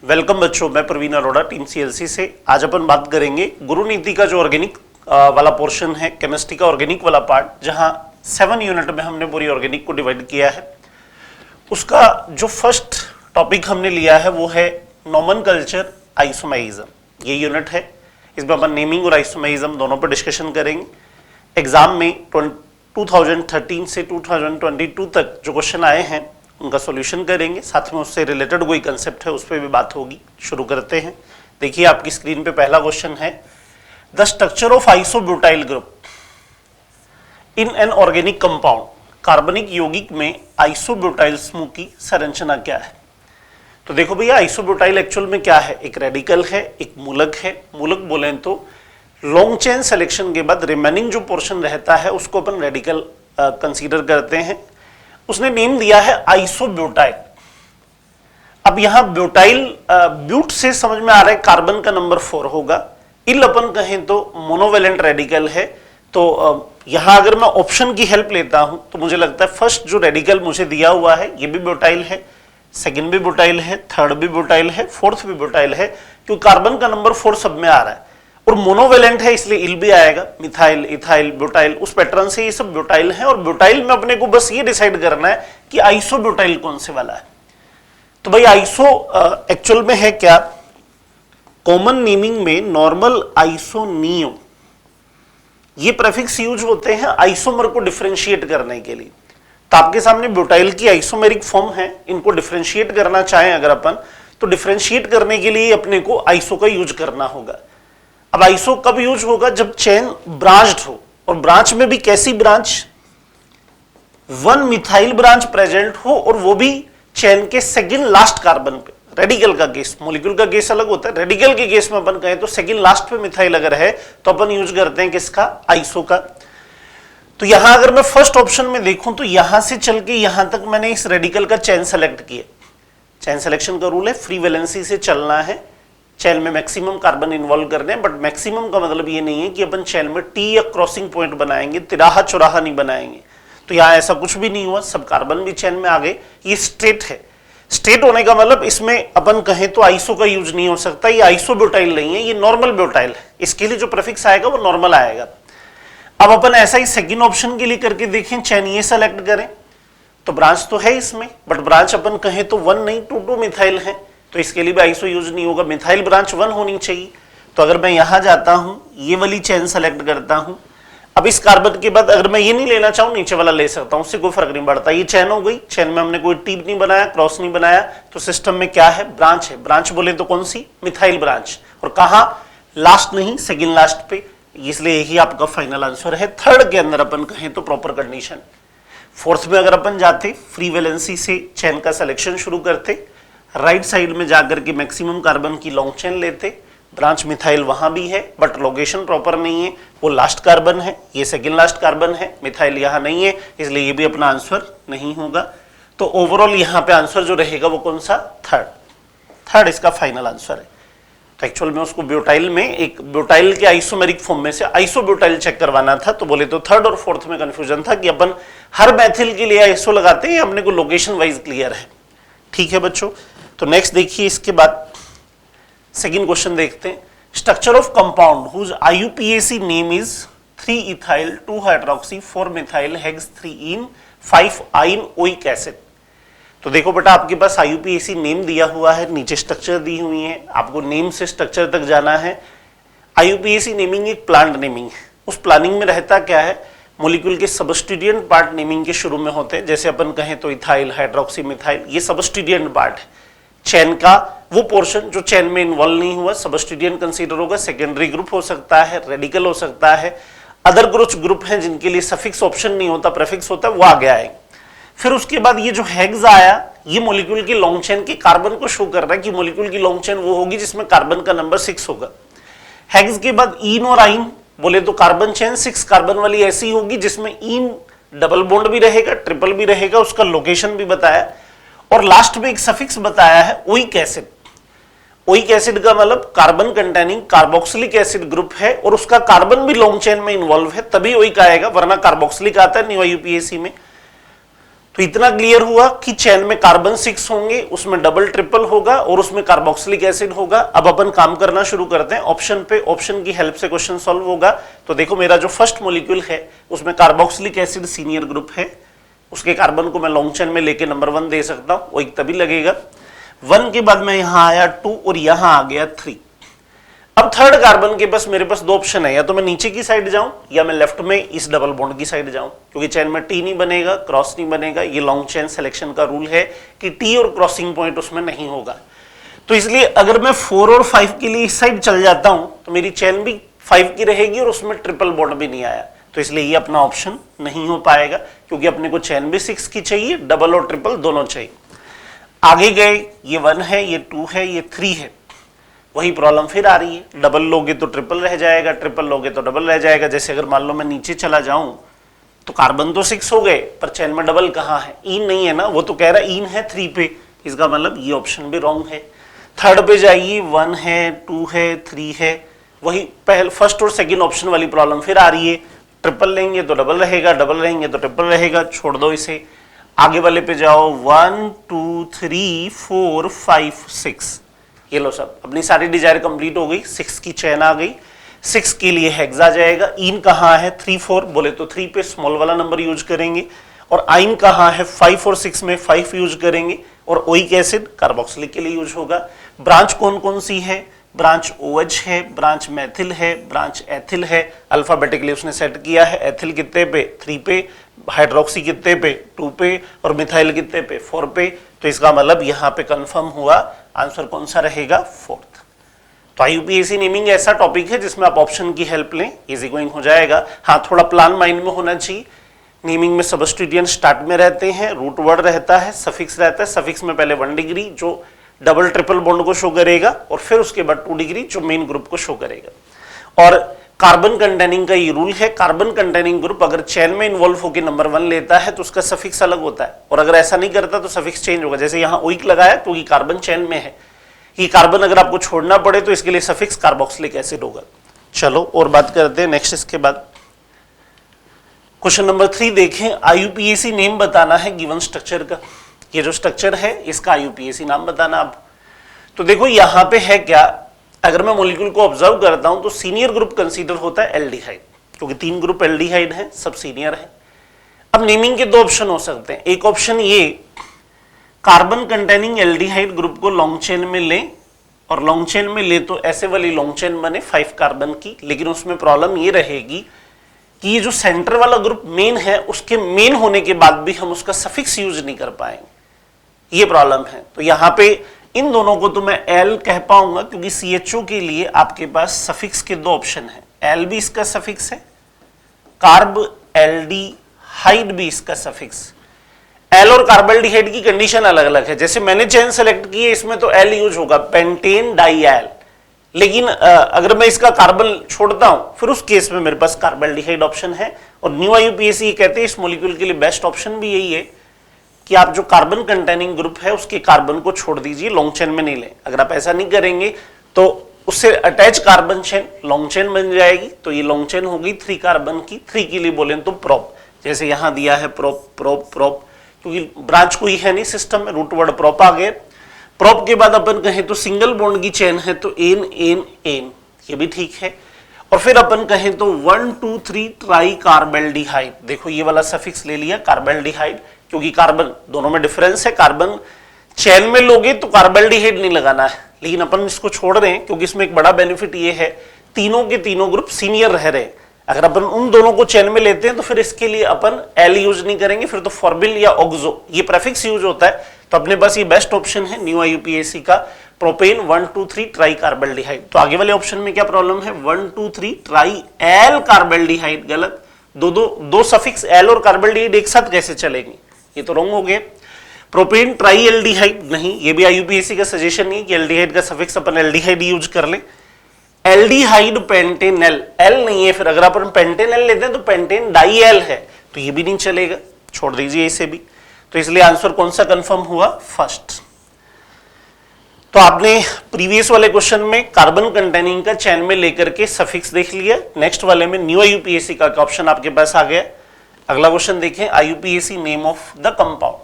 Welcome बच्चों, मैं Praveen Arora team CLC से। आज अपन बात करेंगे गुरु नीति का जो ऑर्गेनिक वाला पोर्शन है, केमिस्ट्री का ऑर्गेनिक वाला पार्ट, जहां 7 यूनिट में हमने पूरी ऑर्गेनिक को डिवाइड किया है। उसका जो फर्स्ट टॉपिक हमने लिया है वो है नोमेनकल्चर आइसोमेरिज्म। ये यूनिट है, इसमें अपन नेमिंग और आइसोमेरिज्म दोनों पर डिस्कशन करेंगे। एग्जाम में 2013 से 2022 तक जो क्वेश्चन आए हैं उनका सॉल्यूशन करेंगे, साथ में उससे रिलेटेड कोई कंसेप्ट है उस पर भी बात होगी। शुरू करते हैं। देखिए आपकी स्क्रीन पे पहला क्वेश्चन है, the structure of isobutyl group in an organic compound. कार्बनिक यौगिक में आइसोब्यूटाइल समूह की संरचना क्या है? तो देखो भैया, आइसोब्यूटाइल एक्चुअल में क्या है? एक रेडिकल है, एक मूलक है। मूलक बोले तो लॉन्ग चेन सिलेक्शन के बाद रिमेनिंग जो पोर्शन रहता है उसको अपन रेडिकल कंसीडर करते हैं। उसने नेम दिया है आइसोब्यूटाइल। अब यहां ब्यूटाइल, ब्यूट से समझ में आ रहा है कार्बन का नंबर 4 होगा। इल अपन कहें तो मोनोवेलेंट रेडिकल है। तो यहां अगर मैं ऑप्शन की हेल्प लेता हूं तो मुझे लगता है फर्स्ट जो रेडिकल मुझे दिया हुआ है ये भी ब्यूटाइल है, सेकंड भी ब्यूटाइल है, थर्ड भी ब्यूटाइल है, फोर्थ भी ब्यूटाइल है, क्योंकि कार्बन का नंबर 4 सब में आ रहा है और मोनोवेलेंट है इसलिए इल भी आएगा। मिथाइल, इथाइल, ब्यूटाइल, उस पैटर्न से ये सब ब्यूटाइल है। और ब्यूटाइल में अपने को बस ये डिसाइड करना है कि आइसोब्यूटाइल कौन से वाला है। तो भाई आइसो एक्चुअल में है क्या? कॉमन नेमिंग में नॉर्मल, आइसोनियो, ये प्रेफिक्स यूज होते हैं आइसोमर को डिफरेंशिएट करने के लिए। तो आपके सामने ब्यूटाइल की आइसोमेरिक फॉर्म है, इनको डिफरेंशिएट करना चाहें अगर अपन, तो डिफरेंशिएट करने के लिए अपने को आइसो का यूज करना होगा। अब आइसो कब यूज होगा? जब चेन ब्रांच्ड हो, और ब्रांच में भी कैसी ब्रांच? 1 मिथाइल ब्रांच प्रेजेंट हो, और वो भी चेन के सेकंड लास्ट कार्बन पे। रेडिकल का केस, मॉलिक्यूल का केस अलग होता है। रेडिकल के केस में अपन कहें तो सेकंड लास्ट पे मिथाइल अगर है तो अपन यूज करते हैं किसका? आइसो का। तो यहां अगर मैं फर्स्ट ऑप्शन में देखूं तो यहां से चल के यहां तक मैंने इस रेडिकल का चेन सेलेक्ट किया। चेन सिलेक्शन का रूल है, फ्री वैलेंसी से चलना है, चैन में मैक्सिमम कार्बन इन्वॉल्व करने हैं। बट मैक्सिमम का मतलब ये नहीं है कि अपन चैन में टी या क्रॉसिंग पॉइंट बनाएंगे, तिराहा चौराहा नहीं बनाएंगे। तो यहाँ ऐसा कुछ भी नहीं हुआ, सब कार्बन भी चैन में आ गए। ये स्ट्रेट है। स्ट्रेट होने का मतलब इसमें अपन कहें तो आइसो का यूज नहीं हो सकता। ये आइसोब्यूटाइल नहीं है, ये नॉर्मल ब्यूटाइल है। इसके लिए जो प्रीफिक्स आएगा वो नॉर्मल आएगा। अब अपन ऐसा ही सेकंड ऑप्शन के लिए करके देखें, चैन ये सेलेक्ट करें तो ब्रांच तो है इसमें, बट ब्रांच अपन कहें तो 1 नहीं 2 मिथाइल है, तो इसके लिए भी आइसो यूज नहीं होगा। मिथाइल ब्रांच 1 होनी चाहिए। तो अगर मैं यहां जाता हूं, ये वाली चेन सेलेक्ट करता हूं, अब इस कार्बन के बाद अगर मैं ये नहीं लेना चाहूं, नीचे वाला ले सकता हूं, उससे कोई फर्क नहीं पड़ता। ये चेन हो गई, चेन में हमने कोई टीप नहीं बनाया, क्रॉस नहीं बनाया, तो सिस्टम में क्या है? ब्रांच है। ब्रांच बोले तो कौन सी? Methyl branch. और कहां? लास्ट नहीं, सेकेंड लास्ट पे। इसलिए यही आपका फाइनल आंसर है। थर्ड के अंदर अपन कहें तो प्रॉपर कंडीशन। फोर्थ में अगर अपन जाते, फ्री वैलेंसी से चेन का सिलेक्शन शुरू करते, राइट साइड में जाकर के मैक्सिमम कार्बन की लॉन्ग चेन लेते, ब्रांच मिथाइल वहां भी है बट लोकेशन प्रॉपर नहीं है, वो लास्ट कार्बन है, ये सेकंड लास्ट कार्बन है, मिथाइल यहां नहीं है, इसलिए ये भी अपना आंसर नहीं होगा। तो ओवरऑल यहां पे आंसर जो रहेगा वो कौन सा? थर्ड इसका फाइनल आंसर है। तो एक्चुअल में उसको ब्यूटाइल में, एक ब्यूटाइल के आइसोमेरिक फॉर्म में से आइसोब्यूटाइल चेक करवाना था, तो बोले तो थर्ड और फोर्थ में कंफ्यूजन था कि अपन हर मैथिल के लिए आइसो लगाते हैं, अपने को लोकेशन वाइज क्लियर है। ठीक है बच्चों, तो नेक्स्ट देखिए, इसके बाद सेकंड क्वेश्चन देखते हैं। Structure of compound whose IUPAC name is 3 ethyl 2 hydroxy 4 methyl hex 3 5 आइन ओइक एसिड। तो देखो बेटा, आपके पास आईयूपीएसी नेम दिया हुआ है, नीचे स्ट्रक्चर दी हुई है, आपको नेम से स्ट्रक्चर तक जाना है। आईयूपीएसी नेमिंग एक प्लांट नेमिंग है। उस प्लानिंग में रहता क्या है? मॉलिक्यूल के सबस्टिट्यूएंट पार्ट नेमिंग के शुरू में होते हैं। जैसे अपन कहें तो इथाइल, हाइड्रोक्सी, मिथाइल, ये सबस्टिट्यूएंट पार्ट है। चैन का वो पोर्शन जो चैन में इन्वॉल्व नहीं हुआ सबस्टिट्यूएंट कंसीडर होगा। सेकेंडरी ग्रुप हो सकता है, रेडिकल हो सकता है, अदर कुछ ग्रुप हैं जिनके लिए सफिक्स ऑप्शन नहीं होता, प्रेफिक्स होता है, वो आगे आएंगे। फिर उसके बाद ये जो हेक्स आया, ये मॉलिक्यूल की लॉन्ग चेन के कार्बन को शो कर रहा है कि मॉलिक्यूल की लॉन्ग चेन वो होगी जिसमें कार्बन का नंबर 6 होगा। हेक्स के बाद ईन और आइन, बोले तो कार्बन चेन 6 कार्बन वाली ऐसी होगी जिसमें ईन डबल बॉन्ड भी रहेगा, ट्रिपल भी रहेगा, उसका लोकेशन भी बताया। और लास्ट में एक सफिक्स बताया है ओइक एसिड। ओइक एसिड का मतलब carbon containing carboxylic acid group है और उसका कार्बन भी लॉन्ग चेन में इन्वॉल्व है, तभी ओइक आएगा, वरना कार्बोक्सिलिक आता है न्यू आईयूपीएसी में। तो इतना क्लियर हुआ कि चेन में कार्बन 6 होंगे, उसमें डबल ट्रिपल होगा और उसमें कार्बोक्सिलिक एसिड होगा। अब अपन काम करना शुरू करते हैं ऑप्शन पे, ऑप्शन की हेल्प से क्वेश्चन सॉल्व होगा। तो देखो मेरा जो फर्स्ट मॉलिक्यूल है उसमें कार्बोक्सिलिक एसिड सीनियर ग्रुप है, उसके कार्बन को मैं लॉन्ग चेन में लेके नंबर 1 दे सकता हूं, वो एक तभी लगेगा। 1 के बाद मैं यहां आया 2 और यहां आ गया 3। अब थर्ड कार्बन के पास मेरे पास दो ऑप्शन है, या तो मैं नीचे की साइड जाऊं या मैं लेफ्ट में इस डबल बॉन्ड की साइड जाऊं, क्योंकि चेन में टी नहीं बनेगा, क्रॉस नहीं बनेगा। ये लॉन्ग चेन सिलेक्शन का रूल है कि टी और क्रॉसिंग पॉइंट उसमें नहीं होगा। तो इसलिए अगर मैं 4 और 5 के लिए इस साइड चल जाता हूं तो मेरी चेन भी 5 की रहेगी और उसमें ट्रिपल बॉन्ड भी नहीं आया। तो इसलिए ये अपना ऑप्शन नहीं हो पाएगा, क्योंकि अपने को चेन भी 6 की चाहिए, डबल और ट्रिपल दोनों चाहिए। आगे गए, ये 1 है, ये 2 है, ये 3 है। वही प्रॉब्लम फिर आ रही है, डबल लोगे तो ट्रिपल रह जाएगा, ट्रिपल लोगे तो डबल रह जाएगा। जैसे अगर मान लो मैं नीचे चला जाऊं तो कार्बन तो 6 हो गए, पर चेन में डबल कहां है, ईन नहीं है ना, वो तो कह रहा है ईन है 3 पे, इसका मतलब ये ऑप्शन भी रॉन्ग है। थर्ड पे जाइए, 1 है, 2 है, 3 है, वही पहले फर्स्ट और सेकंड ऑप्शन वाली प्रॉब्लम फिर आ रही है। ट्रिपल लेंगे तो डबल रहेगा, डबल लेंगे तो ट्रिपल रहेगा, छोड़ दो इसे। आगे वाले पे जाओ, 1 2 3 4 5 6, ये लो सब अपनी सारी डिजायर कंप्लीट हो गई। 6 की चेन आ गई, 6 के लिए हेक्स आ जाएगा। इन कहाँ है, 3 4 बोले तो 3 पे स्मॉल वाला नंबर यूज करेंगे, और आइन कहाँ है, 5 और 6 में 5 यूज करेंगे, और ओइक एसिड कार्बोक्सिलिक के लिए यूज होगा। ब्रांच कौन कौन सी है, ब्रांच OH है, ब्रांच मैथिल है, ब्रांच एथिल है। अल्फाबेटिकली उसने सेट किया है, एथिल कितने पे, 3 पे, हाइड्रोक्सी कितने पे, 2 पे, और मिथाइल कितने पे, 4 पे। तो इसका मतलब यहाँ पे कंफर्म हुआ, आंसर कौन सा रहेगा, 4th। तो IUPAC नेमिंग ऐसा टॉपिक है जिसमें आप ऑप्शन की हेल्प लें, इजी गोइंग हो जाएगा। हाँ, थोड़ा प्लान माइंड में होना चाहिए। नेमिंग में सबस्टिट्यूएंट स्टार्ट में रहते हैं, रूट वर्ड रहता है, सफिक्स रहता है। सफिक्स में पहले 1 डिग्री जो डबल ट्रिपल बॉन्ड को शो करेगा, और फिर उसके बाद 2 डिग्री जो मेन ग्रुप को शो करेगा। और कार्बन कंटेनिंग का ये रूल है, कार्बन कंटेनिंग ग्रुप अगर चेन में इन्वॉल्व होकर नंबर 1 लेता है तो उसका सफिक्स अलग होता है, और अगर ऐसा नहीं करता तो सफिक्स चेंज होगा। जैसे यहाँ ओइक लगाया तो ये कार्बन चेन में है, ये कार्बन अगर आपको छोड़ना पड़े तो इसके लिए सफिक्स कार्बोक्सिलिक एसिड होगा। चलो और बात करते हैं नेक्स्ट। इसके बाद क्वेश्चन नंबर 3 देखें। IUPAC नेम बताना है गिवन स्ट्रक्चर का। ये जो स्ट्रक्चर है इसका IUPAC नाम बताना। अब तो देखो यहाँ पे है क्या, अगर मैं मॉलिक्यूल को ऑब्जर्व करता हूं तो सीनियर ग्रुप कंसीडर होता है एल्डिहाइड, क्योंकि 3 ग्रुप एल्डिहाइड हैं, सब सीनियर है। अब नेमिंग के 2 ऑप्शन हो सकते हैं। एक ऑप्शन ये, कार्बन कंटेनिंग एल्डिहाइड ग्रुप को लॉन्ग चेन में ले, और लॉन्ग चेन में ले तो ऐसे वाली लॉन्ग चेन बने 5 कार्बन की, लेकिन उसमें प्रॉब्लम ये रहेगी कि ये जो सेंटर वाला ग्रुप मेन है, उसके मेन होने के बाद भी हम उसका सफिक्स यूज नहीं कर पाएंगे, ये प्रॉब्लम है। तो यहां पे इन दोनों को तो मैं एल कह पाऊंगा, क्योंकि CHO के लिए आपके पास सफिक्स के 2 ऑप्शन है, एल भी इसका सफिक्स है, कार्ब एल्डिहाइड भी इसका सफिक्स। एल और कार्बल्डिहाइड की कंडीशन अलग अलग है। जैसे मैंने चेन सेलेक्ट की है, इसमें तो एल यूज होगा, पेंटेन डाइएल, लेकिन अगर मैं इसका कार्बन छोड़ता हूं फिर उस केस में मेरे पास कार्बल्डिहाइड ऑप्शन है। और न्यू IUPAC कहते हैं इस मॉलिक्यूल के लिए बेस्ट ऑप्शन भी यही है कि आप जो कार्बन कंटेनिंग ग्रुप है उसके कार्बन को छोड़ दीजिए, लॉन्ग चेन में नहीं लें। अगर आप ऐसा नहीं करेंगे तो उससे attach carbon chain long chain बन जाएगी। तो ये लॉन्ग चेन होगी 3 कार्बन की। 3 के लिए बोलें तो प्रोप, जैसे यहां दिया है प्रोप प्रोप प्रोप, क्योंकि ब्रांच कोई है नहीं सिस्टम में, रूट वर्ड प्रोप आ गए। प्रोप के बाद अपन कहें तो सिंगल बॉन्ड की चेन है तो एन एन एन, ये भी ठीक है। और फिर अपन कहें तो 1 2 3 ट्राई कार्बल्डिहाइड, देखो ये वाला सफिक्स ले लिया कार्बल्डिहाइड, क्योंकि कार्बन दोनों में डिफरेंस है। कार्बन चेन में लोगे तो कार्बल्डिहाइड नहीं लगाना है, लेकिन अपन इसको छोड़ रहे हैं क्योंकि इसमें एक बड़ा बेनिफिट ये है, तीनों के तीनों ग्रुप सीनियर रह रहे हैं। अगर अपन उन दोनों को चेन में लेते हैं तो फिर इसके लिए अपन एल यूज नहीं करेंगे, फिर तो फॉर्बिल या ऑक्सो ये प्रेफिक्स यूज होता है। तो अपने पास ये बेस्ट ऑप्शन है न्यू IUPAC का, प्रोपेन 1 2 3 ट्राई कार्बल्डिहाइड। तो आगे वाले ऑप्शन में क्या प्रॉब्लम है, 1 2 3 ट्राई एल कार्बल्डिहाइड, गलत। दो सफिक्स एल और कार्बल्डिहाइड एक साथ कैसे चलेंगे, ये तो रॉन्ग हो गए। प्रोपेन ट्राई एल्डिहाइड नहीं, ये भी IUPAC का सजेशन नहीं है कि एल्डिहाइड का सफिक्स अपन एल्डिहाइड यूज कर ले। एल्डिहाइड पेंटेनल, एल नहीं है, फिर अगर अपन पेंटेनल लेते हैं तो पेंटेन डाइएल है, तो ये भी नहीं चलेगा, छोड़ दीजिए इसे भी। तो इसलिए आंसर कौन सा कंफर्म हुआ, फर्स्ट। तो आपने प्रीवियस वाले क्वेश्चन में कार्बन कंटेनिंग का चेन में लेकर के सफिक्स देख लिया। नेक्स्ट वाले में न्यू IUPAC का ऑप्शन आपके पास आ गया, अगला क्वेश्चन देखें, IUPAC name of the compound.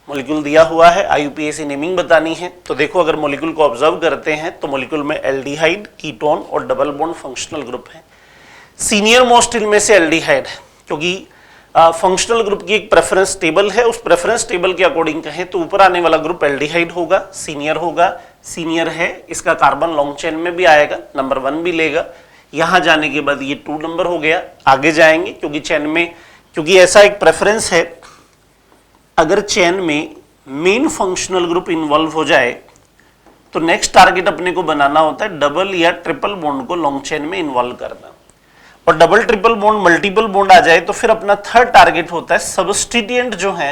Molecule दिया हुआ है, IUPAC नेमिंग बतानी है। तो देखो अगर मॉलिक्यूल को ऑब्जर्व करते हैं तो मॉलिक्यूल में एल्डिहाइड, कीटोन और डबल बॉन्ड फंक्शनल ग्रुप है। सीनियर मोस्ट इनमें से एल्डिहाइड है, क्योंकि फंक्शनल ग्रुप की एक प्रेफरेंस टेबल है, उस प्रेफरेंस टेबल के अकॉर्डिंग कहें तो ऊपर आने वाला ग्रुप एल्डिहाइड होगा, सीनियर है, इसका कार्बन लॉन्ग चेन में भी आएगा, नंबर 1 भी लेगा। यहां जाने के बाद ये 2 नंबर हो गया, आगे जाएंगे क्योंकि चेन में, क्योंकि ऐसा एक प्रेफरेंस है, अगर चेन में मेन फंक्शनल ग्रुप इन्वॉल्व हो जाए तो नेक्स्ट टारगेट अपने को बनाना होता है डबल या ट्रिपल बॉन्ड को लॉन्ग चेन में इन्वॉल्व करना, और double triple bond multiple bond आ जाए तो फिर अपना थर्ड टारगेट होता है सब्स्टिट्यूएंट जो है,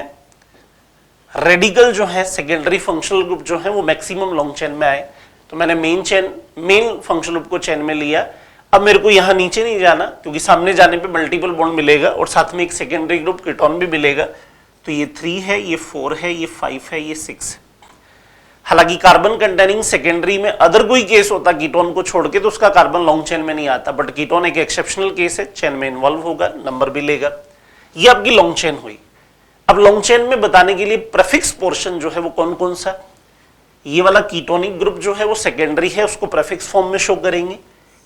रेडिकल जो है, सेकेंडरी फंक्शनल ग्रुप जो है वो मैक्सिमम लॉन्ग चेन में आए। तो मैंने मेन फंक्शनल ग्रुप को चेन में लिया। अब मेरे को यहां नीचे नहीं जाना क्योंकि सामने जाने पे मल्टीपल बॉन्ड मिलेगा और साथ में एक सेकेंडरी ग्रुप कीटोन भी मिलेगा। तो ये 3 है, ये 4 है, ये 5 है, ये 6 है। हालांकि कार्बन कंटेनिंग सेकेंडरी में अदर कोई केस होता कीटोन को छोड़ के तो उसका कार्बन लॉन्ग चेन में नहीं आता, बट कीटोन एक एक्सेप्शनल केस है, चेन में इन्वॉल्व होगा, नंबर भी लेगा। ये आपकी लॉन्ग चेन हुई। अब लॉन्ग चेन में बताने के लिए प्रेफिक्स पोर्शन जो है वो कौन कौन सा, ये वाला कीटोनिक ग्रुप जो है वो सेकेंडरी है, उसको प्रेफिक्स फॉर्म में शो करेंगे।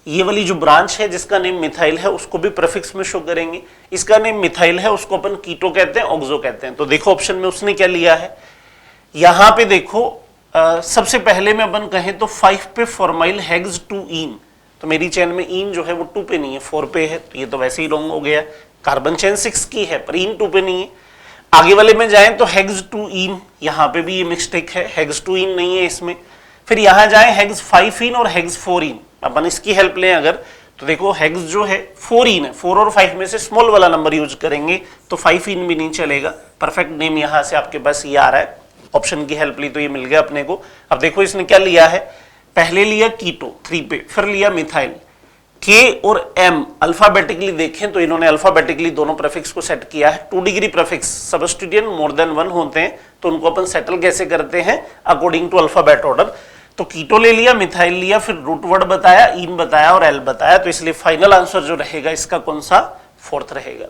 ये वाली जो ब्रांच है जिसका नेम मिथाइल है उसको भी प्रेफिक्स में शो करेंगे। इसका नेम मिथाइल है, उसको अपन कीटो कहते हैं, ऑक्सो कहते हैं। तो देखो ऑप्शन में उसने क्या लिया है, यहां पे देखो सबसे पहले में अपन कहें तो 5 पे फॉर्माइल हेक्स 2 ईन, तो मेरी चेन में ईन जो है वो 2 पे नहीं है, 4 पे है, तो ये तो वैसे ही रॉन्ग हो गया। कार्बन चेन 6 की है पर ईन 2 पे नहीं है। आगे वाले में जाएं तो हेक्स 2 ईन, यहां पे भी ये मिस्टेक है, हेक्स 2 ईन नहीं है इसमें। फिर यहां जाएं हेक्स 5 ईन और हेक्स 4 ईन, अपन इसकी हेल्प लें अगर, तो देखो हेक्स जो है 4 ईन है, 4 और 5 में से स्मॉल वाला नंबर यूज करेंगे तो 5 ईन भी नहीं चलेगा। परफेक्ट नेम यहां से आपके पास ये आ रहा है, ऑप्शन की हेल्प ली तो ये मिल गया अपने को। अब देखो इसने क्या लिया है, पहले लिया कीटो 3 पे, फिर लिया मिथाइल। के और एम अल्फाबेटिकली देखें तो इन्होंने अल्फाबेटिकली दोनों प्रेफिक्स को सेट किया है। 2 degree prefix substituent more than 1 होते हैं तो उनको अपन सेटल कैसे करते हैं, अकॉर्डिंग टू अल्फाबेट ऑर्डर। तो कीटो ले लिया, मिथाइल लिया, फिर रूट वर्ड बताया, इन बताया और एल बताया, तो इसलिए फाइनल आंसर जो रहेगा इसका कौन सा, 4th रहेगा।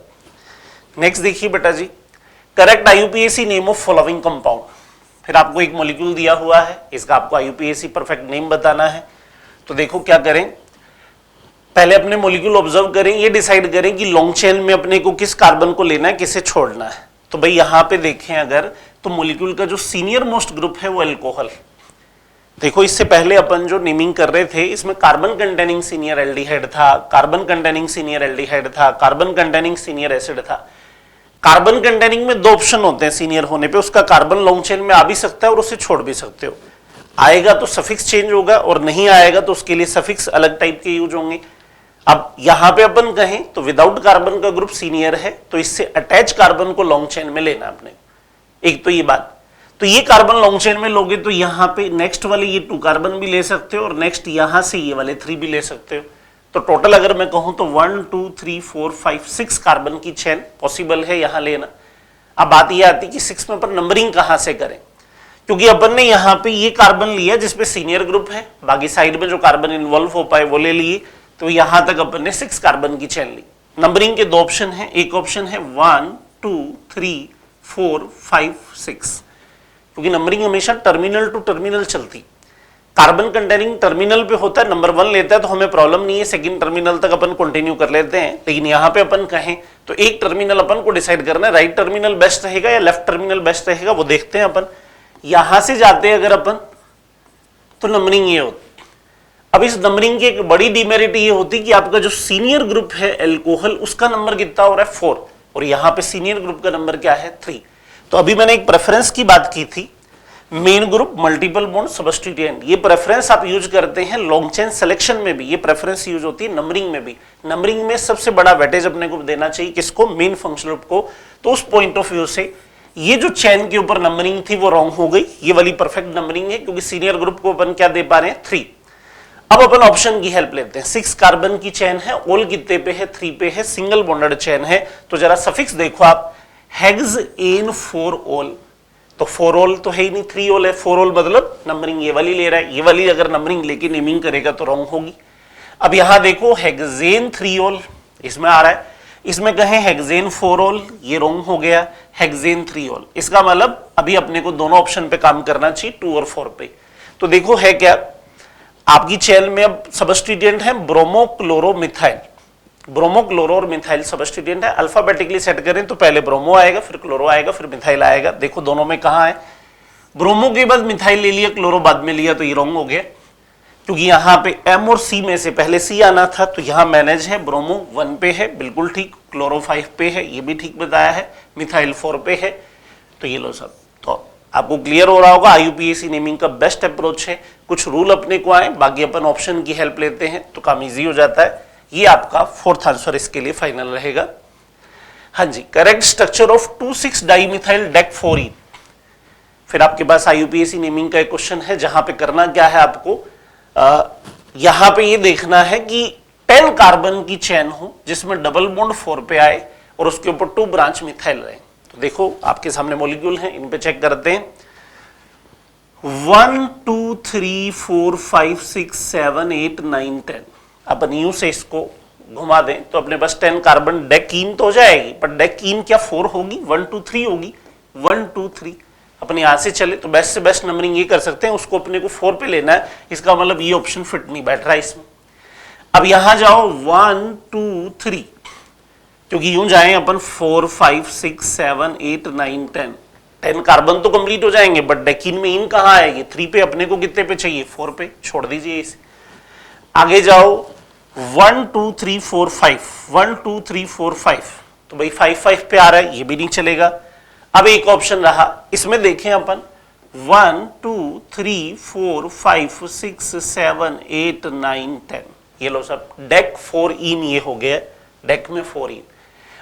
नेक्स्ट देखिए बेटा जी, correct IUPAC name of following compound. फिर आपको एक मॉलिक्यूल दिया हुआ है, इसका आपको IUPAC परफेक्ट नेम बताना है। तो देखो क्या करें, पहले अपने मॉलिक्यूल ऑब्जर्व करें, ये डिसाइड करें कि लॉन्ग चेन में अपने को किस कार्बन को लेना है, किसे छोड़ना है। तो भाई यहां पे देखें अगर, तो मॉलिक्यूल का जो सीनियर मोस्ट ग्रुप है वो अल्कोहल। देखो इससे पहले अपन जो नेमिंग कर रहे थे इसमें कार्बन कंटेनिंग सीनियर एल्डिहाइड था, कार्बन कंटेनिंग सीनियर एल्डिहाइड था, कार्बन कंटेनिंग सीनियर एसिड था। कार्बन कंटेनिंग में 2 ऑप्शन होते हैं सीनियर होने पे, उसका कार्बन लॉन्ग चेन में आ भी सकता है और उसे छोड़ भी सकते हो। आएगा तो सफिक्स चेंज होगा और नहीं आएगा तो उसके लिए सफिक्स अलग टाइप के यूज होंगे। अब यहां पे अपन कहें तो विदाउट कार्बन का ग्रुप सीनियर है तो इससे अटैच कार्बन को लॉन्ग चेन में लेना अपने, एक तो ये बात। तो ये कार्बन लॉन्ग चेन में लोगे तो यहां पे नेक्स्ट वाले ये 2 कार्बन भी ले सकते हो और नेक्स्ट यहां से ये वाले 3 भी ले सकते हो। तो टोटल अगर मैं कहूं तो 1 2 3 4 5 6 कार्बन की चेन पॉसिबल है यहां लेना। अब बात ये आती कि 6 में अपन नंबरिंग कहां से करें, क्योंकि अपन ने यहां पे ये कार्बन लिया जिसपे सीनियर ग्रुप है, बाकी साइड में जो कार्बन इन्वॉल्व हो पाए वो ले लिए, तो यहां तक अपन ने 6 कार्बन की चेन ली। नंबरिंग के 2 ऑप्शन है, एक ऑप्शन है 1 2 3 4 5 6, क्योंकि नंबरिंग हमेशा टर्मिनल टू टर्मिनल चलती। कार्बन कंटेनिंग टर्मिनल पे होता है, नंबर 1 लेता है तो हमें प्रॉब्लम नहीं है, सेकंड टर्मिनल तक अपन कंटिन्यू कर लेते हैं। लेकिन यहां पे अपन कहें तो एक टर्मिनल अपन को डिसाइड करना है, राइट टर्मिनल बेस्ट रहेगा या लेफ्ट टर्मिनल बेस्ट रहेगा, वो देखते हैं अपन। यहां से जाते हैं अगर अपन तो नंबरिंग ये होती। अब इस नंबरिंग की एक बड़ी डिमेरिट ये होती कि आपका जो सीनियर ग्रुप है एल्कोहल, उसका नंबर कितना हो रहा है 4, और यहां पे सीनियर ग्रुप का नंबर क्या है 3। तो अभी मैंने एक प्रेफरेंस की बात की थी, main group multiple bond substituent, ये प्रेफरेंस आप यूज करते हैं लॉन्ग चेन सिलेक्शन में भी, ये प्रेफरेंस यूज होती है नंबरिंग में भी। नंबरिंग में सबसे बड़ा वेटेज अपने को देना चाहिए किसको, मेन फंक्शनल ग्रुप को। तो उस पॉइंट ऑफ व्यू से ये जो चेन के ऊपर नंबरिंग थी वो रॉन्ग हो गई, ये वाली परफेक्ट नंबरिंग है क्योंकि सीनियर ग्रुप को अपन क्या दे पा रहे हैं 3। अब अपन ऑप्शन की हेल्प लेते हैं, 6 कार्बन की चेन है, ओल कितने पे है 3 पे है, सिंगल बॉन्डेड चेन है। तो जरा सफिक्स देखो आप, हेक्स एन 4 ओल, तो 4 ओल तो है ही नहीं, 3 ओल है, 4 ओल मतलब नंबरिंग ये वाली ले रहा है, ये वाली अगर नंबरिंग लेके नेमिंग करेगा तो रॉन्ग होगी। अब यहां देखो हेक्सेन 3 ओल इसमें आ रहा है, इसमें कहें हेक्सेन 4 ऑल, ये रॉन्ग हो गया, हेक्सेन 3 ऑल। इसका मतलब अभी अपने को दोनों ऑप्शन पे काम करना चाहिए, 2 और 4 पे। तो देखो है क्या, आपकी चेन में अब सबस्टिट्यूएंट है ब्रोमोक्लोरोमिथाइल, ब्रोमोक्लोरो और मिथाइल सबस्टिट्यूएंट है। अल्फाबेटिकली सेट करें तो पहले ब्रोमो आएगा, फिर क्लोरो आएगा, फिर मिथाइल आएगा। देखो दोनों में कहां है, ब्रोमो के बाद मिथाइल ले लिया, क्लोरो बाद में लिया, तो ये रॉन्ग हो गया, क्योंकि यहां पे एम और सी में से पहले सी आना था। तो यहां मैनेज है, ब्रोमो 1 पे है, बिल्कुल ठीक, क्लोरो 5 पे है, ये भी ठीक बताया है, मिथाइल 4 पे है। तो ये लो सब, तो आपको क्लियर हो रहा होगा आईयूपीएसी नेमिंग का बेस्ट अप्रोच है। कुछ रूल अपने को आए, बाकी अपन ऑप्शन की हेल्प लेते हैं तो काम इजी हो जाता है। ये आपका फोर्थ आंसर इसके लिए फाइनल रहेगा। हाँ जी, करेक्ट स्ट्रक्चर ऑफ 2,6 डाइमिथाइल डेक-4ईन। फिर आपके पास आईयूपीएसी नेमिंग का एक क्वेश्चन है, जहां पे करना क्या है आपको, यहां पे ये देखना है कि 10 कार्बन की चेन हो जिसमें डबल बॉन्ड 4 पे आए और उसके ऊपर 2 ब्रांच मिथाइल रहे। तो देखो आपके सामने मॉलिक्यूल हैं, इन पे चेक करते हैं। 1 2 3 4 5 6 7 8 9 10। अपन यूं से इसको घुमा दें तो अपने पास 10 कार्बन डेकीन तो हो जाएगी, पर डेकीन क्या 4 होगी, 1 2 3 होगी, 1 2 3। अपन यहां से चले तो बेस्ट से बेस्ट नंबरिंग ये कर सकते हैं, उसको अपने को 4 पे लेना है। इसका मतलब ये ऑप्शन फिट नहीं बैठ रहा है इसमें। अब यहां जाओ 1 2 3, क्योंकि यूं जाएं अपन 4 5 6 7 8 9 10, 10 कार्बन तो कंप्लीट हो जाएंगे, बट डेकीन में इन कहां आएगी, 3 पे। अपने को कितने पे चाहिए, 4 पे, छोड़ दीजिए इसे। आगे जाओ 1 2 3 4 5, 1 2 3 4 5, तो भाई 5 5 पे आ रहा है, ये भी नहीं चलेगा। अब एक ऑप्शन रहा, इसमें देखें अपन 1 2 3 4 5 6 7 8 9 10, ये लो सब डेक 4ईन ये हो गया, डेक में 4ईन।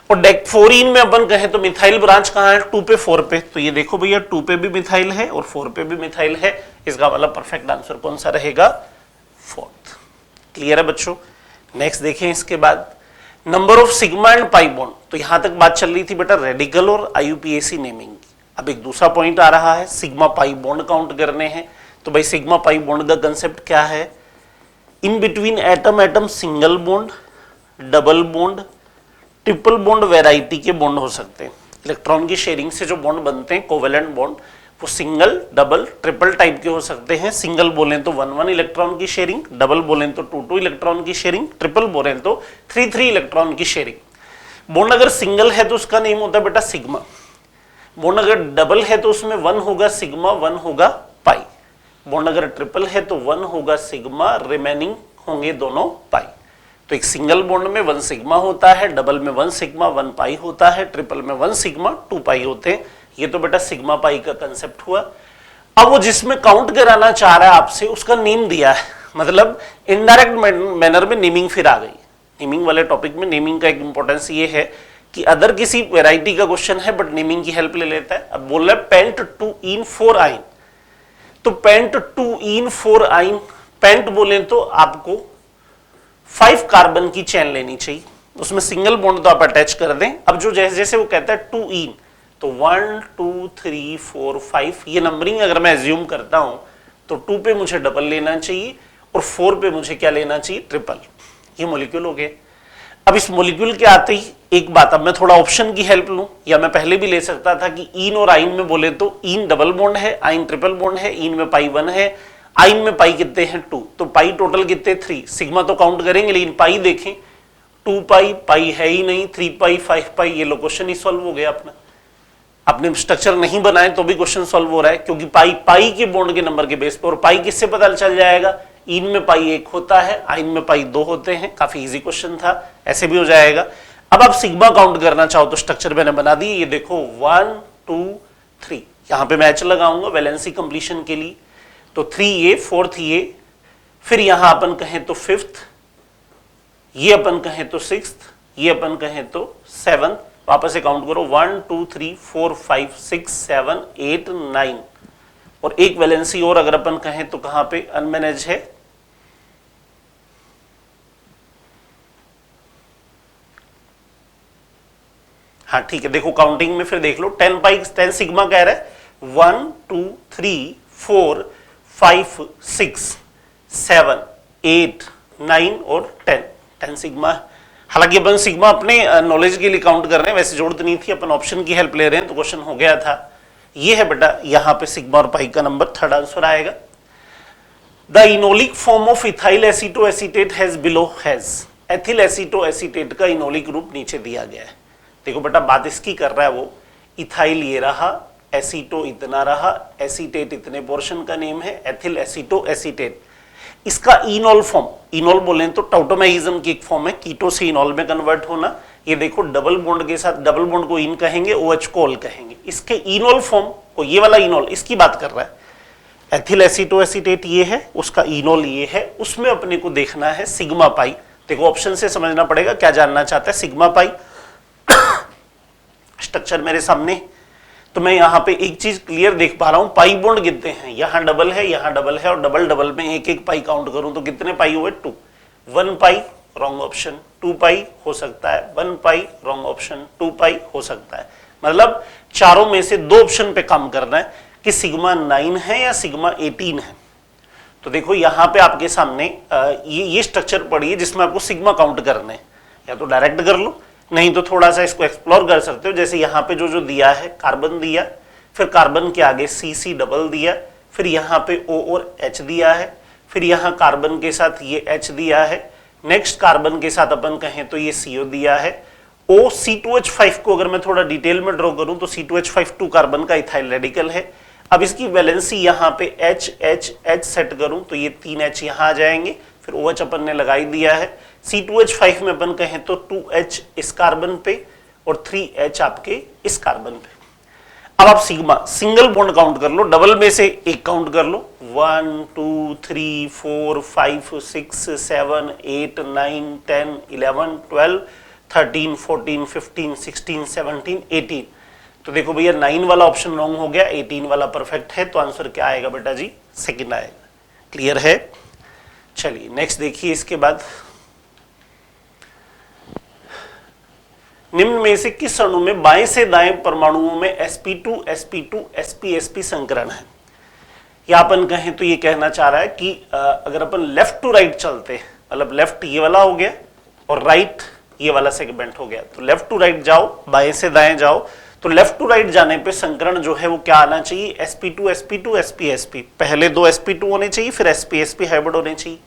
और डेक 4ईन में अपन कहें तो मिथाइल ब्रांच कहां है, 2 पे 4 पे। तो ये देखो भैया 2 पे भी मिथाइल है और 4 पे भी मिथाइल है। इसका मतलब परफेक्ट आंसर कौन सा रहेगा, 4th। क्लियर है बच्चों। नेक्स्ट देखें इसके बाद number of sigma and pi bond. तो यहां तक बात चल रही थी बेटा रेडिकल और आईयूपीएसी नेमिंग की। अब एक दूसरा पॉइंट आ रहा है, सिग्मा पाई बॉन्ड काउंट करने हैं। तो भाई सिग्मा पाई बॉन्ड का कंसेप्ट क्या है, in between atom atom single bond, double bond, triple bond variety के बॉन्ड हो सकते हैं। इलेक्ट्रॉन की शेयरिंग से जो बॉन्ड बनते हैं कोवेलेंट बॉन्ड, वो सिंगल, डबल, ट्रिपल टाइप के हो सकते हैं। सिंगल बोलें तो 1 1 इलेक्ट्रॉन की शेयरिंग, डबल बोलें तो 2 2 इलेक्ट्रॉन की शेयरिंग, ट्रिपल बोलें तो 3 3 इलेक्ट्रॉन की शेयरिंग। बॉन्ड अगर सिंगल है तो उसका नेम होता है बेटा सिग्मा। बॉन्ड अगर डबल है तो उसमें 1 होगा सिग्मा, 1 होगा पाई। बॉन्ड अगर ट्रिपल है तो 1 होगा सिग्मा, रिमेनिंग होंगे दोनों पाई। तो एक सिंगल बॉन्ड में 1 सिग्मा होता है, डबल में 1 सिग्मा 1 पाई होता है, ट्रिपल में 1 सिग्मा 2 पाई होते हैं। ये तो बेटा सिग्मा पाई का कंसेप्ट हुआ। अब वो जिसमें काउंट कराना चाह रहा है आपसे उसका नेम दिया है, मतलब इनडायरेक्ट मैनर में नेमिंग फिर आ गई। नेमिंग वाले टॉपिक में नेमिंग का एक इंपॉर्टेंस ये है कि अदर किसी वैरायटी का क्वेश्चन है बट नेमिंग की हेल्प ले लेता है। अब बोल रहा है पेंट 2ईन 4-आइन, तो पेंट 2ईन 4-आइन, पेंट बोले तो आपको 5 कार्बन की चेन लेनी चाहिए, उसमें सिंगल बॉन्ड तो आप अटैच कर दें। अब जो जैसे जैसे वो कहता है 2ईन, तो 1 2 3 4 5, ये नंबरिंग अगर मैं एज्यूम करता हूं तो 2 पे मुझे डबल लेना चाहिए और 4 पे मुझे क्या लेना चाहिए, ट्रिपल। ये मॉलिक्यूल हो गए। अब इस मॉलिक्यूल के आते ही एक बात, अब मैं थोड़ा ऑप्शन की हेल्प लूं, या मैं पहले भी ले सकता था कि ईन और आइन में बोले तो ईन डबल बॉन्ड है, आइन ट्रिपल बॉन्ड है, ईन में पाई 1 है, आइन में पाई कितने हैं 2, तो पाई टोटल कितने 3। सिग्मा तो काउंट करेंगे लेकिन पाई देखें 2 पाई, पाई है ही नहीं, 3 पाई 5 पाई, ये लो क्वेश्चन ही सॉल्व हो गया अपना। आपने स्ट्रक्चर नहीं बनाए तो भी क्वेश्चन सॉल्व हो रहा है, क्योंकि पाई पाई के बॉन्ड के नंबर के बेस पर। और पाई किससे पता चल जाएगा, इन में पाई 1 होता है, आइन में पाई 2 होते हैं। काफी इजी क्वेश्चन था, ऐसे भी हो जाएगा। अब आप सिग्मा काउंट करना चाहो तो स्ट्रक्चर मैंने बना दी, ये देखो 1 2 3, यहां पे मैं एच लगाऊंगा वैलेंसी कंप्लीशन के लिए, तो 3a 4th ये, फिर यहां अपन कहें तो 5th, ये अपन कहें तो 6th, ये अपन कहें तो 7th। वापस से काउंट करो 1 2 3 4 5 6 7 8 9, और एक वैलेंसी और अगर अपन कहें तो कहां पे अनमैनेज है, हाँ ठीक है, देखो काउंटिंग में फिर देख लो 10 पाई 10 सिग्मा कह रहा है 1 2 3 4 5 6 7 8 9 और 10 सिग्मा। हालांकि अपन सिग्मा अपने नॉलेज के लिए काउंट कर रहे हैं, वैसे जरूरत नहीं थी, अपन ऑप्शन की हेल्प ले रहे हैं तो क्वेश्चन हो गया था। ये है बेटा यहां पे सिग्मा और पाई का नंबर, थर्ड आंसर आएगा। The enolic form of ethyl acetoacetate has below has, ethyl acetoacetate का इनोलिक रूप नीचे दिया गया है। देखो बेटा बात इसकी कर रहा है वो, इथाइल ये रहा, एसीटो इतना रहा, एसीटेट इतने पोर्शन का नेम है, एथिल एसीटोएसीटेट। इसका इनोल फॉर्म, इनोल बोले तो टाउटोमेइज्म की एक फॉर्म है, कीटो से इनोल में कन्वर्ट होना। ये देखो डबल बॉन्ड के साथ, डबल बॉन्ड को इन कहेंगे, OH को ऑल कहेंगे। इसके इनोल फॉर्म को, ये वाला इनोल इसकी बात कर रहा है, एथिल एसीटोएसीटेट ये है, उसका इनोल ये है, उसमें अपने को देखना है सिग्मा पाई। देखो ऑप्शन से समझना पड़ेगा क्या जानना चाहता है, सिग्मा पाई। स्ट्रक्चर मेरे सामने, तो मैं यहां पे एक चीज क्लियर देख पा रहा हूं, पाई बॉन्ड कितने हैं, यहां डबल है, यहां डबल है, और डबल डबल में एक एक पाई काउंट करूं तो कितने पाई हुए, 2। 1 पाई रॉन्ग ऑप्शन, 2 पाई हो सकता है, 1 पाई रॉन्ग ऑप्शन, 2 पाई हो सकता है। मतलब चारों में से 2 ऑप्शन पे काम करना है कि सिग्मा 9 है या सिग्मा 18 है। तो देखो यहां पे आपके सामने ये स्ट्रक्चर पड़ी है जिसमें आपको सिग्मा काउंट करने हैं, या तो डायरेक्ट कर लो, नहीं तो थोड़ा सा इसको एक्सप्लोर कर सकते हो। जैसे यहाँ पे जो दिया है, कार्बन दिया, फिर कार्बन के आगे CC डबल दिया, फिर यहाँ पे O और H दिया है, फिर यहाँ कार्बन के साथ ये H दिया है, नेक्स्ट कार्बन के साथ अपन कहें तो ये CO दिया है। C2H5 को अगर मैं थोड़ा डिटेल में ड्रॉ करूं तो C2H5 2 कार्बन का इथाइल रेडिकल है। अब इसकी वैलेंसी यहाँ पे H सेट करूं तो ये 3 H यहाँ आ जाएंगे, फिर OH अपन ने लगाई दिया है। C2H5 में अपन कहें तो 2H इस कार्बन पे और 3H आपके इस कार्बन पे। अब आप सिग्मा सिंगल बॉन्ड काउंट कर लो, डबल में से एक काउंट कर लो, 1 2 3 4 5 6 7 8 9 10 11 12 13 14 15 16 17 18। तो देखो भैया 9 वाला ऑप्शन रॉन्ग हो गया, 18 वाला परफेक्ट है, तो आंसर क्या आएगा बेटा जी, सेकंड आएगा। क्लियर है? चलिए नेक्स्ट देखिए। इसके बाद निम्न में से किस अणु में बाएं से दाएं परमाणुओं में sp2 sp2 sp sp संकरण है। या अपन कहें तो ये कहना चाह रहा है कि अगर अपन लेफ्ट टू राइट चलते हैं, मतलब लेफ्ट ये वाला हो गया और राइट ये वाला सेगमेंट हो गया, तो लेफ्ट टू राइट जाओ, बाएं से दाएं जाओ, तो लेफ्ट टू राइट जाने पे संकरण जो है वो क्या आना चाहिए, sp2 sp2 sp sp। पहले 2 sp2 होने चाहिए, फिर sp sp हाइब्रिड होने चाहिए।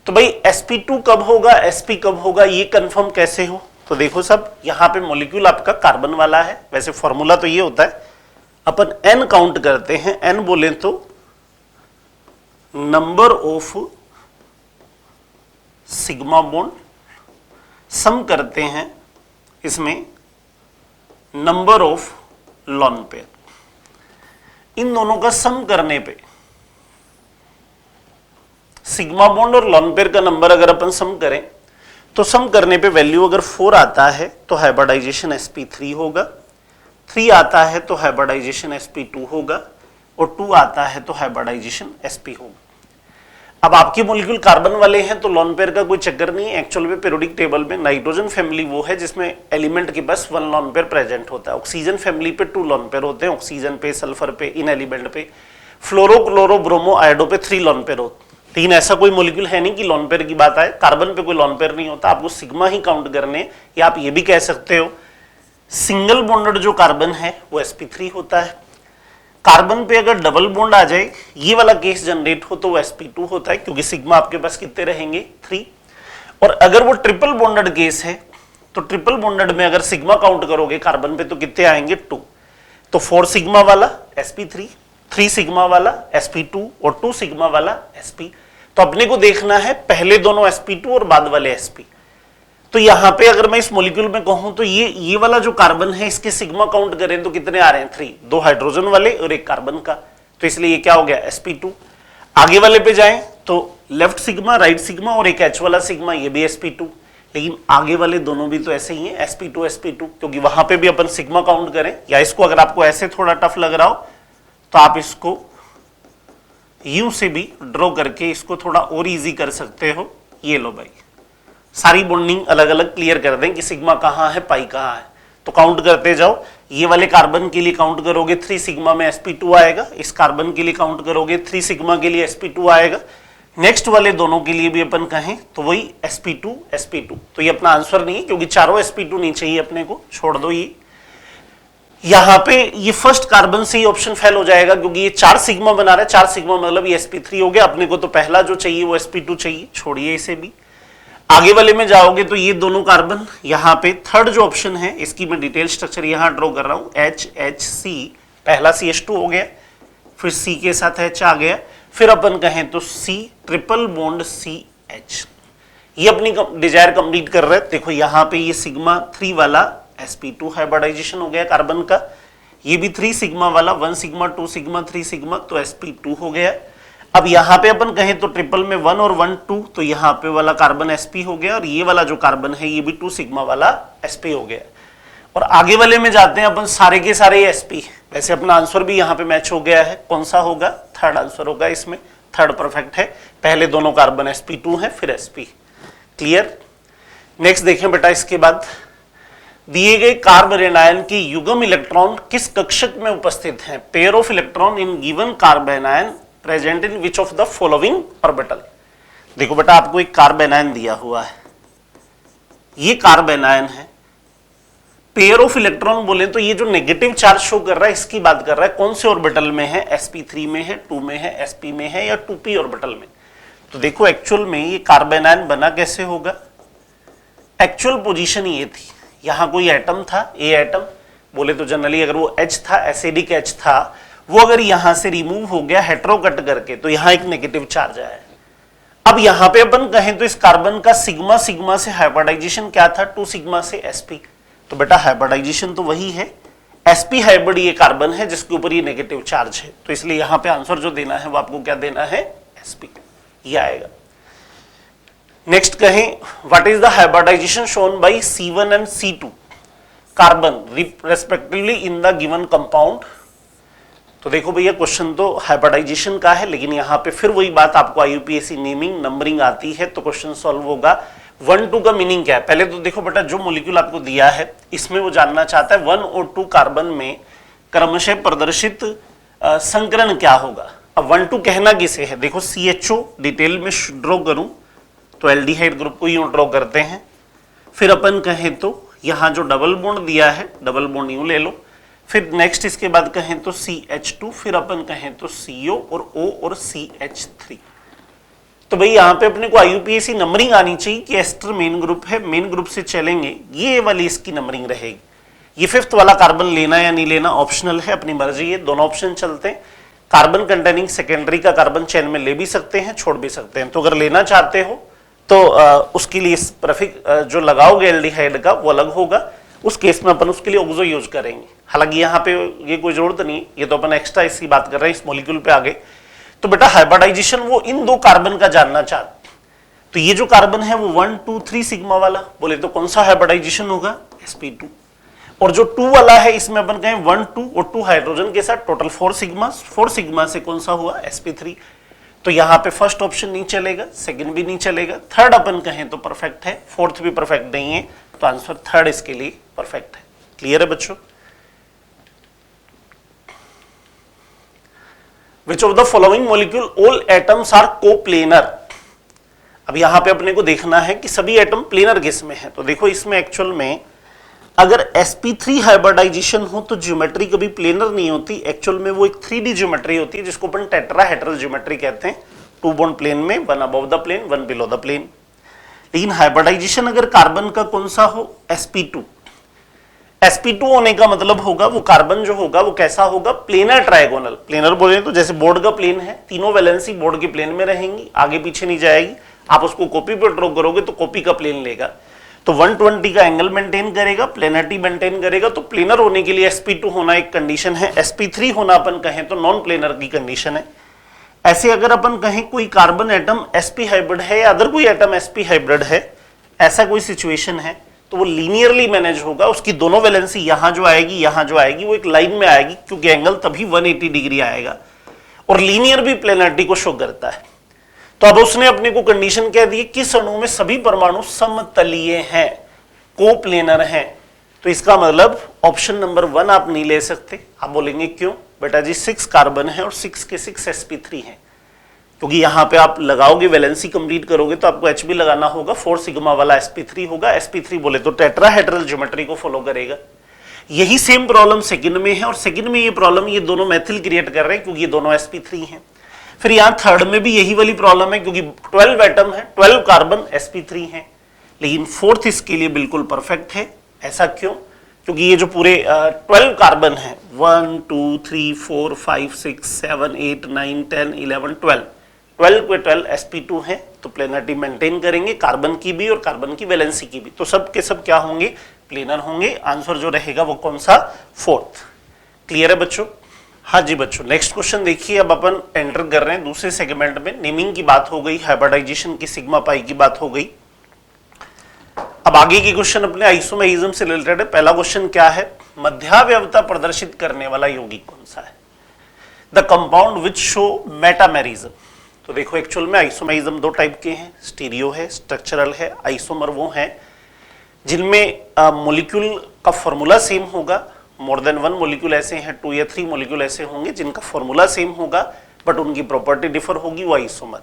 तो भाई sp2 कब होगा, sp कब होगा, ये कंफर्म कैसे हो। तो देखो सब, यहां पे मॉलिक्यूल आपका कार्बन वाला है, वैसे फॉर्मूला तो ये होता है, अपन n काउंट करते हैं, n बोले तो नंबर ऑफ सिग्मा बॉन्ड, सम करते हैं इसमें नंबर ऑफ लॉन पेयर। इन दोनों का सम करने पे सिग्मा बॉन्ड और लॉन पेयर का नंबर अगर अपन सम करें तो सम करने पे वैल्यू अगर 4 आता है तो हाइब्रिडाइजेशन sp3 होगा, 3 आता है तो हाइब्रिडाइजेशन sp2 होगा, और 2 आता है तो हाइब्रिडाइजेशन sp होगा। अब आपके मॉलिक्यूल कार्बन वाले हैं तो लॉन पेयर का कोई चक्कर नहीं है। एक्चुअल में पीरियोडिक टेबल में नाइट्रोजन फैमिली वो है जिसमें एलिमेंट के बस 1 लॉन पेयर प्रेजेंट होता है। ऑक्सीजन फैमिली पे 2 लॉन पेयर होते हैं, ऑक्सीजन पे, सल्फर पे, इन एलिमेंट पे, फ्लोरो क्लोरो ब्रोमो आयोडो पे 3 लॉन पेयर होते हैं। लेकिन ऐसा कोई मॉलिक्यूल है नहीं कि लॉन पेयर की बात आए, कार्बन पे कोई लॉन पेयर नहीं होता, आपको सिग्मा ही काउंट करने। या आप ये भी कह सकते हो सिंगल बॉन्डेड जो कार्बन है वो sp3 होता है। कार्बन पे अगर डबल बॉन्ड आ जाए, ये वाला केस जनरेट हो तो वो sp2 होता है, क्योंकि सिग्मा आपके पास कितने रहेंगे, 3। और अगर वो ट्रिपल बॉन्डेड केस है तो ट्रिपल बॉन्डेड में अगर सिग्मा काउंट करोगे कार्बन पे तो कितने आएंगे, 2। तो 4 सिग्मा वाला sp3, 3 सिग्मा वाला sp2 और 2 सिग्मा वाला sp। तो अपने को देखना है पहले दोनों sp2 और बाद वाले sp। तो यहां पे अगर मैं इस मॉलिक्यूल में कहूं तो ये वाला जो कार्बन है इसके सिग्मा काउंट करें तो कितने आ रहे हैं, 3, 2 हाइड्रोजन वाले और 1 कार्बन का, तो इसलिए ये क्या हो गया, sp2। आगे वाले पे जाएं तो लेफ्ट सिग्मा, राइट सिग्मा और एक H वाला सिग्मा, ये भी sp2। लेकिन आगे वाले दोनों भी तो ऐसे ही हैं, sp2 sp2, क्योंकि वहां पे भी अपन सिग्मा काउंट करें। या इसको अगर आपको ऐसे थोड़ा टफ लग रहा हो तो आप इसको यूं से भी ड्रॉ करके इसको थोड़ा और इजी कर सकते हो। ये लो भाई, सारी बॉन्डिंग अलग अलग क्लियर कर दें कि सिग्मा कहां है, पाई कहां है। तो काउंट करते जाओ, ये वाले कार्बन के लिए काउंट करोगे 3 सिग्मा में sp2 आएगा, इस कार्बन के लिए काउंट करोगे 3 सिग्मा के लिए sp2 आएगा। नेक्स्ट वाले दोनों के लिए भी अपन कहें तो वही sp2 sp2, तो ये अपना आंसर नहीं है क्योंकि चारों sp2 नहीं चाहिए अपने को, छोड़ दो ये। यहां पे ये फर्स्ट कार्बन से ही ऑप्शन फेल हो जाएगा क्योंकि ये 4 सिग्मा बना रहा है, 4 सिग्मा मतलब ये sp3 हो गया, अपने को तो पहला जो चाहिए वो sp2 चाहिए, छोड़िए इसे भी। आगे वाले में जाओगे तो ये दोनों कार्बन, यहां पे थर्ड जो ऑप्शन है इसकी मैं डिटेल स्ट्रक्चर यहां ड्रॉ कर रहा हूं, HHC, पहला CH2 हो गया, फिर C के साथ H आ गया, फिर अपन कहें तो C ट्रिपल बॉन्ड CH, ये अपनी डिजायर कंप्लीट कर रहे हैं। देखो यहां पे ये सिग्मा 3 वाला sp2 हाइब्रिडाइजेशन हो गया कार्बन का, ये भी 3 सिग्मा वाला 1 सिग्मा 2 सिग्मा 3 सिग्मा, तो sp2 हो गया। अब यहां पे अपन कहें तो ट्रिपल में 1 और 1 2, तो यहां पे वाला कार्बन sp हो गया और ये वाला जो कार्बन है ये भी 2 सिग्मा वाला sp हो गया। और आगे वाले में जाते हैं अपन, सारे के सारे sp, वैसे अपना आंसर भी यहां पे मैच हो गया है, कौन सा होगा, थर्ड आंसर होगा इसमें, थर्ड परफेक्ट है, पहले दोनों कार्बन sp2 है फिर sp, क्लियर। नेक्स्ट देखें बेटा, इसके बाद दिए गए कार्बन एनायन की युग्म इलेक्ट्रॉन किस कक्षक में उपस्थित हैं, pair of electron in given carbon ion present in which of the following orbital. देखो बेटा आपको एक कार्बन आयन दिया हुआ है, ये कार्बन आयन है, पेयर ऑफ इलेक्ट्रॉन बोले तो ये जो नेगेटिव चार्ज शो कर रहा है इसकी बात कर रहा है, कौन से ऑर्बिटल में है, sp3 में है, 2 में है, sp में है या 2p ऑर्बिटल में। तो देखो एक्चुअल में ये कार्बन आयन बना कैसे होगा, एक्चुअल पोजीशन ये थी, यहां कोई एटम था, ए एटम बोले तो जनरली अगर वो H था, एसिडिक H था, वो अगर यहां से रिमूव हो गया हेटेरो कट करके तो यहां एक नेगेटिव चार्ज आया है। अब यहां पे अपन कहें तो इस कार्बन का सिग्मा सिग्मा से हाइब्रिडाइजेशन क्या था, 2 सिग्मा से sp, तो बेटा हाइब्रिडाइजेशन तो वही है, sp हाइब्रिड ये कार्बन है जिसके ऊपर ये नेगेटिव चार्ज है, तो इसलिए यहां पे आंसर जो देना है वो आपको क्या देना है, sp, ये आएगा। नेक्स्ट कहें what is the hybridization shown by C1 and C2 carbon respectively in the given compound. तो देखो भैया क्वेश्चन तो हाइब्रिडाइजेशन का है, लेकिन यहां पे फिर वही बात आपको IUPAC नेमिंग नंबरिंग आती है तो क्वेश्चन सॉल्व होगा। 1 2 का मीनिंग क्या है, पहले तो देखो बेटा जो मॉलिक्यूल आपको दिया है इसमें वो जानना चाहता है 1 और 2 कार्बन में क्रमशः प्रदर्शित संकरण क्या होगा। अब 1 2 कहना किसे है, देखो CHO डिटेल में ड्रॉ करूं तो एल्डिहाइड ग्रुप को यूं ड्रॉ करते हैं, फिर अपन कहें तो यहां जो डबल बॉन्ड दिया है डबल बॉन्ड यूं ले लो, फिर नेक्स्ट इसके बाद कहें तो CH2, फिर अपन कहें तो CO और O और CH3। तो भाई यहां पे अपने को IUPAC नंबरिंग आनी चाहिए कि एस्टर मेन ग्रुप है, मेन ग्रुप से चलेंगे, ये वाली इसकी नंबरिंग रहेगी। ये 5th वाला कार्बन लेना या नहीं लेना ऑप्शनल है, अपनी मर्जी है, दोनों ऑप्शन चलते हैं। कार्बन कंटेनिंग सेकेंडरी का कार्बन चेन में ले भी सकते हैं, छोड़ भी सकते हैं, तो अगर लेना चाहते हो तो उसके लिए प्रीफिक्स जो लगाओगे एल्डिहाइड का वो अलग होगा, उस केस में अपन उसके लिए ऑक्सो यूज करेंगे। हालांकि यहाँ पे ये कोई जरूरत नहीं, ये तो अपन एक्स्ट्रा इसकी बात कर रहे हैं इस मॉलिक्यूल पे आगे। तो बेटा हाइब्रिडाइजेशन वो इन 2 कार्बन का जानना चाहते, तो ये जो कार्बन है वो 1 2 3 सिग्मा वाला, बोले तो कौन सा हाइब्रिडाइजेशन होगा, sp2। और जो 2 वाला है इसमें अपन कहें 1 2 और 2 हाइड्रोजन के साथ टोटल 4 सिग्मा, 4 सिग्मा से कौन सा हुआ, sp3। तो यहां पे फर्स्ट ऑप्शन नहीं चलेगा, सेकंड भी नहीं चलेगा, थर्ड अपन कहें तो परफेक्ट है, फोर्थ भी परफेक्ट नहीं है, तो आंसर थर्ड इसके लिए परफेक्ट है। क्लियर है बच्चों। Which of the following molecule all atoms are coplanar. अब यहां पे अपने को देखना है कि सभी एटम प्लेनर किस में है, तो देखो इसमें एक्चुअल में अगर sp3 हाइब्रिडाइजेशन हो तो ज्योमेट्री कभी प्लेनर नहीं होती, एक्चुअल में वो एक 3D ज्योमेट्री होती है जिसको अपन टेट्राहेड्रल ज्योमेट्री कहते हैं, 2 बॉन्ड प्लेन में, 1 above the plane 1 below the plane. लेकिन हाइब्रिडाइजेशन अगर कार्बन का कौन सा हो, sp2, sp2 होने का मतलब होगा वो कार्बन जो होगा वो कैसा होगा, प्लेनर ट्रायगोनल। प्लेनर बोले तो जैसे बोर्ड का प्लेन है, तीनों वैलेंसी बोर्ड के प्लेन में रहेंगी, आगे पीछे नहीं जाएगी, आप उसको कॉपी पर ड्रॉ करोगे तो कॉपी का प्लेन लेगा, तो 120 का एंगल मेंटेन करेगा, प्लेनरिटी मेंटेन करेगा। तो प्लेनर होने के लिए sp2 होना एक कंडीशन है, sp3 होना अपन कहें तो नॉन प्लेनर की कंडीशन है। ऐसे अगर अपन कहें कोई कार्बन एटम sp हाइब्रिड है या अदर कोई एटम sp हाइब्रिड है, ऐसा कोई सिचुएशन है, तो वो लीनियरली मैनेज होगा, उसकी दोनों वैलेंसी यहां जो आएगी वो एक लाइन में आएगी, क्योंकि एंगल तभी 180 डिग्री आएगा, और लीनियर भी प्लेनरिटी को शो करता है। तो अब उसने अपने को कंडीशन कह दी, किस अणु में सभी परमाणु समतलीय हैं, कोप्लेनर हैं, तो इसका मतलब ऑप्शन नंबर 1 आप नहीं ले सकते। आप बोलेंगे क्यों, बेटा जी 6 कार्बन है और 6 के 6 sp3 हैं, क्योंकि यहां पे आप लगाओगे वैलेंसी कंप्लीट करोगे तो आपको Hb लगाना होगा, 4 सिग्मा वाला sp3 होगा। sp3 बोले तो टेट्राहेड्रल ज्योमेट्री को फॉलो करेगा। यही सेम प्रॉब्लम सेकंड में है, और सेकंड में ये प्रॉब्लम ये दोनों मैथिल क्रिएट कर रहे हैं क्योंकि ये दोनों sp3 हैं। फिर यहां थर्ड में भी यही वाली प्रॉब्लम है क्योंकि 12 एटम है, 12 कार्बन sp3 है, लेकिन फोर्थ इसके लिए बिल्कुल परफेक्ट है। ऐसा क्यों? क्योंकि ये जो पूरे 12 कार्बन है, 1 2 3 4 5 6 7 8 9 10 11 12 के 12 sp2 है, तो प्लेनरिटी मेंटेन करेंगे कार्बन की भी और कार्बन की वैलेंसी की भी, तो सब के सब क्या होंगे? प्लेनर होंगे। आंसर जो रहेगा वो कौन सा? फोर्थ। क्लियर है बच्चों? हाँ जी बच्चों, नेक्स्ट क्वेश्चन देखिए। अब अपन एंटर कर रहे हैं दूसरे सेगमेंट में। नेमिंग की बात हो गई, हाइब्रिडाइजेशन की, सिग्मा पाई की बात हो गई। अब आगे की क्वेश्चन अपने आइसोमेरिज्म से रिलेटेड है। पहला क्वेश्चन क्या है? मध्यावयवता प्रदर्शित करने वाला यौगिक कौन सा है? The compound which show metamerism. तो देखो एक्चुअल में आइसोमेरिज्म दो टाइप के हैं, स्टीरियो है, स्ट्रक्चरल है। आइसोमर वो हैं जिनमें मॉलिक्यूल का फॉर्मूला सेम होगा। मोर देन वन मॉलिक्यूल ऐसे हैं, 2 या 3 मॉलिक्यूल ऐसे होंगे जिनका फॉर्मूला सेम होगा बट उनकी प्रॉपर्टी डिफर होगी, वो आइसोमर।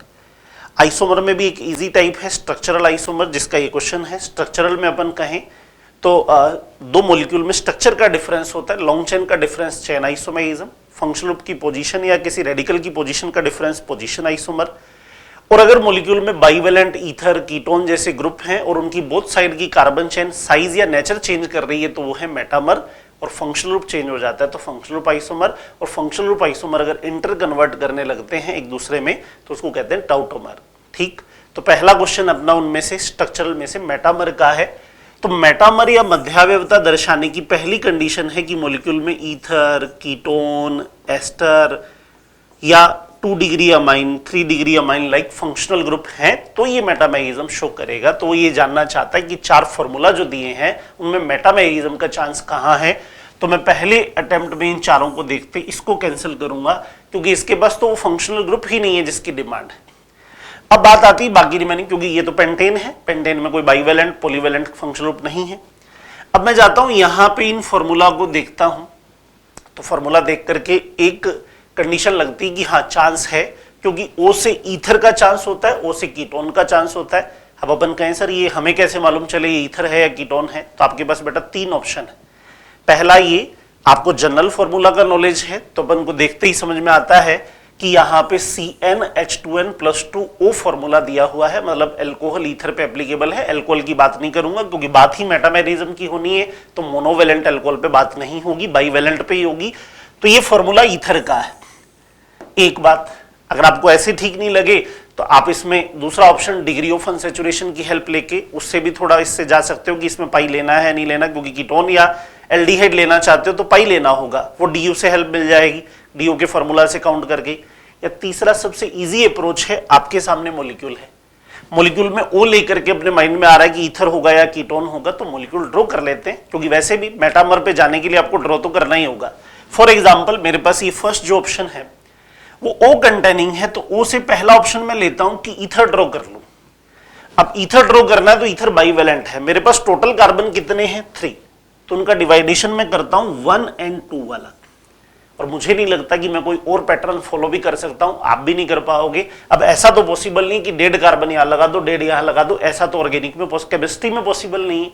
आइसोमर में भी एक इजी टाइप है स्ट्रक्चरल आइसोमर, जिसका ये क्वेश्चन है। स्ट्रक्चरल में अपन कहें तो दो मॉलिक्यूल में स्ट्रक्चर का डिफरेंस होता है, लॉन्ग चेन का difference chain isomerism, functional group की पोजीशन या किसी रेडिकल की पोजीशन का डिफरेंस पोजीशन आइसोमर। और अगर मॉलिक्यूल में बाइवेलेंट ईथर, कीटोन जैसे ग्रुप हैं और उनकी बोथ साइड की कार्बन चेन साइज या नेचर चेंज कर रही है तो वो है मेटामर, और फंक्शनल ग्रुप चेंज हो जाता है तो फंक्शनल ग्रुप आइसोमर। और फंक्शनल ग्रुप आइसोमर अगर इंटर कन्वर्ट करने लगते हैं एक दूसरे में तो उसको कहते हैं टाउटोमर। ठीक, तो पहला क्वेश्चन अपना उनमें से स्ट्रक्चरल में से मेटामर का है। तो मेटामर या मध्यावयवता दर्शाने की पहली कंडीशन है कि मॉलिक्यूल में ईथर, कीटोन, एस्टर या 2 degree amine, 3 degree amine like functional group हैं, तो ये मेटामेरिज्म शो करेगा। तो वो ये जानना चाहता है कि 4 फॉर्मूला जो दिए हैं उनमें मेटामेरिज्म का चांस कहाँ है। तो मैं पहले अटेम्प्ट में इन चारों को देखते इसको कैंसिल करूंगा क्योंकि इसके पास तो वो फंक्शनल ग्रुप ही नहीं है जिसकी डिमांड है। अब बात आती है बाकी रिमेनिंग, क्योंकि ये तो पेंटेन है, पेंटेन में कोई बाइवेलेंट पॉलीवेलेंट फंक्शनल ग्रुप नहीं है। अब मैं जाता हूं यहां पे इन फॉर्मूला को देखता हूं, तो फॉर्मूला देख करके एक कंडीशन लगती है कि हाँ चांस है, क्योंकि ओ से ईथर का चांस होता है, ओ से कीटोन का चांस होता है। अब अपन कहें सर ये हमें कैसे मालूम चले ये ईथर है या कीटोन है, तो आपके पास बेटा 3 ऑप्शन है। पहला, ये आपको जनरल फॉर्मूला का नॉलेज है तो अपन को देखते ही समझ में आता है कि यहाँ पे CnH2n+2O फॉर्मूला दिया हुआ है, मतलब एल्कोहल ईथर पे एप्लीकेबल है। एल्कोहल की बात नहीं करूंगा क्योंकि बात ही मेटामेरिज्म की होनी है, तो मोनोवेलेंट एल्कोहल पे बात नहीं होगी, बाइवेलेंट पे ही होगी। तो ये फॉर्मूला ईथर का है। एक बात, अगर आपको ऐसे ठीक नहीं लगे तो आप इसमें दूसरा ऑप्शन डिग्री ऑफ अनसैचुरेशन की हेल्प लेके उससे भी थोड़ा इससे जा सकते हो कि इसमें पाई लेना है नहीं लेना, क्योंकि कीटोन या एल्डिहाइड लेना चाहते हो तो पाई लेना होगा, वो DU से हेल्प मिल जाएगी, DU के फॉर्मूला से काउंट करके। या तीसरा सबसे इजी अप्रोच है, आपके सामने मॉलिक्यूल है, मॉलिक्यूल में O लेकर के अपने माइंड में आ रहा है कि ईथर होगा या कीटोन होगा, तो मॉलिक्यूल ड्रॉ कर लेते हैं, क्योंकि वैसे भी मेटामर पे जाने के लिए आपको ड्रॉ तो करना ही होगा। फॉर एग्जाम्पल मेरे पास ये फर्स्ट जो ऑप्शन है वो O कंटेनिंग है, तो O से पहला ऑप्शन मैं लेता हूं कि ईथर ड्रॉ कर लूं। अब ईथर ड्रॉ करना है तो ईथर बाइवेलेंट है, मेरे पास टोटल कार्बन कितने हैं 3, तो उनका डिवाइडेशन मैं करता हूं 1 और 2 वाला। और मुझे नहीं लगता कि मैं कोई और पैटर्न फॉलो भी कर सकता हूं, आप भी नहीं कर पाओगे। अब ऐसा तो पॉसिबल नहीं कि 1.5 कार्बन यहां लगा दो 1.5 यहां लगा दो, ऐसा तो ऑर्गेनिक में केमिस्ट्री में पॉसिबल नहीं है।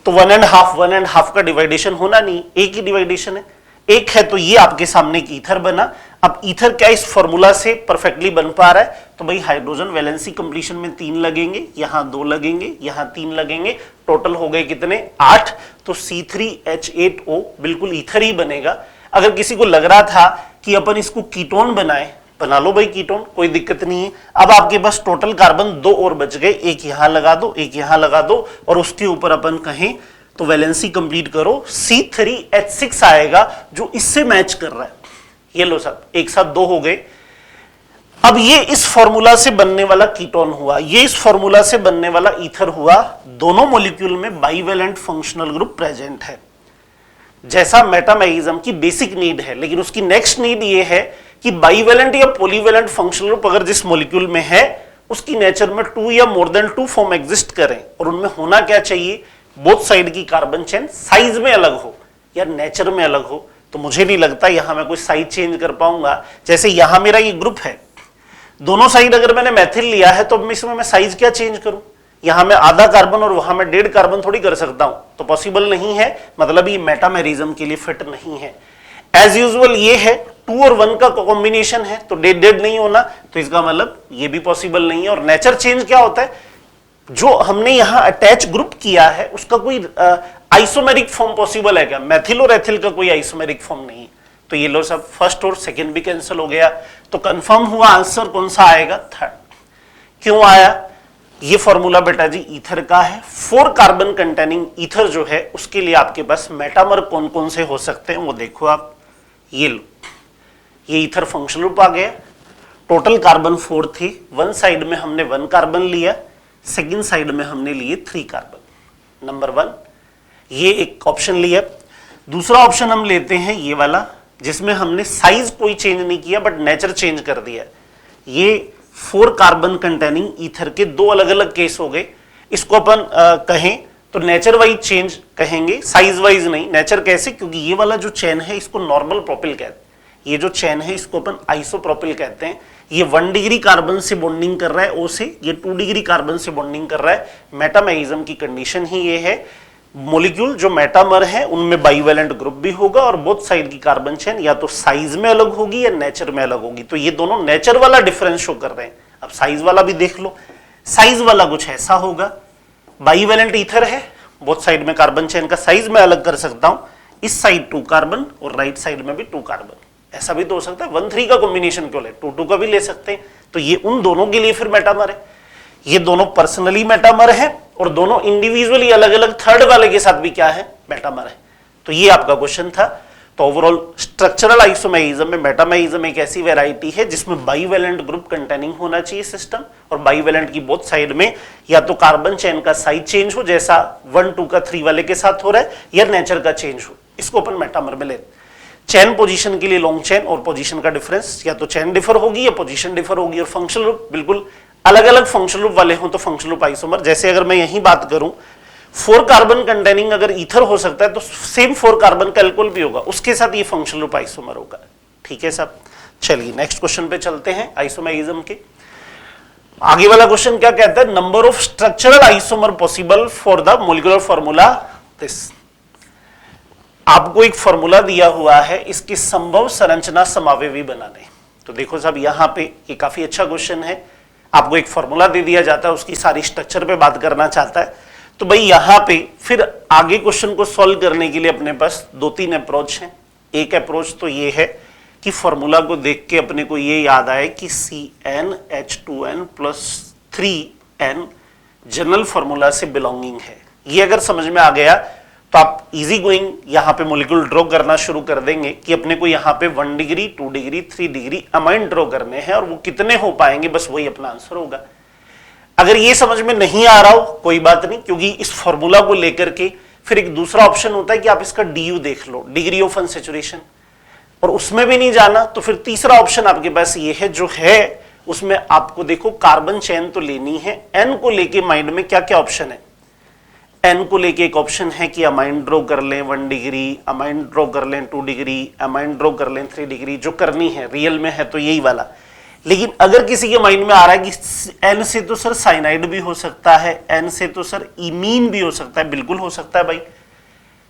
तो 1.5 का डिवाइडेशन होना नहीं, एक ही डिवाइडेशन है, एक है, तो ये आपके सामने एक ईथर बना। अब ईथर क्या इस फॉर्मूला से परफेक्टली बन पा रहा है, तो भाई हाइड्रोजन वैलेंसी कंप्लीशन में 3 लगेंगे, यहां 2 लगेंगे, यहां 3 लगेंगे, टोटल हो गए कितने 8, तो C3H8O बिल्कुल ईथर ही बनेगा। अगर किसी को लग रहा था कि अपन इसको कीटोन बनाए, बना लो भाई कीटोन, कोई दिक्कत नहीं है। अब आपके पास टोटल कार्बन 2 और बच गए, एक यहां लगा दो, एक यहां लगा दो, और उसके ऊपर अपन कहें तो वैलेंसी कंप्लीट करो, C3H6 आएगा जो इससे मैच कर रहा है। ये लो सब एक साथ 2 हो गए। अब ये इस फॉर्मूला से बनने वाला कीटोन हुआ, ये इस फॉर्मूला से बनने वाला ईथर हुआ, दोनों मॉलिक्यूल में बाइवेलेंट फंक्शनल ग्रुप प्रेजेंट है, जैसा मेटामेरिज्म की बेसिक नीड है। लेकिन उसकी नेक्स्ट नीड ये है कि बाइवेलेंट या पॉलीवेलेंट फंक्शनल ग्रुप अगर जिस मॉलिक्यूल में है उसकी नेचर में 2 या मोर देन 2 फॉर्म एग्जिस्ट करें, और उनमें होना क्या चाहिए, बोथ साइड की कार्बन चेन साइज में अलग हो या नेचर में अलग हो। तो मुझे नहीं लगता यहां मैं कोई साइज चेंज कर पाऊंगा। जैसे यहां मेरा ये ग्रुप है, दोनों साइड अगर मैंने मैथिल लिया है तो इसमें मैं साइज क्या चेंज करूं, यहां मैं आधा कार्बन और वहां मैं 1.5 कार्बन थोड़ी कर सकता हूं, तो पॉसिबल नहीं है, मतलब ये मेटामेरिज्म के लिए फिट नहीं है। एज यूजुअल ये है 2 और 1 का कॉम्बिनेशन है तो डेड नहीं होना, तो इसका मतलब ये भी पॉसिबल नहीं है। और नेचर चेंज क्या होता है, जो हमने यहां अटैच ग्रुप किया है उसका कोई आइसोमेरिक फॉर्म पॉसिबल है क्या, मैथिल और एथिल का कोई आइसोमेरिक फॉर्म नहीं, तो ये लो सब फर्स्ट और सेकंड भी कैंसिल हो गया, तो कंफर्म हुआ आंसर कौन सा आएगा, थर्ड। क्यों आया, ये फॉर्मूला बेटा जी ईथर का है, 4 कार्बन कंटेनिंग ईथर जो है उसके लिए आपके पास मेटामर कौन कौन से हो सकते हैं वो देखो आप, ये लो, ये ईथर फंक्शनल ग्रुप आ गया, टोटल कार्बन 4 थी, वन साइड में हमने 1 कार्बन लिया, सेकंड साइड में हमने लिए 3 कार्बन, नंबर 1 ये एक ऑप्शन लिया। दूसरा ऑप्शन हम लेते हैं ये वाला जिसमें हमने साइज कोई चेंज नहीं किया बट नेचर चेंज कर दिया, ये 4 कार्बन कंटेनिंग ईथर के 2 अलग अलग केस हो गए। इसको अपन कहें तो नेचर वाइज चेंज कहेंगे, साइज वाइज नहीं। नेचर कैसे, क्योंकि ये वाला जो चेन है इसको नॉर्मल प्रोपिल कहते हैं, ये जो चेन है इसको अपन आइसोप्रोपिल कहते हैं। ये 1 डिग्री कार्बन से बॉन्डिंग कर रहा है ओ से, ये 2 डिग्री कार्बन से बॉन्डिंग कर रहा है। मेटामेरिज्म की कंडीशन ही ये है, मॉलिक्यूल जो मेटामर है उनमें बाइवेलेंट ग्रुप भी होगा और बोथ साइड की कार्बन चेन या तो साइज में अलग होगी या नेचर में अलग होगी, तो ये दोनों नेचर वाला डिफरेंस शो कर रहे हैं। अब साइज वाला भी देख लो, साइज वाला कुछ ऐसा होगा, बाइवेलेंट ईथर है, बोथ साइड में कार्बन चेन का साइज मैं अलग कर सकता हूं, इस साइड 2 कार्बन और राइट साइड में भी 2 कार्बन, ऐसा भी तो हो सकता है। 1-3 का कॉम्बिनेशन क्यों ले, 2-2 का भी ले सकते हैं, तो ये उन दोनों के लिए फिर मेटामर है। ये दोनों पर्सनली मेटामर है और दोनों इंडिविजुअली अलग अलग थर्ड वाले के साथ भी क्या है, मेटामर है। तो ये आपका क्वेश्चन था। तो ओवरऑल स्ट्रक्चरल आइसोमेरिज्म में मेटामेरिज्म एक ऐसी वैरायटी है जिसमें बाइवेलेंट ग्रुप कंटेनिंग होना चाहिए सिस्टम, और बाइवेलेंट की बोथ साइड में या तो कार्बन चेन का साइज चेंज हो जैसा 1-2 का 3 वाले के साथ हो रहा है, या नेचर का चेंज हो, इसको अपन मेटामर में लेते। चेन पोजीशन के लिए लॉन्ग चेन और पोजीशन का डिफरेंस, या तो चेन डिफर होगी या पोजीशन डिफर होगी, और फंक्शनल ग्रुप बिल्कुल अलग अलग फंक्शनल ग्रुप वाले हो तो फंक्शनल ग्रुप आइसोमर। जैसे अगर मैं यही बात करूं 4 कार्बन कंटेनिंग अगर ईथर हो सकता है तो सेम 4 कार्बन का अल्कोहल भी होगा, उसके साथ ये फंक्शनल ग्रुप आइसोमर होगा। ठीक है साहब, चलिए नेक्स्ट क्वेश्चन पे चलते हैं आइसोमेरिज्म के। आगे वाला क्वेश्चन क्या कहता है, number of structural isomer possible for the molecular formula this. आपको एक फॉर्मूला दिया हुआ है इसकी संभव संरचना समावेवी बनाने। तो देखो साहब यहां पे ये काफी अच्छा क्वेश्चन है, आपको एक फॉर्मूला दे दिया जाता है, उसकी सारी स्ट्रक्चर पे बात करना चाहता है, तो भाई यहां पे फिर आगे क्वेश्चन को सॉल्व करने के लिए अपने पास 2-3 अप्रोच हैं। एक अप्रोच तो ये है कि फॉर्मूला को देख के अपने को ये याद आए कि CnH2n+3n जनरल फॉर्मूला से बिलोंगिंग है। ये अगर समझ में आ गया तो आप इजी गोइंग यहां पे मॉलिक्यूल ड्रॉ करना शुरू कर देंगे कि अपने को यहां पे 1 degree 2 degree 3 degree amine draw करने हैं, और वो कितने हो पाएंगे बस वही अपना आंसर होगा। अगर ये समझ में नहीं आ रहा हो कोई बात नहीं, क्योंकि इस फॉर्मूला को लेकर के फिर एक दूसरा ऑप्शन होता है कि आप इसका DU देख लो, डिग्री ऑफ अनसैचुरेशन, और उसमें भी नहीं जाना तो फिर तीसरा ऑप्शन आपके पास ये है, जो है उसमें आपको देखो कार्बन चेन तो लेनी है, N को लेके माइंड में क्या क्या ऑप्शन है। N को लेके एक ऑप्शन है कि अमाइन ड्रॉ कर लें 1 डिग्री, अमाइन ड्रॉ कर लें 2 डिग्री, अमाइन ड्रॉ कर लें 3 डिग्री, जो करनी है रियल में है तो यही वाला। लेकिन अगर किसी के माइंड में आ रहा है कि N से तो सर साइनाइड भी हो सकता है, N से तो सर इमीन भी हो सकता है, बिल्कुल हो सकता है भाई।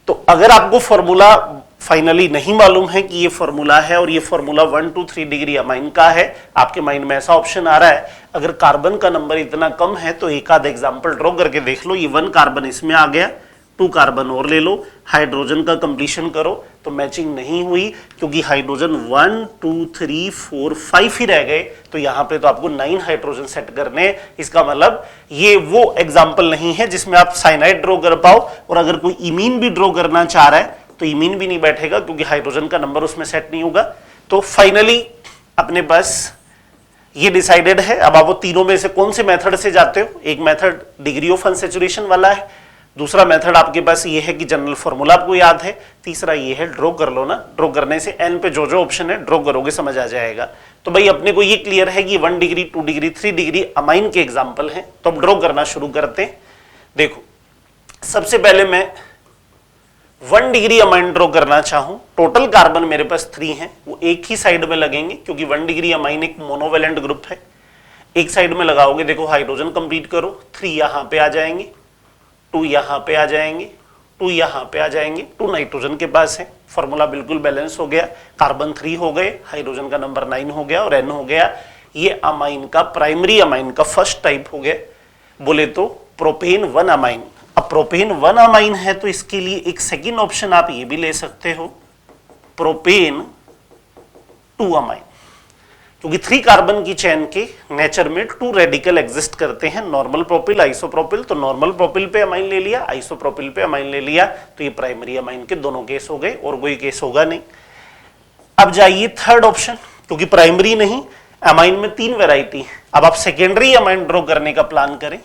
तो अगर आपको फॉर्मूला फाइनली नहीं मालूम है कि ये फॉर्मूला है और ये फॉर्मूला 1-2-3 डिग्री अमाइन का है, आपके माइंड में ऐसा ऑप्शन आ रहा है, अगर कार्बन का नंबर इतना कम है तो एक आध एग्जांपल ड्रॉ करके देख लो। ये 1 कार्बन इसमें आ गया, 2 कार्बन और ले लो, हाइड्रोजन का कंप्लीशन करो तो मैचिंग नहीं हुई, क्योंकि हाइड्रोजन 1 2 3 4 5 ही रह गए, तो यहां पे तो आपको 9 हाइड्रोजन सेट करने। इसका मतलब ये वो एग्जाम्पल नहीं है जिसमें आप साइनाइड ड्रॉ कर पाओ, और अगर कोई इमीन भी ड्रॉ करना चाह रहा है तो इमीन भी नहीं बैठेगा क्योंकि हाइड्रोजन का नंबर उसमें सेट नहीं होगा। तो फाइनली अपने पास ये डिसाइडेड है। अब आप वो तीनों में से कौन से मेथड से जाते हो, एक मेथड डिग्री ऑफ अनसैचुरेशन वाला है, दूसरा मेथड आपके पास ये है कि जनरल फॉर्मूला आपको याद है, तीसरा ये है ड्रॉ कर लो ना। ड्रॉ करने से N पे जो जो ऑप्शन है ड्रॉ करोगे समझ आ जाएगा। तो भाई अपने को ये क्लियर है कि 1 डिग्री 2 डिग्री 3 डिग्री अमाइन के एग्जाम्पल हैं, तो अब ड्रॉ करना शुरू करते हैं। देखो सबसे पहले मैं 1 डिग्री अमाइन ड्रॉ करना चाहूं, टोटल कार्बन मेरे पास 3 हैं, वो एक ही साइड में लगेंगे क्योंकि 1 डिग्री अमाइन एक मोनोवेलेंट ग्रुप है। एक साइड में लगाओगे, देखो हाइड्रोजन कंप्लीट करो, 3 यहां पे आ जाएंगे, 2 यहां पे आ जाएंगे, 2 यहां पे आ जाएंगे, 2 नाइट्रोजन के पास है, फॉर्मूला बिल्कुल बैलेंस हो गया, कार्बन 3 हो गए, हाइड्रोजन का नंबर 9 हो गया और N हो गया। ये अमाइन का प्राइमरी अमाइन का फर्स्ट टाइप हो गया, बोले तो प्रोपेन 1 अमाइन। अब प्रोपेन 1 अमाइन है तो इसके लिए एक सेकेंड ऑप्शन आप ये भी ले सकते हो, प्रोपेन 2 अमाइन, क्योंकि 3 कार्बन की चेन के नेचर में 2 रेडिकल एग्जिस्ट करते हैं, नॉर्मल प्रोपिल, आइसोप्रोपिल। तो नॉर्मल प्रोपिल पे अमाइन ले लिया, आइसोप्रोपिल पे अमाइन ले लिया, तो ये प्राइमरी अमाइन के दोनों केस हो गए और कोई केस होगा नहीं। अब जाइए थर्ड ऑप्शन, क्योंकि प्राइमरी नहीं, अमाइन में 3 वैरायटी है। अब आप सेकेंडरी अमाइन ड्रॉ करने का प्लान करें।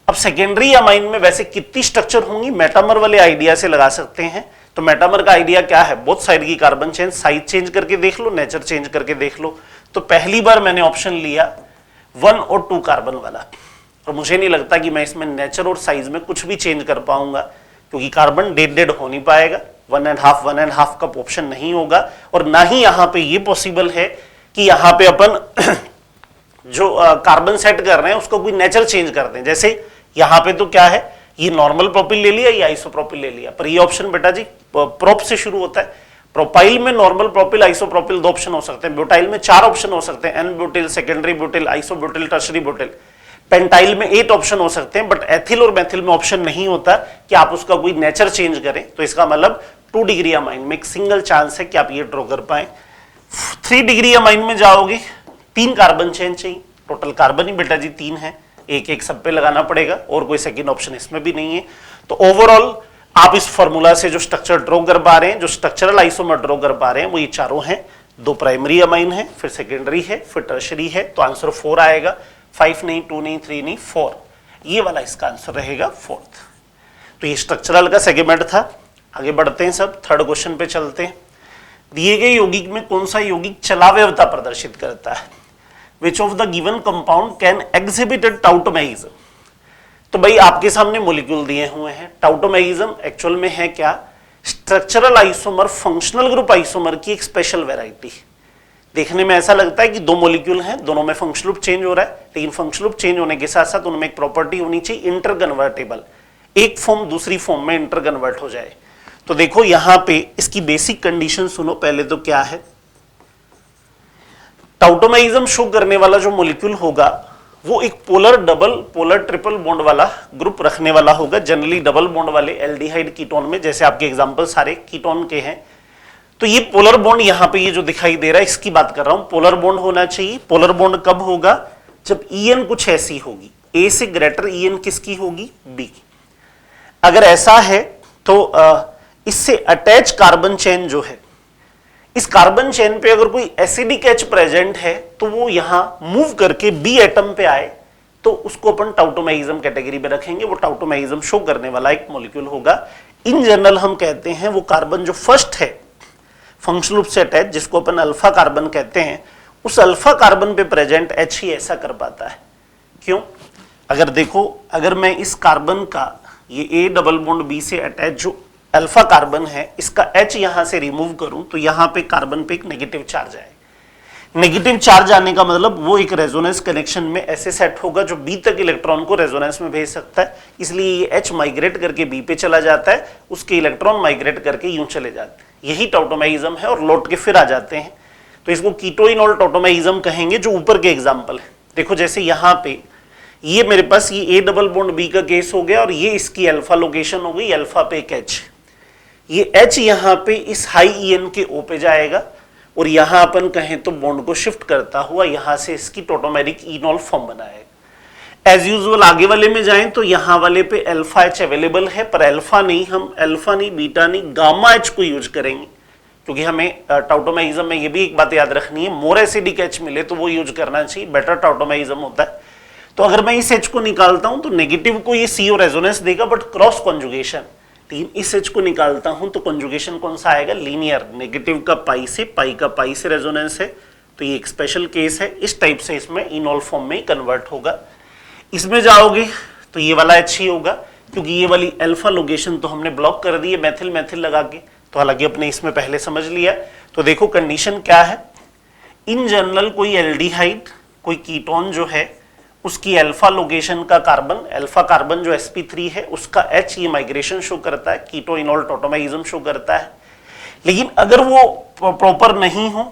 अब सेकेंडरी अमाइन में वैसे कितनी स्ट्रक्चर होंगी, मेटामर वाले आइडिया से लगा सकते हैं। तो मेटामर का आइडिया क्या है, बोथ साइड की कार्बन चेन साइज चेंज करके देख लो, नेचर चेंज करके देख लो। तो पहली बार मैंने ऑप्शन लिया 1 और 2 कार्बन वाला, और मुझे नहीं लगता कि मैं इसमें नेचर और साइज में कुछ भी चेंज कर पाऊंगा, क्योंकि कार्बन डेड हो नहीं पाएगा, 1.5 कप ऑप्शन नहीं होगा। और ना ही यहां पे ये पॉसिबल है कि यहां पे अपन जो कार्बन सेट कर रहे हैं उसको कोई नेचर चेंज कर दें। जैसे यहां पे तो क्या है, ये नॉर्मल प्रोपिल ले लिया, ये आइसोप्रोपिल ले लिया, पर ये ऑप्शन बेटा जी प्रोप से शुरू होता है। प्रोपाइल में नॉर्मल प्रोपिल, आइसोप्रोपिल 2 ऑप्शन हो सकते हैं, ब्यूटाइल में 4 ऑप्शन हो सकते हैं, n butyl, secondary butyl, isobutyl, tertiary butyl. Pentyl में 8 ऑप्शन हो सकते हैं, बट एथिल और मेथिल में ऑप्शन नहीं होता कि आप उसका कोई नेचर चेंज करें। तो इसका मतलब 2 डिग्री अमाइन में एक सिंगल चांस है कि आप ये ड्रॉ कर पाए। 3 डिग्री अमाइन में जाओगे, 3 कार्बन चेन चाहिए, टोटल कार्बन ही बेटा जी 3 है, एक एक सब पे लगाना पड़ेगा और कोई सेकंड ऑप्शन इसमें भी नहीं है। तो ओवरऑल आप इस फॉर्मूला से जो स्ट्रक्चर ड्रॉ कर पा रहे हैं, जो स्ट्रक्चरल आइसोमर ड्रॉ कर पा रहे हैं, वो ये चारों हैं। 2 प्राइमरी अमाइन है, फिर सेकेंडरी है, फिर टर्शरी है। तो आंसर 4 आएगा, 5 नहीं, 2 नहीं, 3 नहीं, 4। ये वाला इसका आंसर रहेगा 4th। तो ये स्ट्रक्चरल का सेगमेंट था। आगे बढ़ते हैं सब, थर्ड क्वेश्चन पे चलते हैं। दिए गए यौगिक में कौन सा यौगिक चलावयवता प्रदर्शित करता है? Which of the given compound can exhibit tautomizm? तो भाई आपके सामने मॉलिक्यूल दिए हुए हैं। टाउटोमेइज्म एक्चुअल में है क्या? Structural isomer functional group isomer की एक स्पेशल वेराइटी। देखने में ऐसा लगता है कि 2 मॉलिक्यूल हैं, दोनों में फंक्शनल ग्रुप चेंज हो रहा है, लेकिन फंक्शनल ग्रुप चेंज होने के साथ साथ उनमें एक प्रॉपर्टी होनी चाहिए इंटर कन्वर्टेबल, एक फॉर्म दूसरी फॉर्म में इंटर कन्वर्ट हो जाए। तो देखो यहां पे इसकी बेसिक कंडीशन सुनो पहले। तो क्या है, टाउटोमेइज्म शो करने वाला जो मॉलिक्यूल होगा वो एक polar, double, polar, triple bond वाला ग्रुप रखने वाला होगा। जनरली डबल बॉन्ड वाले एल्डिहाइड कीटोन में, जैसे आपके एग्जांपल सारे कीटोन के हैं। तो ये पोलर बॉन्ड यहां पे ये जो दिखाई दे रहा है इसकी बात कर रहा हूं, पोलर बॉन्ड होना चाहिए। पोलर बॉन्ड कब होगा? जब EN कुछ ऐसी होगी, A से ग्रेटर EN किसकी होगी? B। अगर ऐसा है तो इससे अटैच कार्बन चेन जो है, इस कार्बन चेन पे अगर कोई एसिडिक H प्रेजेंट है तो वो यहां मूव करके B एटम पे आए तो उसको अपन टाउटोमेइज्म कैटेगरी में रखेंगे। वो टाउटोमेइज्म शो करने वाला एक मॉलिक्यूल होगा। इन जनरल हम कहते हैं वो कार्बन जो फर्स्ट है फंक्शनल ग्रुप से अटैच, जिसको अपन अल्फा कार्बन कहते हैं, उस अल्फा कार्बन पे प्रेजेंट H ही ऐसा कर पाता है। क्यों? अगर देखो, अगर मैं इस कार्बन का ये A डबल बॉन्ड B से अटैच जो अल्फा कार्बन है इसका H यहां से रिमूव करूं तो यहां पे कार्बन पे एक नेगेटिव चार्ज आए। नेगेटिव चार्ज आने का मतलब वो एक रेजोनेंस कनेक्शन में ऐसे सेट होगा जो B तक इलेक्ट्रॉन को रेजोनेंस में भेज सकता है। इसलिए ये H माइग्रेट करके B पे चला जाता है, उसके इलेक्ट्रॉन माइग्रेट करके यूं चले जाते हैं। यही टाउटोमेइज्म है और लौट के फिर आ जाते हैं। तो इसको कीटोइनोल टाउटोमेइज्म कहेंगे, जो ऊपर के एग्जाम्पल है। देखो जैसे यहाँ पे ये मेरे पास ये A डबल बॉन्ड B का केस हो गया और ये इसकी अल्फा लोकेशन हो गई, अल्फा पे एक H। ये H यहां पे इस हाई EN के O पे जाएगा और यहां अपन कहें तो बॉन्ड को शिफ्ट करता हुआ यहां से इसकी टोटोमेरिक इनॉल फॉर्म बनाएगा। एज यूजुअल आगे वाले में जाएं तो यहां वाले पे अल्फा H अवेलेबल है, पर अल्फा नहीं, हम अल्फा नहीं, बीटा नहीं, गामा H को यूज करेंगे, क्योंकि हमें टाउटोमेइज्म में ये भी एक बात याद रखनी है, मोर एसिडिक H मिले तो वो यूज करना चाहिए, बेटर टाउटोमेइज्म होता है। तो अगर मैं इस H को निकालता हूं तो नेगेटिव को ये CO रेजोनेंस देगा, बट क्रॉस कॉन्जुगेशन। इस H को निकालता हूं तो कॉन्जुगेशन कौन सा आएगा? लीनियर। नेगेटिव का पाई से, पाई का पाई से रेजोनेंस है, तो ये एक स्पेशल केस है। इस टाइप से इसमें इनॉल फॉर्म में कन्वर्ट होगा। इसमें जाओगे तो ये वाला H ही होगा, क्योंकि ये वाली अल्फा लोकेशन तो हमने ब्लॉक कर दी है मैथिल मैथिल लगा के, तो हालांकि अपने इसमें पहले समझ लिया। तो देखो कंडीशन क्या है, इन जनरल कोई एल्डिहाइड कोई कीटोन जो है उसकी अल्फा लोकेशन का कार्बन, अल्फा कार्बन जो sp3 है उसका H ये माइग्रेशन शो करता है, कीटो इनोल टॉटोमेरिज्म शो करता है। लेकिन अगर वो प्रॉपर नहीं हो,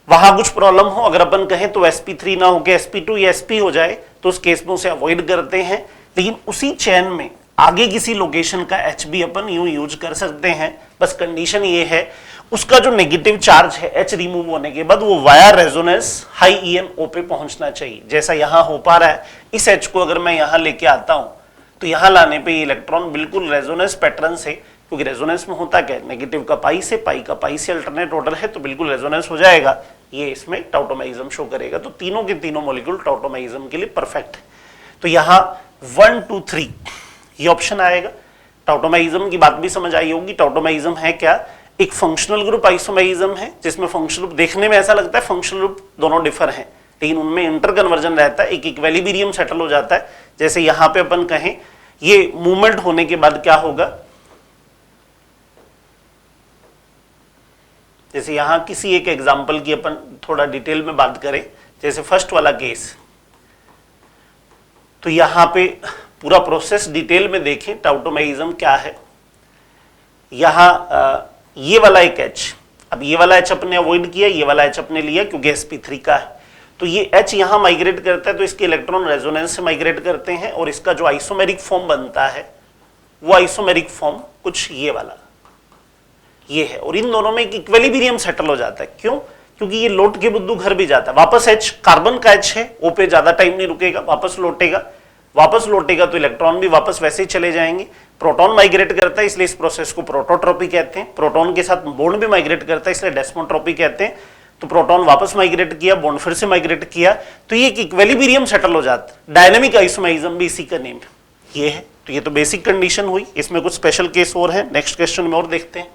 वहां कुछ प्रॉब्लम हो, अगर अपन कहें तो sp3 ना होके sp2 या sp हो जाए तो उस केस में उसे अवॉइड करते हैं। लेकिन उसी चेन में आगे किसी लोकेशन का H भी अपन यूं यूज कर सकते हैं। बस कंडीशन ये है उसका जो नेगेटिव चार्ज है H रिमूव होने के बाद वो वाया रेजोनेंस हाई EMO पे पहुंचना चाहिए, जैसा यहां हो पा रहा है। इस H को अगर मैं यहां लेके आता हूं तो यहां लाने पे ये इलेक्ट्रॉन बिल्कुल रेजोनेंस पैटर्न से, क्योंकि रेजोनेंस में होता क्या है, नेगेटिव का पाई से, पाई का पाई से अल्टरनेट ऑर्डर है तो बिल्कुल रेजोनेंस हो जाएगा, ये इसमें टॉटोमेरिज्म शो करेगा। तो तीनों के तीनों मॉलिक्यूल टॉटोमेरिज्म के लिए परफेक्ट है। तो यहां 1 2 3 ये ऑप्शन आएगा। टॉटोमेरिज्म की बात भी समझ आई होगी। टॉटोमेरिज्म है क्या, एक फंक्शनल ग्रुप आइसोमेरिज्म है जिसमें फंक्शनल ग्रुप देखने में ऐसा लगता है फंक्शनल ग्रुप दोनों डिफर हैं, लेकिन उनमें इंटर कन्वर्जन रहता है, एक इक्विलिब्रियम सेटल हो जाता है। जैसे यहां पे अपन कहें ये मूवमेंट होने के बाद क्या होगा, जैसे यहां किसी एक एग्जांपल की अपन थोड़ा डिटेल में बात करें, जैसे फर्स्ट वाला केस, तो यहां पे पूरा प्रोसेस डिटेल में देखें टॉटोमेरिज्म क्या है। यहां ये वाला एक H, अब ये वाला H अपने अवॉइड किया, ये वाला H अपने लिया क्योंकि sp3 का है, तो ये H यहां माइग्रेट करता है तो इसके इलेक्ट्रॉन रेजोनेंस से माइग्रेट करते हैं और इसका जो आइसोमेरिक फॉर्म बनता है वो आइसोमेरिक फॉर्म कुछ ये वाला ये है, और इन दोनों में एक इक्विलिब्रियम सेटल हो जाता है। क्यों, क्योंकि ये लौट के बुद्धू घर भी जाता है, वापस H कार्बन का H है, O पे ज्यादा टाइम नहीं रुकेगा, वापस लौटेगा तो इलेक्ट्रॉन भी वापस वैसे ही चले जाएंगे। प्रोटॉन माइग्रेट करता है इसलिए इस प्रोसेस को प्रोटोट्रॉपी कहते हैं। प्रोटॉन के साथ बॉन्ड भी माइग्रेट करता है इसलिए डेस्मोट्रॉपी कहते हैं। तो प्रोटॉन वापस माइग्रेट किया, बॉन्ड फिर से माइग्रेट किया, तो ये एक इक्विलिब्रियम सेटल हो जाता है। डायनामिक आइसोमेरिज्म भी इसी का नेम ये है। तो ये तो बेसिक कंडीशन हुई, इसमें कुछ स्पेशल केस और है, नेक्स्ट क्वेश्चन में और देखते हैं।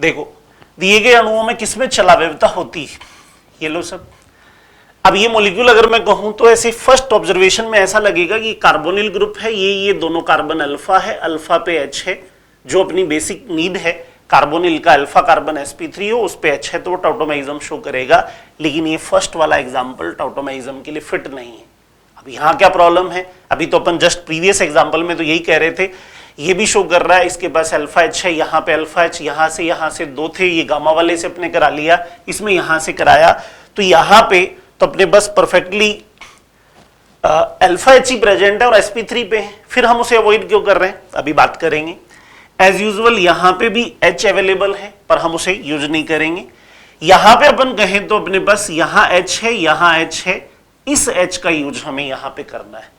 देखो दिए गए अणुओं में किसमें चलावेवता होती है, ये लो सब। अब ये मॉलिक्यूल अगर मैं कहूं तो ऐसे फर्स्ट ऑब्जर्वेशन में ऐसा लगेगा कि कार्बोनिल ग्रुप है, ये दोनों कार्बन अल्फा है, अल्फा पे H है, जो अपनी बेसिक नीड है कार्बोनिल का अल्फा कार्बन sp3 हो, उस पे H है तो वो टॉटोमेरिज्म शो करेगा। लेकिन ये फर्स्ट वाला एग्जांपल टॉटोमेरिज्म के लिए फिट नहीं है। अब यहां क्या प्रॉब्लम है, अभी तो अपन जस्ट प्रीवियस एग्जांपल में तो यही कह रहे थे, ये भी शो कर रहा है इसके पास अल्फा H है, यहाँ पे अल्फा H, यहां से दो थे, ये गामा वाले से अपने करा लिया, इसमें यहां से कराया, तो यहां पे तो अपने बस परफेक्टली अल्फा H ही प्रेजेंट है और sp3 पे है, फिर हम उसे अवॉइड क्यों कर रहे हैं, अभी बात करेंगे। एज यूजुअल यहां पे भी H अवेलेबल है पर हम उसे यूज नहीं करेंगे। यहां पे अपन कहें तो अपने पास यहां H है, यहां H है, इस H का यूज हमें यहां पे करना है।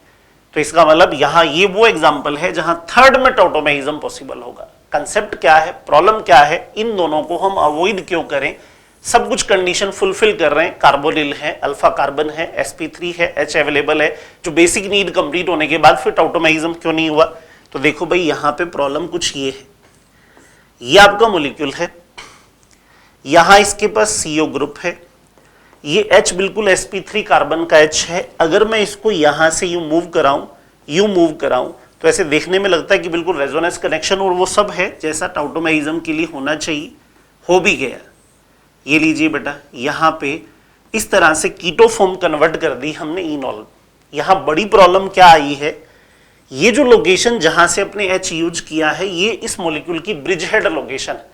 तो इसका मतलब यहां ये वो एग्जांपल है जहां थर्ड में टॉटोमेरिज्म पॉसिबल होगा। कंसेप्ट क्या है, प्रॉब्लम क्या है, इन दोनों को हम अवॉइड क्यों करें, सब कुछ कंडीशन फुलफिल कर रहे हैं, कार्बोनिल है, अल्फा कार्बन है, sp3 है, H अवेलेबल है, जो बेसिक नीड कंप्लीट होने के बाद फिर टॉटोमेरिज्म क्यों नहीं हुआ। तो देखो भाई यहां पे प्रॉब्लम कुछ ये है, ये आपका मॉलिक्यूल है, यहां इसके पास CO ग्रुप है, ये H बिल्कुल sp3 कार्बन का H है। अगर मैं इसको यहां से यूं मूव कराऊं तो ऐसे देखने में लगता है कि बिल्कुल रेजोनेंस कनेक्शन और वो सब है जैसा टॉटोमेरिज्म के लिए होना चाहिए, हो भी गया। ये लीजिए बेटा, यहां पे इस तरह से कीटो फॉर्म कन्वर्ट कर दी हमने इनॉल। यहां बड़ी प्रॉब्लम क्या आई है, ये जो लोकेशन जहां से अपने H यूज किया है ये इस मॉलिक्यूल की ब्रिज हेड लोकेशन है।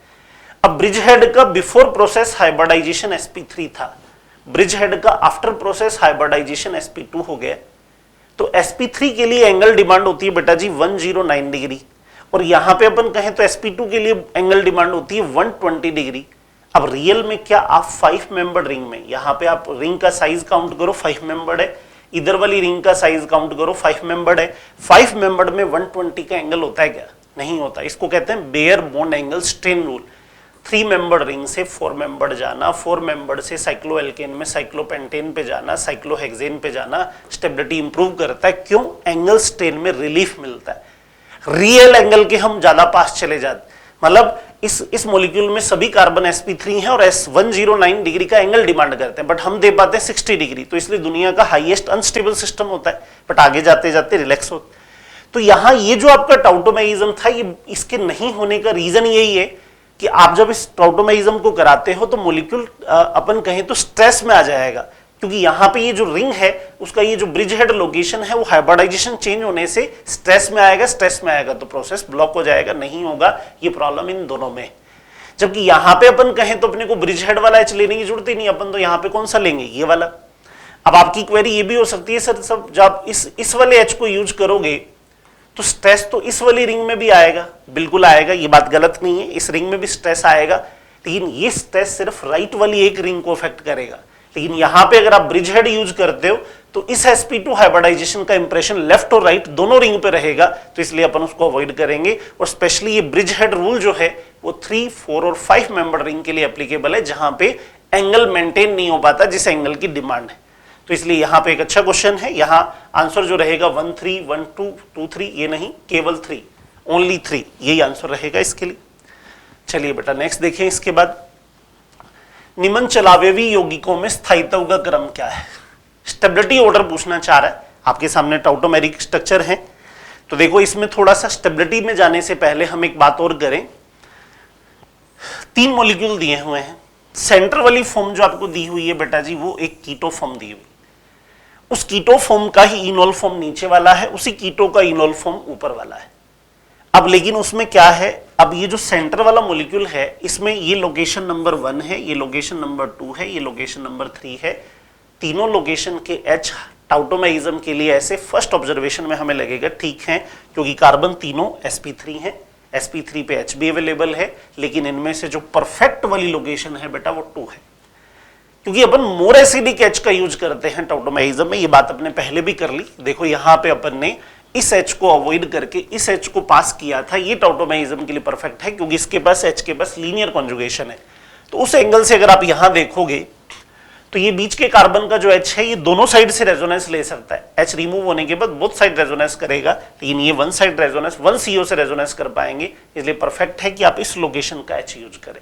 अब ब्रिज हेड का बिफोर प्रोसेस हाइब्रिडाइजेशन sp3 था, ब्रिज हेड का आफ्टर प्रोसेस हाइब्रिडाइजेशन sp2 हो गया। तो sp3 के लिए एंगल डिमांड होती है बेटा जी 109 डिग्री, और यहां पे अपन कहें तो sp2 के लिए एंगल डिमांड होती है 120 डिग्री। अब रियल में क्या, आप 5 मेंबर रिंग में, यहां पे आप रिंग का साइज काउंट करो 5 मेंबर है, इधर वाली रिंग का साइज काउंट करो 5 मेंबर है, 5 मेंबर में 120 का एंगल होता है क्या, नहीं होता। इसको कहते हैं Baeyer bond angle strain rule. 3 member ring से 4 मेंबर जाना, 4 मेंबर से साइक्लोएल्केन में साइक्लोपेंटेन पे जाना, साइक्लोहेक्सेन पे जाना, स्टेबिलिटी इंप्रूव करता है। क्यों, एंगल स्ट्रेन में रिलीफ मिलता है। रियल एंगल के हम ज्यादा पास चले जाते, मतलब इस मॉलिक्यूल में सभी कार्बन sp3 हैं और 109 डिग्री का एंगल डिमांड करते हैं, बट हम दे पाते हैं 60 डिग्री, तो इसलिए दुनिया का हाईएस्ट अनस्टेबल सिस्टम होता है, बट आगे जाते जाते रिलैक्स होता। तो यहां ये जो आपका टॉटोमेरिज्म था, ये इसके नहीं होने का रीजन यही है कि आप जब इस टॉटोमेरिज्म को कराते हो तो मॉलिक्यूल अपन कहें तो स्ट्रेस में आ जाएगा, क्योंकि यहां पे ये जो रिंग है उसका ये जो ब्रिज हेड लोकेशन है वो हाइब्रिडाइजेशन चेंज होने से स्ट्रेस में आएगा तो प्रोसेस ब्लॉक हो जाएगा, नहीं होगा। ये प्रॉब्लम इन दोनों में। जबकि यहां पे अपन कहें तो अपने को ब्रिज हेड वाला एच लेने की जरूरत ही नहीं, अपन तो यहां पे कौन सा लेंगे, ये वाला। अब आपकी क्वेरी ये भी हो सकती है सर सब जब इस वाले एच को यूज करोगे तो स्ट्रेस तो इस वाली रिंग में भी आएगा, बिल्कुल आएगा, ये बात गलत नहीं है, इस रिंग में भी स्ट्रेस आएगा, लेकिन ये स्ट्रेस सिर्फ राइट वाली एक रिंग को अफेक्ट करेगा। लेकिन यहां पे अगर आप ब्रिज हेड यूज करते हो तो इस sp2 हाइब्रिडाइजेशन का इंप्रेशन लेफ्ट और राइट दोनों रिंग पे रहेगा, तो इसलिए अपन उसको अवॉइड करेंगे। और स्पेशली ये ब्रिज हेड रूल जो है वो 3, 4 और 5 मेंबर रिंग के लिए एप्लीकेबल है, जहां पे एंगल मेंटेन नहीं हो पाता जिस एंगल की डिमांड है। तो इसलिए यहां पे एक अच्छा क्वेश्चन है, यहां आंसर जो रहेगा 1, 3, 1, 2, 2, 3, ये नहीं, केवल 3, ओनली 3, यही आंसर रहेगा इसके लिए। चलिए बेटा नेक्स्ट देखें। इसके बाद निम्न चलावेवी यौगिकों में स्थायित्व का क्रम क्या है। स्टेबिलिटी ऑर्डर पूछना चाह रहा है, आपके सामने टाउटोमेरिक स्ट्रक्चर है। तो देखो इसमें थोड़ा सा स्टेबिलिटी में जाने से पहले हम एक बात और करें। 3 मॉलिक्यूल दिए हुए हैं, सेंटर वाली फॉर्म जो आपको दी हुई है बेटा जी वो एक कीटो फॉर्म दी हुई, उस कीटो फॉर्म का ही इनोल फॉर्म नीचे वाला है, उसी कीटो का इनोल फॉर्म ऊपर वाला है। अब लेकिन उसमें क्या है, अब ये जो सेंटर वाला मॉलिक्यूल है इसमें ये लोकेशन नंबर 1 है, ये लोकेशन नंबर 2 है, ये लोकेशन नंबर 3 है। तीनों लोकेशन के एच टाउटोमेरिज्म के लिए ऐसे फर्स्ट ऑब्जर्वेशन में हमें लगेगा ठीक है, क्योंकि कार्बन तीनों sp3 है, sp3 पे H भी अवेलेबल है, लेकिन इनमें से जो परफेक्ट वाली लोकेशन है बेटा वो 2 है, क्योंकि अपन मोर एसिडिक एच का यूज करते हैं टाउटोमेरिज्म में। ये बात अपने पहले भी कर ली। देखो यहां पे अपन ने इस एच को अवॉइड करके इस एच को पास किया था, ये टाउटोमेरिज्म के लिए परफेक्ट है क्योंकि इसके पास एच के पास लीनियर कॉन्जुगेशन है। तो उस एंगल से अगर आप यहां देखोगे तो ये बीच के कार्बन का जो एच है ये दोनों साइड से रेजोनेंस ले सकता है। एच रिमूव होने के बाद बोथ साइड रेजोनेंस करेगा, लेकिन ये वन साइड रेजोनेंस 1 CO से रेजोनेंस कर पाएंगे, इसलिए परफेक्ट है कि आप इस लोकेशन का एच यूज करें।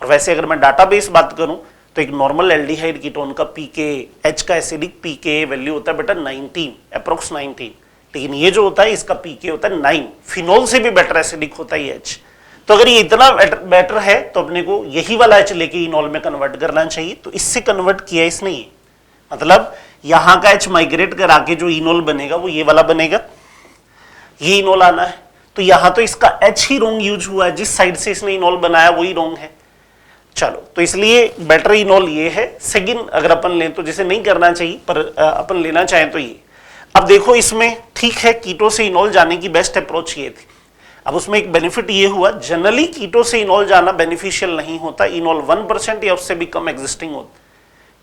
और वैसे अगर मैं डाटाबेस बात करूं तो एक नॉर्मल एल्डिहाइड कीटोन का पीके एच का एसिडिक पीके वैल्यू होता है बेटा 19, अप्रोक्स 19, लेकिन ये जो होता है इसका पीके होता है 9। फिनोल से भी बेटर एसिडिक होता है एच। तो अगर ये इतना बेटर है तो अपने को यही वाला एच लेके इनोल में कन्वर्ट करना चाहिए, तो इससे कन्वर्ट किया इसने ये, मतलब यहां का एच माइग्रेट करा के जो इनोल बनेगा वो ये वाला बनेगा, ये इनोल आना है। तो यहां तो इसका एच ही रोंग यूज हुआ है, जिस साइड से इसने इनोल बनाया वही रोंग है। चलो तो इसलिए बेटर इनोल ये है। सेकंड अगर अपन लें तो जिसे नहीं करना चाहिए पर अपन लेना चाहें तो ये। अब देखो इसमें ठीक है कीटो से इनोल जाने की बेस्ट अप्रोच ये थी। अब उसमें एक बेनिफिट ये हुआ, जनरली कीटो से इनोल जाना बेनिफिशियल नहीं होता, इनोल 1% या उससे भी कम एग्जिस्टिंग होता,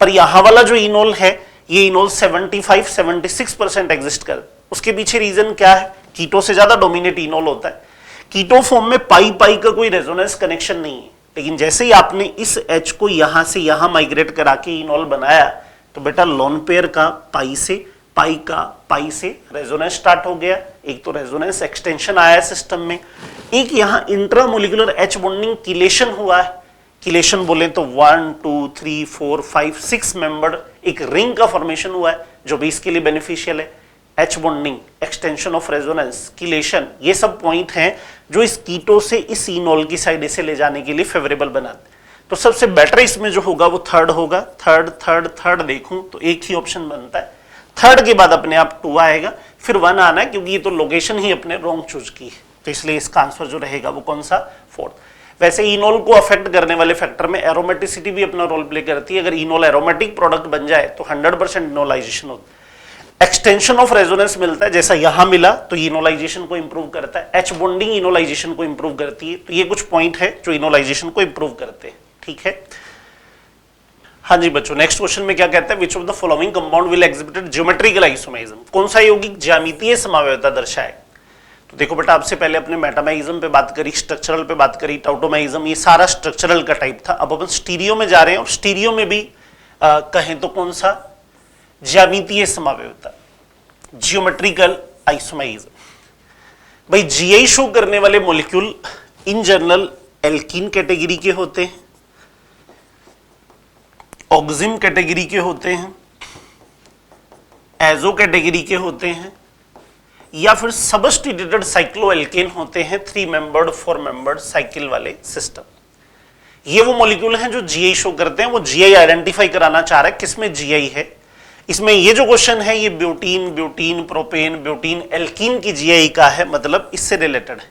पर यहां वाला जो इनोल है ये इनोल 75-76% एग्जिस्ट कर। उसके पीछे रीजन क्या है, कीटो से ज्यादा डोमिनेट इनोल होता है। कीटो फॉर्म में पाई पाई का कोई रेजोनेंस कनेक्शन नहीं है, लेकिन जैसे ही आपने इस एच को यहां से यहां माइग्रेट करा के इनोल बनाया तो बेटा लोन पेयर का पाई से पाई का पाई से रेजोनेंस स्टार्ट हो गया। एक तो रेजोनेंस एक्सटेंशन आया है सिस्टम में, एक यहां इंट्रामोलिकुलर एच बॉन्डिंग किलेशन हुआ है। किलेशन बोले तो 1, 2, 3, 4, 5, 6 मेंबर एक रिंग का फॉर्मेशन हुआ है, जो भी इसके लिए बेनिफिशियल है। H bonding, extension of resonance, chelation, ये सब पॉइंट हैं जो इस कीटो से इस इनोल की साइड इसे ले जाने के लिए फेवरेबल बनाते। तो सबसे बेटर इसमें जो होगा वो थर्ड होगा। थर्ड देखूं तो एक ही ऑप्शन बनता है, थर्ड के बाद अपने आप 2 आएगा, फिर 1 आना है, क्योंकि ये तो लोकेशन ही अपने रॉन्ग चूज की है, तो इसलिए इसका आंसर जो रहेगा वो कौन सा, 4th। वैसे इनोल को अफेक्ट करने वाले फैक्टर में एरोमेटिसिटी भी अपना रोल प्ले करती है। अगर इनोल एरोमेटिक प्रोडक्ट बन जाए तो 100% इनोलाइजेशन होता है। एक्सटेंशन ऑफ रेजोनेंस मिलता है, जैसा यहां मिला तो इनोलाइजेशन को इंप्रूव करता है। एच बॉन्डिंग इनोलाइजेशन को इंप्रूव करती है। तो ये कुछ पॉइंट है जो इनोलाइजेशन को इंप्रूव करते हैं, ठीक है। हाँ जी बच्चों, नेक्स्ट क्वेश्चन में क्या कहता है, विच of the following compound will exhibited geometrical isomerism, कौन सा यौगिक ज्यामितीय समावयवता दर्शाए। तो देखो बेटा, आपसे पहले अपने मेटामेरिज्म पे बात करी, स्ट्रक्चरल पे बात करी, टाउटोमेरिज्म, ये सारा स्ट्रक्चरल का टाइप था। अब अपन स्टीरियो में जा रहे हैं, और स्टीरियो में भी कहें तो कौन सा, ज्यामितीय समावयवता, जियोमेट्रिकल आइसोमेरिज्म। भाई जीआई शो करने वाले molecule in general alkene category के होते हैं, ऑक्सिम कैटेगरी के होते हैं, एजो कैटेगरी के होते हैं, या फिर सबस्टिट्यूटेड साइक्लोएल्केन होते हैं, 3 मेंबर्ड 4 मेंबर्ड साइकिल वाले सिस्टम। ये वो मॉलिक्यूल हैं जो जीआई शो करते हैं, वो जीआई आइडेंटिफाई कराना चाह रहा है किसमें जीआई है। इसमें ये जो क्वेश्चन है ये butene, butene, propane, butene, alkene की जीआई का है, मतलब इससे रिलेटेड है।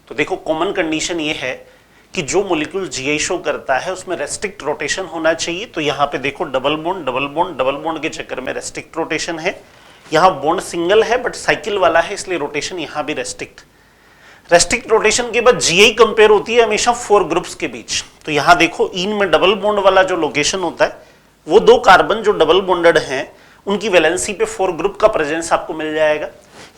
तो देखो कॉमन कंडीशन ये है कि जो मॉलिक्यूल जीआई शो करता है उसमें रेस्ट्रिक्ट रोटेशन होना चाहिए। तो यहां पे देखो double bond, double bond, double bond के चक्कर में रेस्ट्रिक्ट रोटेशन है। यहां बॉन्ड सिंगल है बट साइकिल वाला है, इसलिए रोटेशन यहां भी रेस्ट्रिक्ट रोटेशन के बाद जीआई कंपेयर होती है हमेशा 4 ग्रुप्स के बीच। तो यहां देखो इन में डबल बॉन्ड वाला जो लोकेशन होता है वो 2 कार्बन जो डबल बॉन्डेड हैं उनकी वैलेंसी पे 4 ग्रुप का प्रेजेंस आपको मिल जाएगा।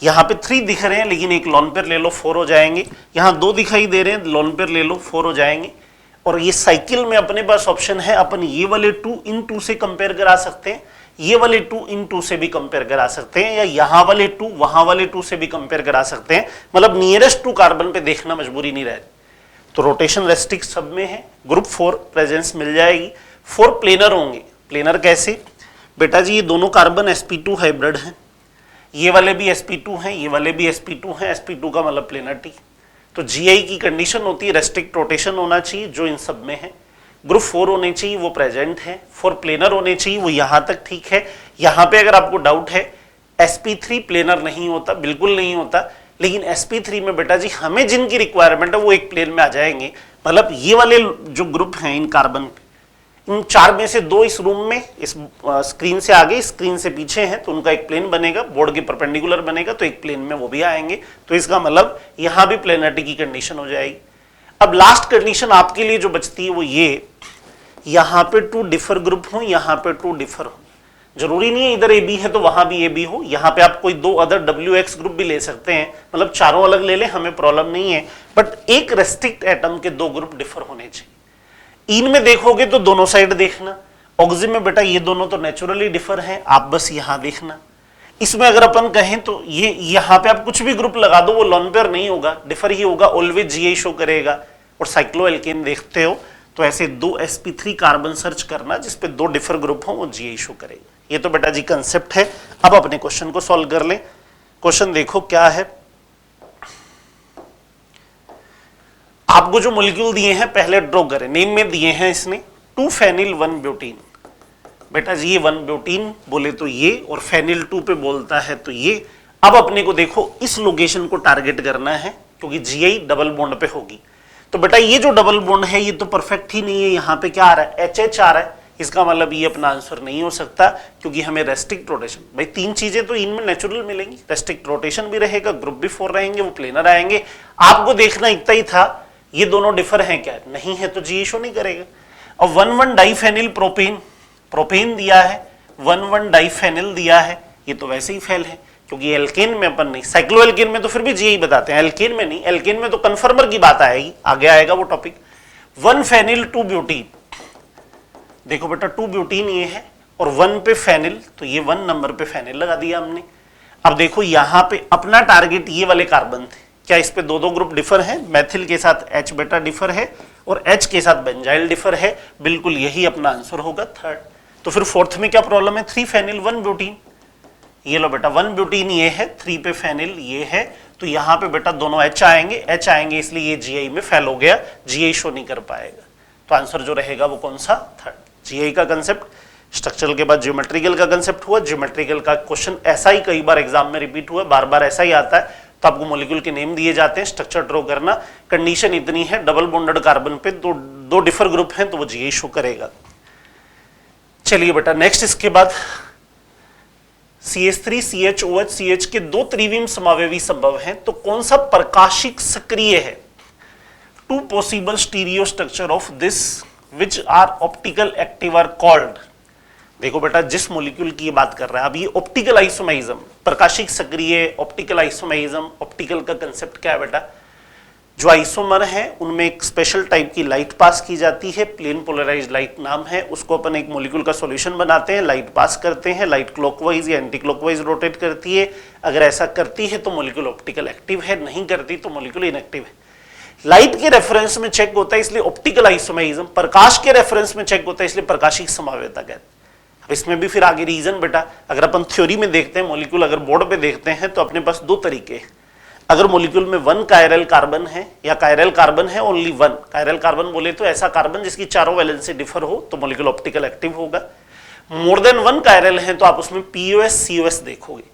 यहां पे 3 दिख रहे हैं लेकिन एक लोन पेयर ले लो 4 हो जाएंगे। यहां 2 दिखाई दे रहे हैं, लोन पेयर ले लो 4 हो जाएंगे। और ये साइकिल में अपने पास ऑप्शन है, अपन ये वाले 2 इन 2 से कंपेयर करा सकते हैं, ये वाले 2 इन 2 से भी कंपेयर करा सकते हैं, या यहां वाले 2 वहां वाले 2 से भी कंपेयर करा सकते हैं। मतलब नियरेस्ट 2 कार्बन पे देखना मजबूरी नहीं रह। तो रोटेशन रेस्ट्रिक्ट सब में है, ग्रुप 4 प्रेजेंस मिल जाएगी। 4 प्लेनर होंगे। प्लेनर कैसे बेटा जी, ये दोनों कार्बन sp2 हाइब्रिड हैं, ये वाले भी sp2 हैं, ये वाले भी sp2 हैं, sp2 का मतलब प्लेनर टी। तो जीआई की कंडीशन होती है रेस्ट्रिक्ट रोटेशन होना चाहिए जो इन सब में है, ग्रुप 4 होने चाहिए वो प्रेजेंट है, 4 प्लेनर होने चाहिए वो यहां तक ठीक है। यहां पे अगर आपको डाउट है sp3 प्लेनर नहीं होता, बिल्कुल नहीं होता, लेकिन sp3 में बेटा जी हमें जिनकी रिक्वायरमेंट है वो एक प्लेन में आ जाएंगे। मतलब ये वाले जो ग्रुप हैं इन कार्बन, इन 4 में से 2 इस रूम में, इस स्क्रीन से आगे, स्क्रीन से पीछे हैं, तो उनका एक प्लेन बनेगा, बोर्ड के परपेंडिकुलर बनेगा, तो एक प्लेन में वो भी आएंगे। तो इसका मतलब यहां भी प्लेनरिटी की कंडीशन हो जाएगी। अब लास्ट कंडीशन आपके लिए जो बचती है वो ये, यहां पे 2 डिफर ग्रुप हो, यहां पे 2 डिफर हो। जरूरी नहीं है इधर ए बी है तो वहां भी ए बी हो, यहां पे आप कोई 2 अदर WX ग्रुप भी ले सकते हैं, मतलब चारों अलग ले लें, हमें प्रॉब्लम नहीं है, बट एक रेस्ट्रिक्ट एटम के 2 ग्रुप डिफर होने चाहिए। इन में देखोगे तो दोनों साइड देखना, ऑक्सीजन में बेटा ये दोनों तो नेचुरली डिफर हैं, आप बस यहां देखना। इसमें अगर अपन कहें तो ये यहां पे आप कुछ भी ग्रुप लगा दो वो लॉन पेयर नहीं होगा, डिफर ही होगा, ऑलवेज जीआई शो करेगा। और साइक्लोएल्केन देखते हो तो ऐसे 2 sp3 कार्बन सर्च करना जिसपे 2 डिफर ग्रुप हो, वो जीआई शो करेगा। ये तो बेटा जी कंसेप्ट है। अब अपने क्वेश्चन को सॉल्व कर लें। क्वेश्चन देखो क्या है, आपको जो मॉलिक्यूल दिए हैं पहले ड्रॉ करें। नेम में दिए हैं इसने 2 फेनिल 1 ब्यूटीन। बेटा जी ये 1 ब्यूटीन बोले तो ये, और फेनिल 2 पे बोलता है तो ये। अब अपने को देखो इस लोकेशन को टारगेट करना है क्योंकि जीआई डबल बॉन्ड पे होगी। तो बेटा ये जो डबल बॉन्ड है ये तो परफेक्ट ही नहीं है, यहां पे क्या आ रहा है HH आ रहा है, इसका मतलब ये अपना आंसर नहीं हो सकता क्योंकि हमें रेस्ट्रिक्ट रोटेशन, भाई 3 चीजें तो इनमें नेचुरल मिलेंगी, रेस्ट्रिक्ट रोटेशन भी रहेगा, ग्रुप भी 4 रहेंगे, वो प्लेनर आएंगे। आपको देखना इतना ही था ये दोनों डिफर हैं क्या, नहीं है तो जीआई शो नहीं करेगा। अब 1,1 डाइफेनिल प्रोपेन, प्रोपेन दिया है, 1,1 डाइफेनिल दिया है, ये तो वैसे ही फेल है क्योंकि एल्केन में अपन नहीं, साइक्लोएल्केन में तो फिर भी जीआई बताते हैं, एल्केन में नहीं, एल्केन में तो कन्फर्मर की बात आएगी, आगे आएगा वो टॉपिक। 1 फेनिल 2 ब्यूटीन, देखो बेटा 2 ब्यूटीन ये है और 1 पे फेनिल, तो ये 1 नंबर पे फेनिल लगा दिया हमने। अब देखो यहां पे अपना टारगेट ये वाले कार्बन थे, क्या इस पे 2 ग्रुप डिफर हैं, मैथिल के साथ H बेटा डिफर है और H के साथ बेंजाइल डिफर है, बिल्कुल यही अपना आंसर होगा 3rd। तो फिर 4th में क्या प्रॉब्लम है, 3 फेनिल 1 ब्यूटीन, ये लो बेटा 1 ब्यूटीन ये है, 3 पे फेनिल ये है, तो यहां पे बेटा दोनों H आएंगे, इसलिए ये जीआई में फेल हो गया, जीआई शो नहीं कर पाएगा। तो आंसर जो रहेगा वो कौन सा, 3rd। जीआई का कंसेप्ट स्ट्रक्चरल के बाद ज्योमेट्रिकल का कंसेप्ट हुआ, ज्योमेट्रिकल का क्वेश्चन ऐसा ही कई बार एग्जाम में रिपीट हुआ, बार बार ऐसा ही आता है। तो आपको मॉलिक्यूल के नेम दिए जाते हैं, स्ट्रक्चर ड्रॉ करना, कंडीशन इतनी है डबल बॉन्डेड कार्बन पे 2 डिफर ग्रुप हैं तो वो जीआई शो करेगा। चलिए बेटा नेक्स्ट, इसके बाद CH3 CHOH CH के 2 त्रिविम समावेवी संभव हैं, तो कौन सा प्रकाशिक सक्रिय है। 2 possible stereo structure of this which are optical active are called. देखो बेटा जिस मॉलिक्यूल की ये बात कर रहा है अब ये ऑप्टिकल आइसोमेरिज्म, प्रकाशिक सक्रिय, ऑप्टिकल आइसोमेरिज्म। ऑप्टिकल का कंसेप्ट क्या है बेटा, जो आइसोमर है उनमें एक स्पेशल टाइप की लाइट पास की जाती है, प्लेन पोलराइज्ड लाइट नाम है, उसको अपन एक मॉलिक्यूल का सॉल्यूशन बनाते हैं, लाइट पास करते हैं, लाइट क्लॉकवाइज या एंटी क्लॉकवाइज रोटेट करती है। अगर ऐसा करती है तो मॉलिक्यूल ऑप्टिकल एक्टिव है, नहीं करती तो मॉलिक्यूल इनएक्टिव है। लाइट के रेफरेंस में चेक होता है इसलिए ऑप्टिकल आइसोमेरिज्म, प्रकाश के रेफरेंस में चेक होता है इसलिए प्रकाशिक समावेता कहते हैं। अब इसमें भी फिर आगे रीजन बेटा, अगर अपन थ्योरी में देखते हैं मॉलिक्यूल, अगर बोर्ड पे देखते हैं तो अपने पास 2 तरीके हैं। अगर मॉलिक्यूल में 1 कायरल कार्बन है या कायरल कार्बन है ओनली 1, कायरल कार्बन बोले तो ऐसा कार्बन जिसकी चारों वैलेंसी डिफर हो तो मॉलिक्यूल ऑप्टिकल एक्टिव होगा। मोर देन 1 कायरल है तो आप उसमें पीओएस सीओएस देखोगे।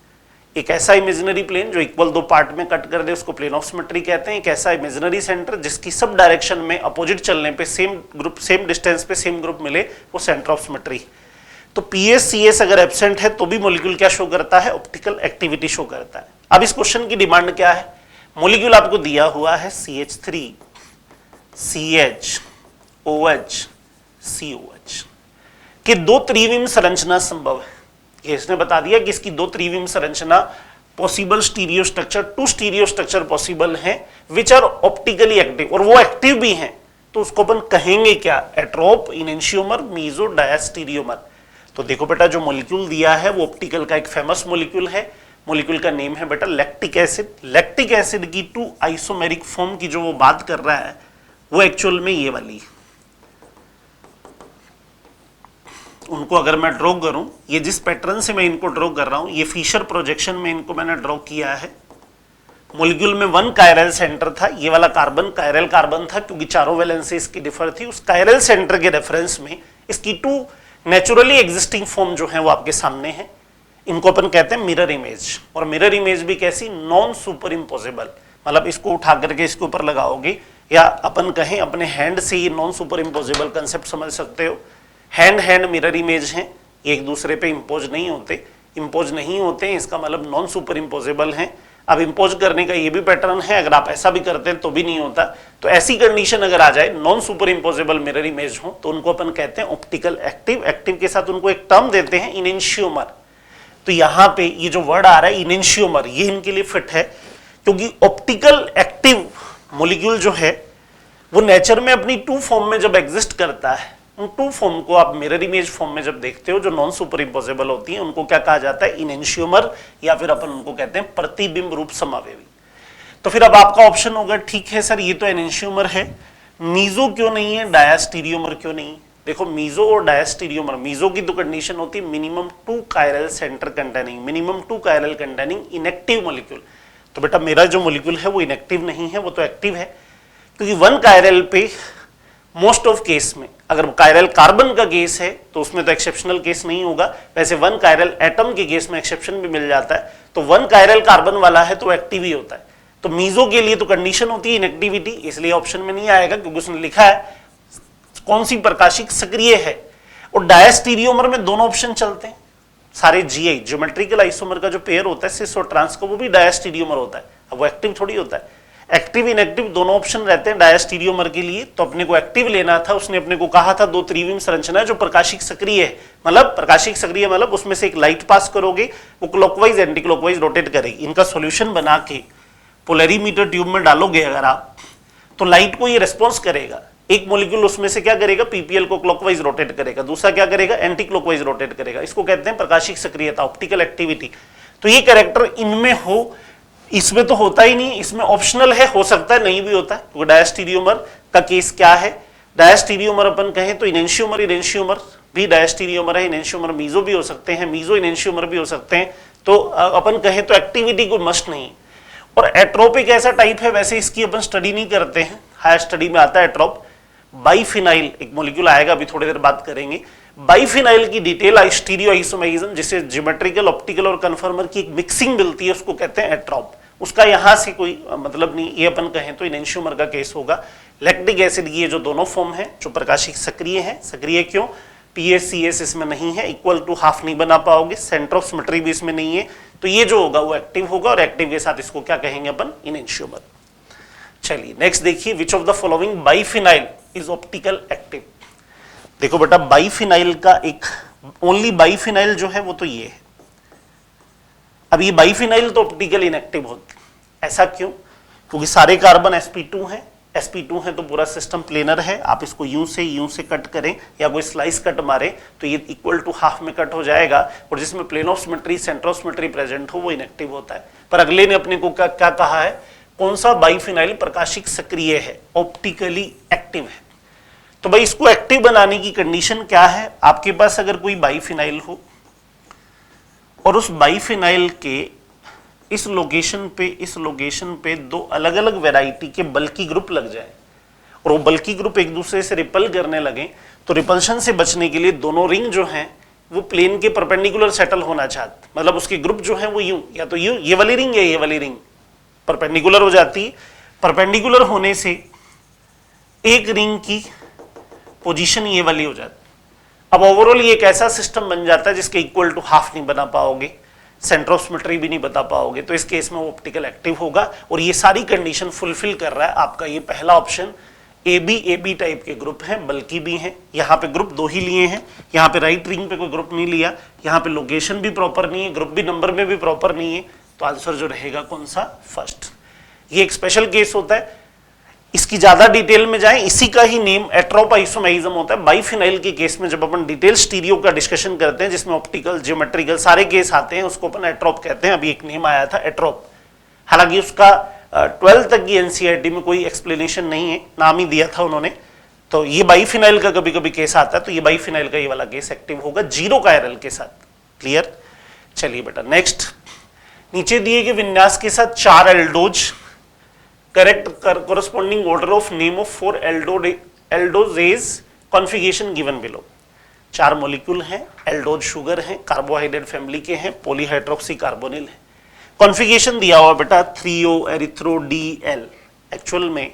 एक ऐसा इमेजिनरी प्लेन जो इक्वल 2 पार्ट में कट कर दे उसको प्लेन ऑफ सिमेट्री कहते हैं। एक ऐसा इमेजिनरी सेंटर जिसकी सब डायरेक्शन में अपोजिट चलने पे सेम ग्रुप सेम डिस्टेंस पे सेम ग्रुप मिले वो सेंटर ऑफ सिमेट्री। तो पीएस सीएस अगर एब्सेंट है तो भी मॉलिक्यूल क्या शो करता है, ऑप्टिकल एक्टिविटी शो करता है। अब इस क्वेश्चन की डिमांड क्या है, मॉलिक्यूल आपको दिया हुआ है CH3 CH OH COH कि 2 त्रिविम संरचना संभव है। ये इसने बता दिया कि इसकी 2 त्रिविम संरचना possible stereo structure, 2 stereo structure possible हैं विच आर ऑप्टिकली एक्टिव, और वो एक्टिव भी हैं तो उसको अपन कहेंगे क्या, एट्रोप, इनेंशियोमर, मीजो, डायस्टीरियोमर। तो देखो बेटा जो मॉलिक्यूल दिया है वो ऑप्टिकल का एक फेमस मॉलिक्यूल है। मॉलिक्यूल का नेम है बेटा लैक्टिक एसिड। लैक्टिक एसिड की 2 आइसोमेरिक फॉर्म की जो वो बात कर रहा है वो एक्चुअल में ये वाली, उनको अगर मैं ड्रॉ करूं, ये जिस पैटर्न से मैं इनको ड्रॉ कर रहा हूं, ये फिशर प्रोजेक्शन में इनको मैंने ड्रॉ किया है। मॉलिक्यूल में 1 कायरल सेंटर था, ये वाला कार्बन कायरल कार्बन था क्योंकि चारों वैलेंसी इसकी डिफर थी। उस कायरल सेंटर के रेफरेंस में इसकी 2 नेचुरली एग्जिस्टिंग फॉर्म जो है वो आपके सामने है। इनको अपन कहते हैं मिरर इमेज, और मिरर इमेज भी कैसी, नॉन सुपर इम्पोजेबल, मतलब इसको उठा करके इसके ऊपर लगाओगे या अपन कहें अपने हैंड से ये नॉन सुपर इम्पोजेबल कंसेप्ट समझ सकते हो। हैंड मिरर इमेज हैं, ये एक दूसरे पे इम्पोज नहीं होते हैं, इसका मतलब नॉन सुपर इम्पोजेबल हैं। अब इम्पोज करने का ये भी पैटर्न है, अगर आप ऐसा भी करते हैं तो भी नहीं होता। तो ऐसी कंडीशन अगर आ जाए non super imposable mirror image हो तो उनको अपन कहते हैं ऑप्टिकल एक्टिव। एक्टिव के साथ उनको एक टर्म देते हैं इनेंशियोमर। तो यहां पे ये जो वर्ड आ रहा है इनेंशियोमर, ये इनके लिए फिट है क्योंकि ऑप्टिकल एक्टिव मॉलिक्यूल जो है वो नेचर में अपनी 2 फॉर्म में जब एग्जिस्ट करता है, उन 2 फॉर्म को आप मिरर इमेज फॉर्म में जब देखते हो जो नॉन सुपर इम्पोजेबल होती हैं उनको क्या कहा जाता है, इनेंशियोमर, या फिर अपन उनको कहते हैं प्रतिबिंब रूप समावेवी। तो फिर अब आपका ऑप्शन होगा ठीक है सर ये तो इनेंशियोमर है, मीजो क्यों नहीं है, डायस्टीरियोमर क्यों नहीं। देखो मीजो और डायस्टीरियोमर, मीजो की तो कंडीशन होती है minimum 2 chiral centre containing, minimum 2 chiral containing inactive molecule. तो बेटा मेरा जो मॉलिक्यूल है वो इनएक्टिव नहीं है, वो तो एक्टिव है क्योंकि 1 कायरल पे मोस्ट ऑफ केस में, अगर कायरल कार्बन का केस है तो उसमें तो एक्सेप्शनल केस नहीं होगा, वैसे 1 कायरल एटम के केस में एक्सेप्शन भी मिल जाता है। तो 1 कायरल कार्बन वाला है तो एक्टिव ही होता है। तो मीजो के लिए तो कंडीशन होती है इनएक्टिविटी, इसलिए ऑप्शन में नहीं आएगा क्योंकि उसने लिखा है कौन सी प्रकाशिक सक्रिय है। और डायस्टीरियोमर में दोनों ऑप्शन चलते हैं, सारे जीआई ज्योमेट्रिकल आइसोमर का जो पेयर होता है सिस और ट्रांस का वो भी डायस्टीरियोमर होता है। अब वो एक्टिव थोड़ी होता है, एक्टिव इनएक्टिव दोनों ऑप्शन रहते हैं डायस्टीरियोमर के लिए। तो अपने को एक्टिव लेना था, उसने अपने को कहा था 2 त्रिविम संरचना जो प्रकाशिक सक्रिय है, मतलब प्रकाशिक सक्रिय मतलब उसमें से एक लाइट पास करोगे वो क्लॉकवाइज एंटी क्लॉकवाइज रोटेट करेगी। इनका सॉल्यूशन बना के पोलरीमीटर ट्यूब में डालोगे अगर आप तो लाइट को ये रेस्पॉन्स करेगा। एक मॉलिक्यूल उसमें से क्या करेगा, पीपीएल को क्लॉकवाइज रोटेट करेगा, दूसरा क्या करेगा, एंटी क्लॉकवाइज रोटेट करेगा। इसको कहते हैं प्रकाशिक सक्रियता, ऑप्टिकल एक्टिविटी। तो ये कैरेक्टर इनमें हो, इसमें तो होता ही नहीं, इसमें ऑप्शनल है, हो सकता है नहीं भी होता है। तो डायस्टीरियोमर का केस क्या है, डायस्टीरियोमर अपन कहें तो इनेंशियोमर भी डायस्टीरियोमर है, इनेंशियोमर मीजो भी हो सकते हैं, मीजो इनेंशियोमर भी हो सकते हैं। तो अपन कहें तो एक्टिविटी को मस्ट नहीं। और एट्रोपिक ऐसा टाइप है, वैसे इसकी अपन स्टडी नहीं करते हैं, हायर स्टडी में आता है एट्रोप। बाइफिनाइल एक मॉलिक्यूल आएगा, अभी थोड़ी देर बात करेंगे। बाइफिनाइल की डिटेल स्टीरियो आइसोमेरिज्म, जिसे ज्योमेट्रिकल, ऑप्टिकल और कन्फर्मर की एक मिक्सिंग मिलती है, उसको कहते हैं एट्रोप। उसका यहां से कोई मतलब नहीं, ये अपन कहें तो इनेंशियोमर का केस होगा। लैक्टिक एसिड की ये जो दोनों फॉर्म है जो प्रकाशिक सक्रिय है, सक्रिय क्यों, पीएससीएस इसमें नहीं है, इक्वल टू हाफ नहीं बना पाओगे, सेंटर ऑफ सिमेट्री भी इसमें नहीं है, तो ये जो होगा वो एक्टिव होगा, और एक्टिव के साथ इसको क्या कहेंगे अपन, इनेंशियोमर। चलिए नेक्स्ट देखिए, विच of the following biphenyl is optical active. देखो बेटा बाइफिनाइल का एक ओनली बाइफिनाइल जो है वो तो ये है। अब ये बाइफिनाइल तो ऑप्टिकल इनएक्टिव होती है, ऐसा क्यों, क्योंकि सारे कार्बन sp2 हैं, sp2 है तो पूरा सिस्टम प्लेनर है। आप इसको यूं से कट करें या कोई स्लाइस कट मारे तो ये इक्वल टू हाफ में कट हो जाएगा, और जिसमें plane of symmetry, centre of symmetry present हो वो इनएक्टिव होता है। पर अगले ने अपने को क्या कहा है, कौन सा बाइफिनाइल प्रकाशिक सक्रिय है, ऑप्टिकली एक्टिव है। तो भाई इसको एक्टिव बनाने की कंडीशन क्या है, आपके पास अगर कोई बाइफिनाइल हो और उस बाइफिनाइल के इस लोकेशन पे दो अलग अलग वैरायटी के बल्की ग्रुप लग जाए और वो बल्की ग्रुप एक दूसरे से रिपल करने लगे, तो रिपल्शन से बचने के लिए दोनों रिंग जो हैं वो प्लेन के परपेंडिकुलर सेटल होना चाहते, मतलब उसके ग्रुप जो है वो यूं, या तो यूं ये वाली रिंग या ये वाली रिंग परपेंडिकुलर हो जाती है। परपेंडिकुलर होने से एक रिंग की पोजीशन ये वाली हो जाती है। अब ओवरऑल ये एक ऐसा सिस्टम बन जाता है जिसके इक्वल टू हाफ नहीं बना पाओगे, सेंटर ऑफ सिमेट्री भी नहीं बता पाओगे, तो इस केस में वो ऑप्टिकल एक्टिव होगा और ये सारी कंडीशन फुलफिल कर रहा है आपका ये पहला ऑप्शन। ए बी टाइप के ग्रुप हैं, बल्कि भी हैं, यहाँ पे ग्रुप दो ही लिए हैं, यहाँ पे राइट रिंग पे कोई ग्रुप नहीं लिया, यहाँ पे लोकेशन भी प्रॉपर नहीं है, ग्रुप भी नंबर में भी प्रॉपर नहीं है, तो आंसर जो रहेगा कौन सा, फर्स्ट। ये एक स्पेशल केस होता है, इसकी ज्यादा डिटेल में जाएं, इसी का ही नेम एट्रोप आइसोमेरिज्म होता है। बाइफिनाइल के केस में जब अपन डिटेल स्टीरियो का डिस्कशन करते हैं जिसमें ऑप्टिकल ज्योमेट्रिकल सारे केस आते हैं, उसको अपन एट्रोप कहते हैं। अभी एक नेम आया था एट्रोप, हालांकि उसका 12 तक की एनसीईआरटी में कोई एक्सप्लेनेशन नहीं है, नाम ही दिया था उन्होंने। तो ये बाइफिनाइल का कभी कभी केस आता है, तो ये बाइफिनाइल का ये वाला केस एक्टिव होगा जीरो कायरल के साथ। क्लियर? चलिए बेटा नेक्स्ट, नीचे दिए गए विन्यास के साथ 4 aldose, correct corresponding order of name of 4 aldoses configuration given below। 4 molecule हैं, एल्डोज शुगर हैं, कार्बोहाइड्रेट फैमिली के हैं, पॉलीहाइड्रोक्सी कार्बोनिल है। कॉन्फ़िगरेशन दिया हुआ बेटा 3O एरिथ्रो DL। एक्चुअल में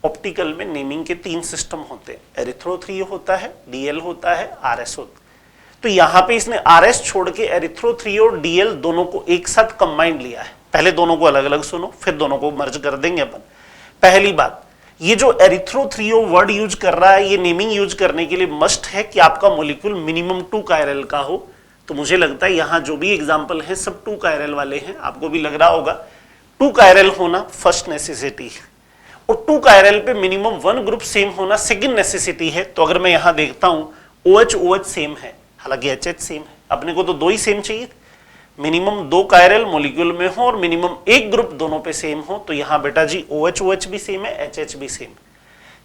ऑप्टिकल में नेमिंग के 3 सिस्टम होते हैं, एरिथ्रो 3O होता है, DL होता है, RS होता है। तो यहां पे इसने RS छोड़ के एरिथ्रो 3O DL दोनों को एक साथ कंबाइंड लिया है। पहले दोनों को अलग अलग सुनो, फिर दोनों को मर्ज कर देंगे अपन। पहली बात, ये जो एरिथ्रो 3O वर्ड यूज कर रहा है, ये नेमिंग यूज करने के लिए मस्ट है कि आपका मॉलिक्यूल मिनिमम 2 कायरल का हो। तो मुझे लगता है यहां जो भी एग्जांपल है सब 2 कायरल वाले हैं, आपको भी लग रहा होगा 2 कायरल होना फर्स्ट नेसेसिटी है और 2 कायरल पे मिनिमम 1 ग्रुप सेम होना सेकंड नेसेसिटी है। तो अगर मैं यहां देखता हूं OH सेम है, हालांकि HH सेम है, अपने को तो 2 ही सेम चाहिए, मिनिमम 2 कायरल मॉलिक्यूल में हो और मिनिमम 1 ग्रुप दोनों पे सेम हो। तो यहां बेटा जी OH भी सेम है, HH भी same,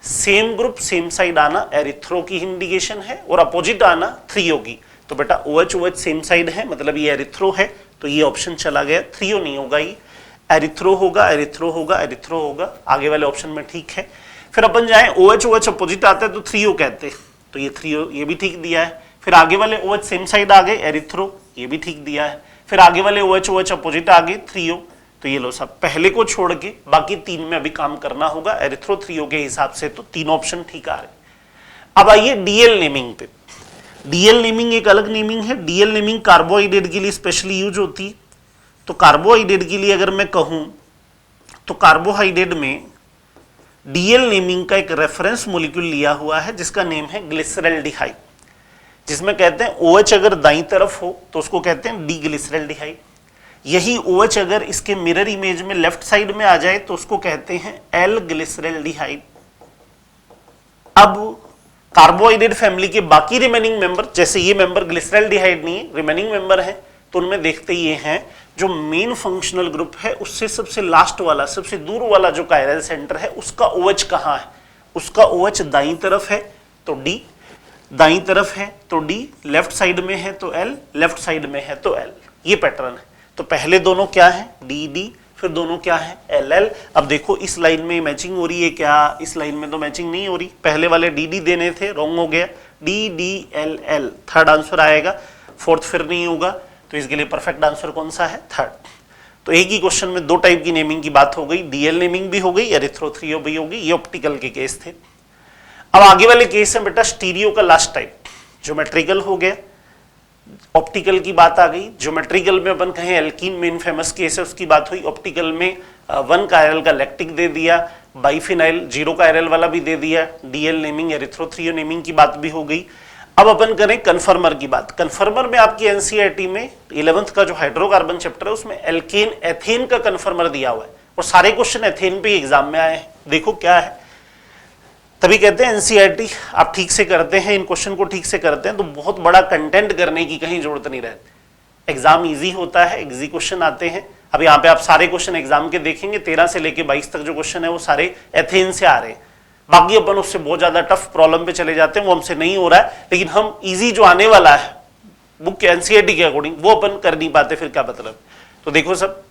same group same side आना एरिथ्रो की इंडिकेशन है और अपोजिट आना 3O की। तो बेटा OH सेम साइड है, मतलब ये एरिथ्रो है, तो ये ऑप्शन चला गया। 3O नहीं होगा, ये एरिथ्रो होगा, एरिथ्रो होगा, एरिथ्रो होगा, आगे वाले ऑप्शन में ठीक है। फिर अपन जाए OH अपोजिट आता है तो 3O कहते हैं, तो ये 3O ये भी ठीक दिया है। फिर आगे वाले OH सेम साइड आ गए, एरिथ्रो ये भी ठीक दिया है। फिर आगे वाले OH अपोजिट आ गए 3O, तो ये लो सब पहले को छोड़ के बाकी 3 में अभी काम करना होगा एरिथ्रो 3O के हिसाब से, तो 3 ऑप्शन ठीक आ रहे। अब आइए DL नेमिंग पे। DL नेमिंग एक अलग नेमिंग है। DL नेमिंग कार्बोहाइड्रेट के लिए स्पेशली यूज होती है। तो कार्बोहाइड्रेट के लिए अगर मैं कहूं तो कार्बोहाइड्रेट में DL नेमिंग का एक रेफरेंस मॉलिक्यूल लिया हुआ है जिसका नेम है ग्लिसरल्डिहाइड, जिसमें कहते हैं OH अगर दाईं तरफ हो तो उसको कहते हैं डीग्लिसरल्डिहाइड। यही OH अगर इसके मिरर इमेज में लेफ्ट साइड में आ जाए तो उसको कहते हैं एल ग्लिसरल्डिहाइड। अब कार्बोहाइड्रेट फैमिली के बाकी रिमेनिंग मेंबर, जैसे ये मेंबर ग्लिसरल्डिहाइड नहीं है, रिमेनिंग मेंबर है, तो उनमें देखते ये हैं जो मेन फंक्शनल ग्रुप है उससे सबसे लास्ट वाला, सबसे दूर वाला जो कायरल सेंटर है उसका OH कहां है, उसका OH दाईं तरफ है तो D, दाईं तरफ है तो D, लेफ्ट साइड में है तो L, लेफ्ट साइड में है तो L। ये पैटर्न है। तो पहले दोनों क्या है DD, फिर दोनों क्या है LL। अब देखो इस लाइन में मैचिंग हो रही है क्या, इस लाइन में तो मैचिंग नहीं हो रही, पहले वाले DD देने थे, रॉन्ग हो गया, DDLL थर्ड आंसर आएगा, फोर्थ फिर नहीं होगा, तो इसके लिए परफेक्ट आंसर कौन सा है, थर्ड। तो एक ही क्वेश्चन में 2 टाइप की नेमिंग की बात हो गई, DL नेमिंग भी हो गई, एरिथ्रो 3O भी होगी। ये ऑप्टिकल के केस थे। अब आगे वाले केस है बेटा स्टीरियो का लास्ट टाइप, ज्योमेट्रिकल हो गया, ऑप्टिकल की बात आ गई। ज्योमेट्रिकल में अपन कहें एल्कीन मेन फेमस केस है उसकी बात हुई, ऑप्टिकल में 1 कायरल का लैक्टिक दे दिया, बाइफिनाइल 0 कायरल वाला भी दे दिया, DL naming erythro 3O naming की बात भी हो गई। अब अपन करें कन्फर्मर की बात। कन्फर्मर में आपकी एनसीईआरटी में 11th का जो हाइड्रोकार्बन चैप्टर है उसमें एल्केन एथेन का कन्फर्मर दिया हुआ है और सारे क्वेश्चन एथेन पे एग्जाम में आए हैं। देखो क्या है, तभी कहते हैं एनसीईआरटी आप ठीक से करते हैं, इन क्वेश्चन को ठीक से करते हैं तो बहुत बड़ा कंटेंट करने की कहीं जरूरत नहीं रहती, एग्जाम इजी होता है, इजी क्वेश्चन आते हैं। अब यहाँ पे आप सारे क्वेश्चन एग्जाम के देखेंगे 13 से लेके 22 तक जो क्वेश्चन है वो सारे एथेन से आ रहे हैं। बाकी अपन उससे बहुत ज्यादा टफ प्रॉब्लम पे चले जाते हैं, वो हमसे नहीं हो रहा है, लेकिन हम इजी जो आने वाला है बुक के एनसीईआरटी के अकॉर्डिंग वो अपन कर नहीं पाते, फिर क्या मतलब। तो देखो सब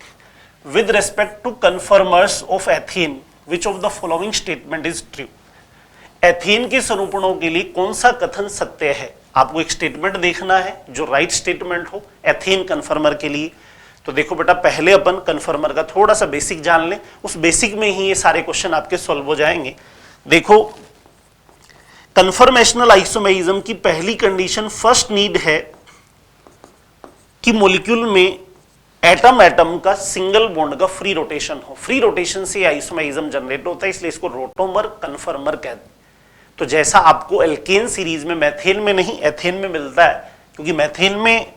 with respect to conformers of ethane which of the following statement is true. Ethane के स्वरूपणों के लिए कौन सा कथन सत्य है? आपको एक स्टेटमेंट देखना है जो राइट स्टेटमेंट हो एथेन कन्फर्मर के लिए। तो देखो बेटा, पहले अपन कन्फर्मर का थोड़ा सा बेसिक जान लें, उस बेसिक में ही ये सारे क्वेश्चन आपके सॉल्व हो जाएंगे। देखो, कन्फर्मेशनल आइसोमेरिज्म की पहली कंडीशन, फर्स्ट नीड है कि मॉलिक्यूल में एटम एटम का सिंगल बॉन्ड का फ्री रोटेशन हो। फ्री रोटेशन से आइसोमेरिज्म जनरेट होता है, इसलिए इसको रोटोमर कन्फर्मर कहते हैं। तो जैसा आपको एल्केन सीरीज में मैथेन में नहीं एथेन में मिलता है, क्योंकि मैथेन में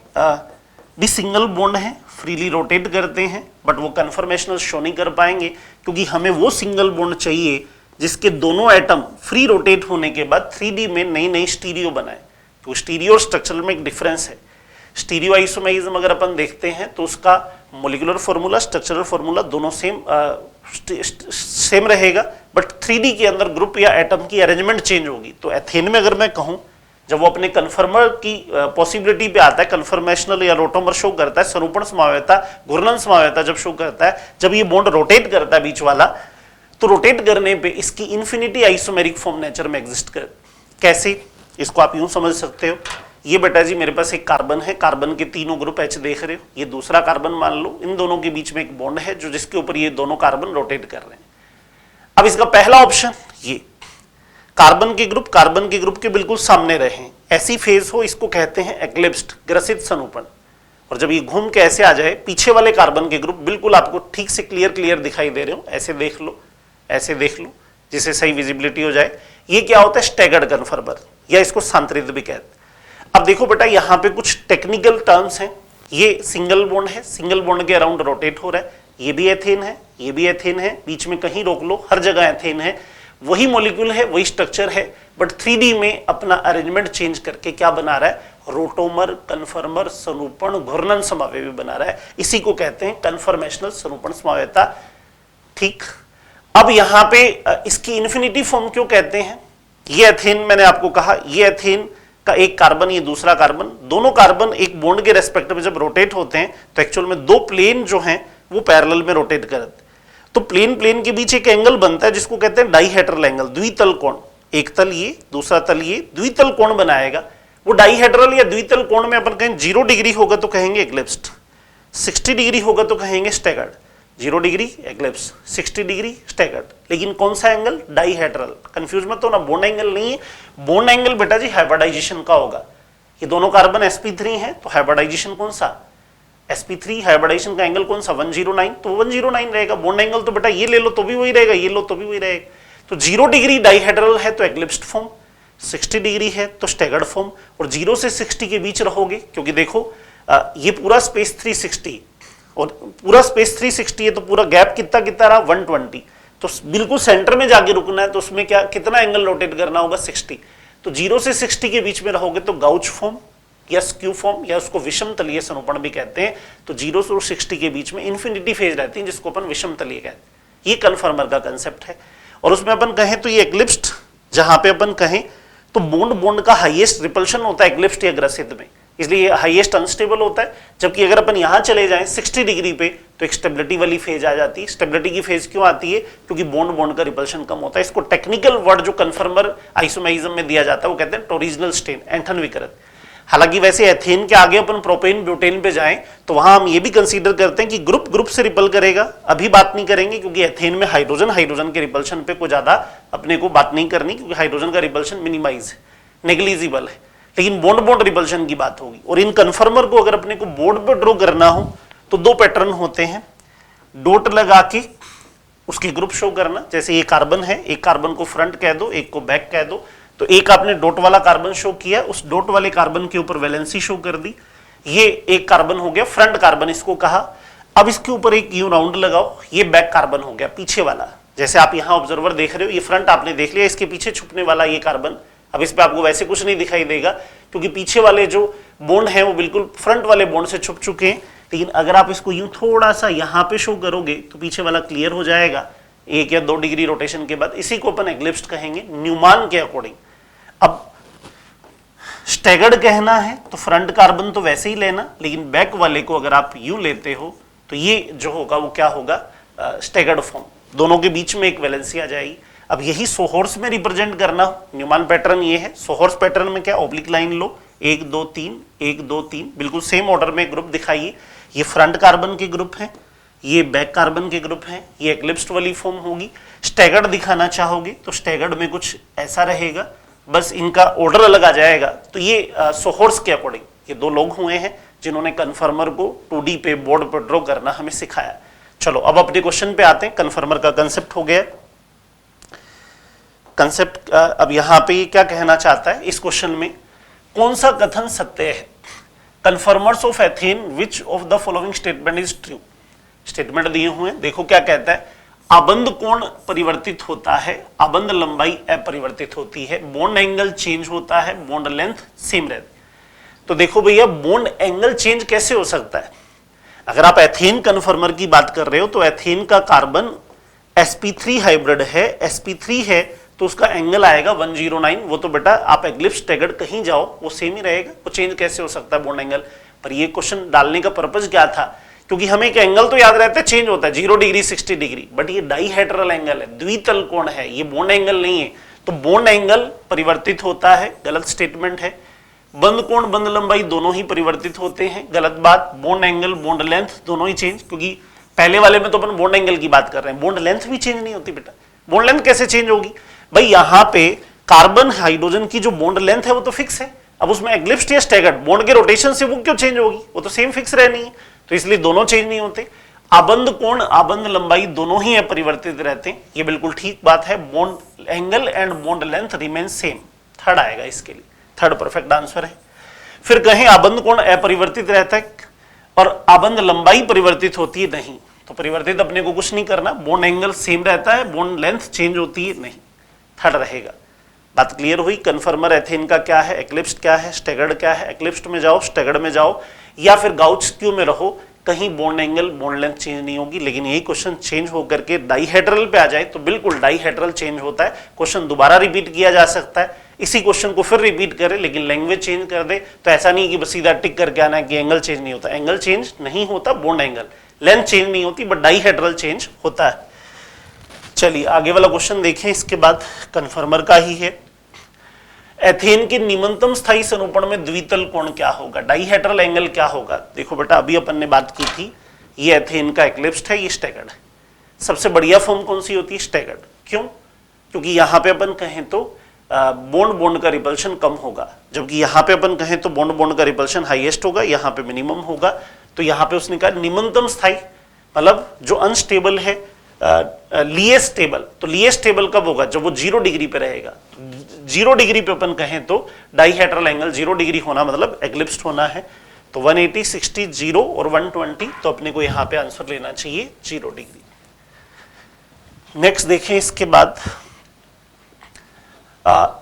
भी सिंगल बॉन्ड है, फ्रीली रोटेट करते हैं, बट वो कन्फर्मेशनल शो नहीं कर पाएंगे क्योंकि हमें वो सिंगल बॉन्ड चाहिए जिसके दोनों एटम फ्री रोटेट होने के बाद 3D में नई नई स्टीरियो बनाए। तो स्टीरियो और स्ट्रक्चरल में एक डिफरेंस है। स्टीरियो आइसोमेरिज्म अगर अपन देखते हैं तो उसका मोलिकुलर फॉर्मूला, स्ट्रक्चरल फॉर्मूला दोनों सेम रहेगा, बट 3D के अंदर ग्रुप या एटम की अरेंजमेंट चेंज होगी। तो एथेन में अगर मैं कहूं, जब वो अपने कन्फर्मर की पॉसिबिलिटी पे आता है, कन्फर्मेशनल या रोटोमर शो करता है, स्वरूपण समावेता, घूर्णन समावेता जब शो करता है, जब ये बॉन्ड रोटेट करता है बीच वाला, तो रोटेट करने पे इसकी इन्फिनिटी आइसोमेरिक फॉर्म नेचर में एग्जिस्ट कर। कैसे? इसको आप यूं समझ सकते हो, ये बेटा जी मेरे पास एक कार्बन है, कार्बन के तीनों ग्रुप H देख रहे हो, ये दूसरा कार्बन मान लो, इन दोनों के बीच में एक बॉन्ड है जो जिसके ऊपर ये दोनों कार्बन रोटेट कर रहे हैं। अब इसका पहला ऑप्शन, ये कार्बन के ग्रुप के बिल्कुल सामने रहे, ऐसी फेज हो, इसको कहते हैं एक्लिप्स्ड, ग्रसित सनुपन। और जब ये घूम के ऐसे आ जाए, पीछे वाले कार्बन के ग्रुप बिल्कुल आपको ठीक से क्लियर दिखाई दे रहे हो, ऐसे देख लो, ऐसे देख लो, जिससे सही विजिबिलिटी हो जाए। ये क्या होता है? स्टैगर्ड कन्फर्मर, या इसको सांतरित भी कहते हैं। अब देखो बेटा, यहाँ पे कुछ टेक्निकल टर्म्स हैं। ये सिंगल बॉन्ड है, सिंगल बॉन्ड के अराउंड रोटेट हो रहा है, ये भी एथेन है, ये भी एथेन है, बीच में कहीं रोक लो, हर जगह एथेन है, वही मॉलिक्यूल है, वही स्ट्रक्चर है, बट 3D में अपना अरेंजमेंट चेंज करके क्या बना रहा है? रोटोमर, कन्फर्मर, स्वरूपण, घूर्णन समावेवी बना रहा है। इसी को कहते हैं कन्फर्मेशनल स्वरूपण समावेता। ठीक, अब यहां पे इसकी इन्फिनिटी फॉर्म क्यों कहते हैं? ये एथेन, मैंने आपको कहा, ये एथेन का एक कार्बन, ये दूसरा कार्बन, दोनों कार्बन एक बॉन्ड के रेस्पेक्ट में जब रोटेट होते हैं तो एक्चुअल में दो प्लेन जो हैं वो पैरेलल में रोटेट करते। तो प्लेन के बीच एक एंगल बनता है जिसको कहते हैं डाईहेड्रल एंगल, द्वितल कोण। एक तल ये, दूसरा तल ये, द्वितल कोण बनाएगा। वो डाईहेड्रल या द्वितल कोण में अपन कहें 0 डिग्री होगा तो कहेंगे एक्लिप्स्ड, 60 डिग्री होगा तो कहेंगे staggered. 0 degree eclipse, 60 degree staggered. लेकिन कौन सा एंगल? डाईहेड्रल। कंफ्यूज मत हो ना, बॉन्ड एंगल नहीं है। बॉन्ड एंगल बेटा जी हाइब्रिडाइजेशन का होगा। ये दोनों कार्बन sp3 हैं, तो हाइब्रिडाइजेशन कौन सा? sp3। हाइब्रिडाइजेशन का एंगल कौन सा? 109, तो 109 रहेगा। बॉन्ड एंगल तो बेटा ये ले लो तो भी वही रहेगा, ये लो तो भी वही रहेगा। तो 0 डिग्री डाईहेड्रल है तो एक्लिप्स्ड फॉर्म, 60 डिग्री है तो स्टैगर्ड फॉर्म, और 0 से 60 के बीच रहोगे, क्योंकि देखो ये पूरा स्पेस 360 और पूरा स्पेस 360 है, तो पूरा गैप कितना कितना रहा? 120। तो बिल्कुल सेंटर में जाके रुकना है, तो उसमें क्या कितना एंगल रोटेट करना होगा? 60। तो 0 से 60 के बीच में रहोगे तो गाउच फॉर्म या स्क्यू फॉर्म, या उसको विषम तलीय सनुपण भी कहते हैं। तो 0 से 60 के बीच में इन्फिनिटी फेज रहती है, जिसको अपन विषम तलीय कहते हैं। ये कन्फर्मर का कंसेप्ट है। और उसमें अपन कहें तो ये एक्लिप्स्ड, जहां पे अपन कहें तो बॉन्ड का हाईएस्ट रिपल्शन होता है एक्लिप्स्ड या ग्रसित में, इसलिए हाईएस्ट अनस्टेबल होता है। जबकि अगर अपन यहां चले जाएं 60 डिग्री पे तो एक स्टेबिलिटी वाली फेज आ जाती है। स्टेबिलिटी की फेज क्यों आती है? क्योंकि बॉन्ड का रिपल्शन कम होता है। इसको टेक्निकल वर्ड जो कन्फर्मर आइसोमेरिज्म में दिया जाता है वो कहते हैं टोरिजिनल स्टेन, एंथन विकरत। हालांकि वैसे एथेन के आगे अपन प्रोपेन ब्यूटेन पे जाएं तो वहां हम ये भी कंसीडर करते हैं कि ग्रुप से रिपल करेगा। अभी बात नहीं करेंगे क्योंकि एथेन में हाइड्रोजन के रिपल्शन पे कोई ज्यादा अपने को बात नहीं करनी, क्योंकि हाइड्रोजन का रिपल्शन मिनिमाइज है, नेग्लिजिबल है। लेकिन बॉन्ड रिपल्शन की बात होगी। और इन कन्फर्मर को अगर अपने को बोर्ड पे ड्रॉ करना हो तो 2 पैटर्न होते हैं, डॉट लगा के उसके ग्रुप शो करना। जैसे ये कार्बन है, एक कार्बन को फ्रंट कह दो, एक को बैक कह दो। तो एक आपने डॉट वाला कार्बन शो किया, उस डॉट वाले कार्बन के ऊपर वैलेंसी शो कर दी। ये एक कार्बन हो गया, फ्रंट कार्बन इसको कहा। अब इसके ऊपर एक यू राउंड लगाओ, ये बैक कार्बन हो गया, पीछे वाला। जैसे आप यहां ऑब्जर्वर देख रहे हो, ये फ्रंट आपने देख लिया, इसके पीछे छुपने वाला ये कार्बन। अब इस पे आपको वैसे कुछ नहीं दिखाई देगा क्योंकि पीछे वाले जो बॉन्ड हैं वो बिल्कुल फ्रंट वाले बॉन्ड से छुप चुके हैं। लेकिन अगर आप इसको यूं थोड़ा सा यहां पे शो करोगे तो पीछे वाला क्लियर हो जाएगा 1 या 2 डिग्री रोटेशन के बाद। इसी को अपन एक्लिप्स्ड कहेंगे न्यूमान के अकॉर्डिंग। अब स्टैगर्ड कहना है तो फ्रंट कार्बन तो वैसे ही लेना, लेकिन बैक वाले को अगर आप यूं लेते हो तो ये जो होगा वो क्या होगा, स्टैगर्ड फॉर्म, दोनों के बीच में एक वैलेंसी आ जाएगी। अब यही सोहॉर्स में रिप्रेजेंट करना, न्यूमान पैटर्न ये है। सोहॉर्स पैटर्न में क्या, ऑब्लिक लाइन लो, 1 2 3 1 2 3, बिल्कुल सेम ऑर्डर में ग्रुप दिखाइए। ये फ्रंट कार्बन के ग्रुप हैं, ये बैक कार्बन के ग्रुप हैं, ये एक्लिप्स्ड वाली फॉर्म होगी। स्टैगर्ड दिखाना चाहोगे तो स्टैगर्ड में कुछ ऐसा रहेगा, बस इनका ऑर्डर अलग आ जाएगा। तो ये सोहॉर्स के अकॉर्डिंग ये दो लोग हुए हैं जिन्होंने कन्फर्मर को 2D पे बोर्ड पर ड्रॉ करना हमें सिखाया। चलो अब अपने क्वेश्चन पे आते हैं। कन्फर्मर का कंसेप्ट हो गया। कंसेप्ट अब यहां पे ये क्या कहना चाहता है, इस क्वेश्चन में कौन सा कथन सत्य है। Conformers of ethane which of the following statement is true. Statement दिए हुए हैं, देखो क्या कहता है, आबंध कोण परिवर्तित होता है, आबंध लंबाई अपरिवर्तित होती है, बॉन्ड एंगल चेंज होता है, बॉन्ड लेंथ सेम रहती है। तो देखो भैया बॉन्ड एंगल चेंज कैसे हो सकता है। अगर आप एथेन कन्फर्मर की बात कर रहे हो तो एथेन का कार्बन sp3 हाइब्रिड है, sp3 है तो उसका एंगल आएगा 109। वो तो बेटा आप एक्लिप्स स्टैगर्ड कहीं जाओ वो सेम ही रहेगा, वो चेंज कैसे हो सकता है बॉन्ड एंगल। पर ये क्वेश्चन डालने का पर्पज क्या था, क्योंकि हमें एक एंगल तो याद रहता है चेंज होता है 0 डिग्री 60 डिग्री, बट ये डाइहेड्रल एंगल है, द्वितल कोण है, ये बॉन्ड एंगल नहीं है। तो बॉन्ड एंगल परिवर्तित होता है, गलत स्टेटमेंट है। बंद कोण बंद लंबाई दोनों ही परिवर्तित होते हैं, गलत बात। बॉन्ड एंगल बॉन्ड लेंथ दोनों ही चेंज, क्योंकि पहले वाले में तो अपन बॉन्ड एंगल की बात कर रहे हैं, बॉन्ड लेंथ भी चेंज नहीं होती बेटा। बॉन्ड लेंथ कैसे चेंज होगी भाई, यहां पे कार्बन हाइड्रोजन की जो बॉन्ड लेंथ है वो तो फिक्स है, अब उसमें एक्लिप्स्ड या स्टैगर्ड बॉन्ड के रोटेशन से वो क्यों चेंज होगी, वो तो सेम फिक्स रहनी है, तो इसलिए दोनों चेंज नहीं होते। आबंध कोण आबंध लंबाई दोनों ही अपरिवर्तित रहते हैं, ये बिल्कुल ठीक बात है। Bond angle and bond length remain same, third आएगा इसके लिए, थर्ड परफेक्ट आंसर है। फिर कहें आबंध कोण अपरिवर्तित रहता है और आबंध लंबाई परिवर्तित होती है, नहीं, तो परिवर्तित अपने को कुछ नहीं करना, बॉन्ड एंगल सेम रहता है, बॉन्ड लेंथ चेंज होती है, नहीं, थर्ड रहेगा। बात क्लियर हुई। कन्फर्मर एथेन का क्या है, एक्लिप्स्ड क्या है, स्टैगर्ड क्या है, एक्लिप्स्ड में जाओ, स्टैगर्ड में जाओ, या फिर गाउस क्यू में रहो, कहीं bond angle bond length change नहीं होगी। लेकिन यही क्वेश्चन चेंज होकर के डाइहेड्रल पे आ जाए तो बिल्कुल डाइहेड्रल चेंज होता है, क्वेश्चन दोबारा रिपीट किया जा सकता है, इसी क्वेश्चन को फिर रिपीट करे लेकिन लैंग्वेज चेंज कर दे। तो ऐसा नहीं कि बस सीधा टिक करके आना है कि एंगल चेंज नहीं होता, एंगल चेंज नहीं होता, बॉन्ड एंगल लेंथ चेंज नहीं होती, बट डाइहेड्रल चेंज होता है। चलिए आगे वाला क्वेश्चन देखें, इसके बाद कन्फर्मर का ही है। एथेन के निम्नतम स्थायी सरूपण में द्वितल कोण क्या होगा, डाइहेड्रल एंगल क्या होगा। देखो बेटा अभी अपन ने बात की थी, ये एथेन का एक्लिप्स्ड है, ये स्टैगर्ड है। सबसे बढ़िया फॉर्म कौन सी होती है, स्टैगर्ड। क्यों, क्योंकि यहां पे अपन कहें तो बॉन्ड बॉन्ड का रिपल्शन कम होगा, जबकि यहां पे अपन कहें तो बॉन्ड बॉन्ड का रिपल्शन हाईएस्ट होगा, यहां पे मिनिमम होगा। तो यहां पे उसने कहा निम्नतम स्थायी, मतलब जो अनस्टेबल है, लीएस्ट स्टेबल। तो लीएस्ट स्टेबल कब होगा, जब वो 0 डिग्री पे रहेगा। 0 डिग्री पे अपन कहें तो डाइहेड्रल एंगल 0 डिग्री होना मतलब एक्लिप्स्ड होना है। तो 180, 60, 0 और 120, तो अपने को यहां पे आंसर लेना चाहिए 0 डिग्री। नेक्स्ट देखें, इसके बाद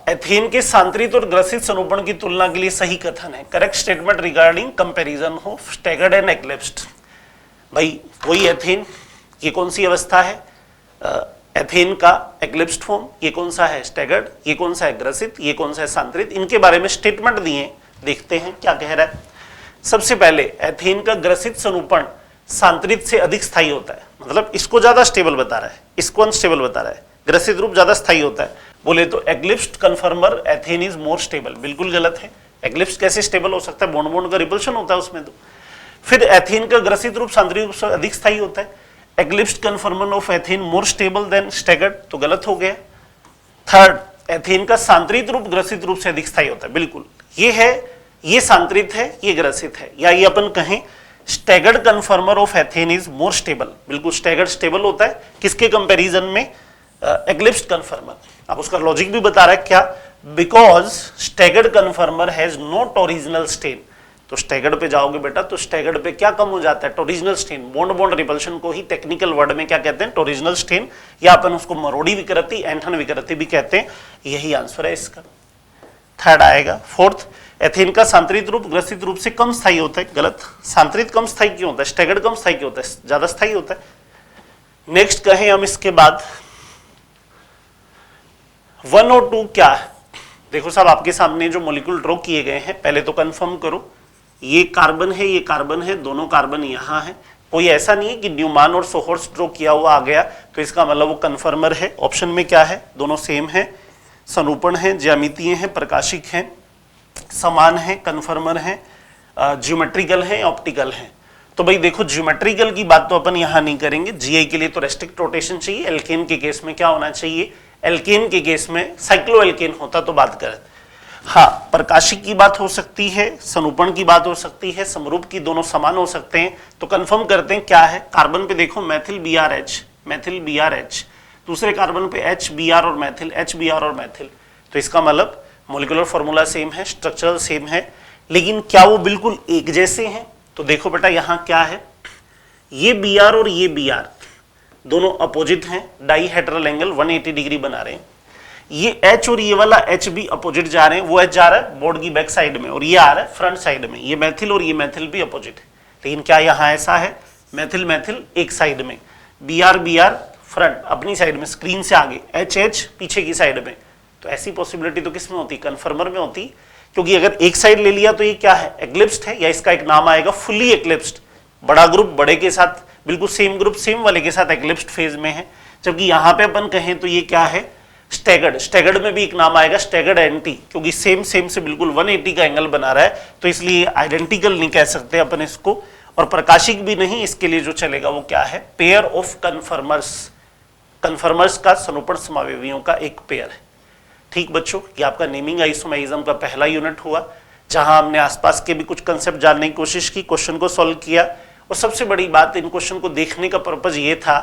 एथेन के सांत्रित और ग्रसित सरूपण की तुलना के लिए सही कथन है। Correct statement regarding comparison of staggered and eclipsed. भाई वही एथेन, ये कौन सी अवस्था है, एथेन का एक्लिप्स्ड फॉर्म, ये कौन सा है स्टैगर्ड, ये कौन सा है ग्रसित, ये कौन सा है सांत्रित, इनके बारे में स्टेटमेंट दिए, देखते हैं क्या कह रहा है। सबसे पहले एथेन का ग्रसित सरूपण सांत्रित से अधिक स्थायी होता है, मतलब इसको ज्यादा स्टेबल बता रहा है, इसको अनस्टेबल बता रहा है, ग्रसित रूप ज्यादा स्थायी होता है। बोले तो eclipsed conformer ethane is more stable, बिल्कुल गलत है। एक्लिप्स्ड कैसे स्टेबल हो सकता है, बॉन्ड बॉन्ड का रिपल्शन होता है उसमें। तो फिर एथेन का ग्रसित रूप सांत्रित रूप से अधिक स्थायी होता है। Eclipsed conformer of ethane more stable than staggered, तो गलत हो गया। थर्ड, एथेन का सांत्रित रूप ग्रसित रूप से अधिक स्थायी होता है, बिल्कुल ये है, ये सांत्रित है, ये ग्रसित है। या ये अपन कहें staggered कन्फर्मर of ethane is more stable, बिल्कुल स्टैगर्ड स्टेबल होता है, किसके कंपैरिजन में, एक्लिप्स्ड कन्फर्मर। अब उसका लॉजिक भी बता रहा है क्या, because staggered conformer has not original strain. तो स्टैगर्ड पे जाओगे बेटा तो स्टैगर्ड पे क्या कम हो जाता है, टोरिजिनल स्टेन। बॉन्ड बॉन्ड रिपल्शन को ही टेक्निकल वर्ड में क्या कहते हैं, टोरिजिनल स्टेन, या अपन उसको मरोड़ी विकृति, एंथन विकृति भी कहते हैं। यही आंसर है इसका, थर्ड आएगा। फोर्थ, एथेन का सांत्रित रूप ग्रसित रूप से कम स्थायी होता है, गलत। सांत्रित कम स्थायी क्यों होता है, स्टैगर्ड कम स्थायी क्यों होता है, ज्यादा स्थायी होता है। नेक्स्ट कहें हम इसके बाद 1 और 2 क्या है। देखो साहब आपके सामने जो मॉलिक्यूल ड्रॉ किए गए हैं, पहले तो कंफर्म करो, ये कार्बन है, ये कार्बन है, दोनों कार्बन यहां है, कोई ऐसा नहीं है कि न्यूमान और सोहर्स ड्रॉ किया हुआ आ गया तो इसका मतलब वो कन्फर्मर है। ऑप्शन में क्या है, दोनों सेम है, सरूपण है, ज्यामितीय है, प्रकाशिक है, समान है, कन्फर्मर है, ज्योमेट्रिकल है, ऑप्टिकल है। तो भाई देखो ज्योमेट्रिकल की बात तो अपन यहां नहीं करेंगे, जीआई के लिए तो रेस्ट्रिक्ट रोटेशन चाहिए। एल्केन के केस में क्या होना चाहिए, एल्केन के केस में साइक्लो एल्केन होता तो बात करें। हाँ, प्रकाशिक की बात हो सकती है, सरूपण की बात हो सकती है, समरूप की, दोनों समान हो सकते हैं। तो कंफर्म करते हैं क्या है। कार्बन पे देखो मैथिल BrH, मैथिल BrH, दूसरे कार्बन पे HBr और मैथिल, HBr और मैथिल। तो इसका मतलब मॉलिक्यूलर फॉर्मूला सेम है, स्ट्रक्चरल सेम है, लेकिन क्या वो बिल्कुल एक जैसे हैं। तो देखो बेटा यहाँ क्या है, ये Br और ये Br दोनों अपोजिट हैं, डाईहेड्रल एंगल 180 डिग्री बना रहे हैं। ये H और ये वाला H भी अपोजिट जा रहे हैं, वो H जा रहा है बोर्ड की बैक साइड में और ये आ रहा है फ्रंट साइड में। ये मैथिल और ये मैथिल भी अपोजिट है, लेकिन क्या यहाँ ऐसा है, मैथिल मैथिल एक साइड में, Br Br फ्रंट अपनी साइड में, स्क्रीन से आगे, H H पीछे की साइड में। तो ऐसी पॉसिबिलिटी तो किस में होती, कन्फर्मर में होती, क्योंकि अगर एक साइड ले लिया तो ये क्या है, एक्लिप्स्ड है, या इसका एक नाम आएगा फुल्ली एक्लिप्स्ड। बड़ा ग्रुप बड़े के साथ, बिल्कुल सेम ग्रुप सेम वाले के साथ एक्लिप्स्ड फेज में है। जबकि यहाँ पे अपन कहें तो ये क्या है, स्टैगर्ड। स्टैगर्ड में भी एक नाम आएगा स्टैगर्ड एंटी, क्योंकि सेम सेम से बिल्कुल 180 का एंगल बना रहा है, तो इसलिए आइडेंटिकल नहीं कह सकते अपन इसको। और प्रकाशिक भी नहीं, इसके लिए जो चलेगा वो क्या है, पेयर ऑफ कन्फर्मर्स, कन्फर्मर्स का सरूपण समावेवियों का एक पेयर है। ठीक बच्चों, ये आपका नेमिंग आइसोमेरिज्म का पहला यूनिट हुआ, जहां हमने आसपास के भी कुछ कंसेप्ट जानने की कोशिश की, क्वेश्चन को सॉल्व किया। और सबसे बड़ी बात, इन क्वेश्चन को देखने का पर्पज ये था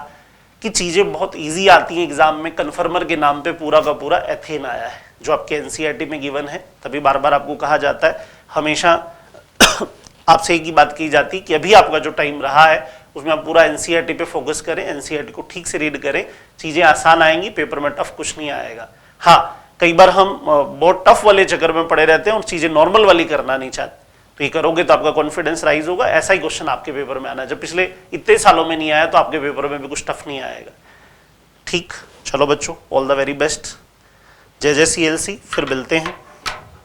कि चीजें बहुत इजी आती हैं एग्जाम में। कन्फर्मर के नाम पे पूरा का पूरा एथेन आया है, जो आपके एनसीईआरटी में गिवन है। तभी बार बार आपको कहा जाता है, हमेशा आपसे एक ही बात की जाती कि अभी आपका जो टाइम रहा है उसमें आप पूरा एनसीईआरटी पे फोकस करें, एनसीईआरटी को ठीक से रीड करें, चीजें आसान आएंगी, पेपर में टफ कुछ नहीं आएगा। हाँ, कई बार हम बहुत टफ वाले चक्कर में पड़े रहते हैं और चीजें नॉर्मल वाली करना नहीं चाहते, तो ये करोगे तो आपका कॉन्फिडेंस राइज होगा। ऐसा ही क्वेश्चन आपके पेपर में आना है, जब पिछले इतने सालों में नहीं आया तो आपके पेपर में भी कुछ टफ नहीं आएगा। ठीक, चलो बच्चों, ऑल द वेरी बेस्ट, जय जय CLC, फिर मिलते हैं।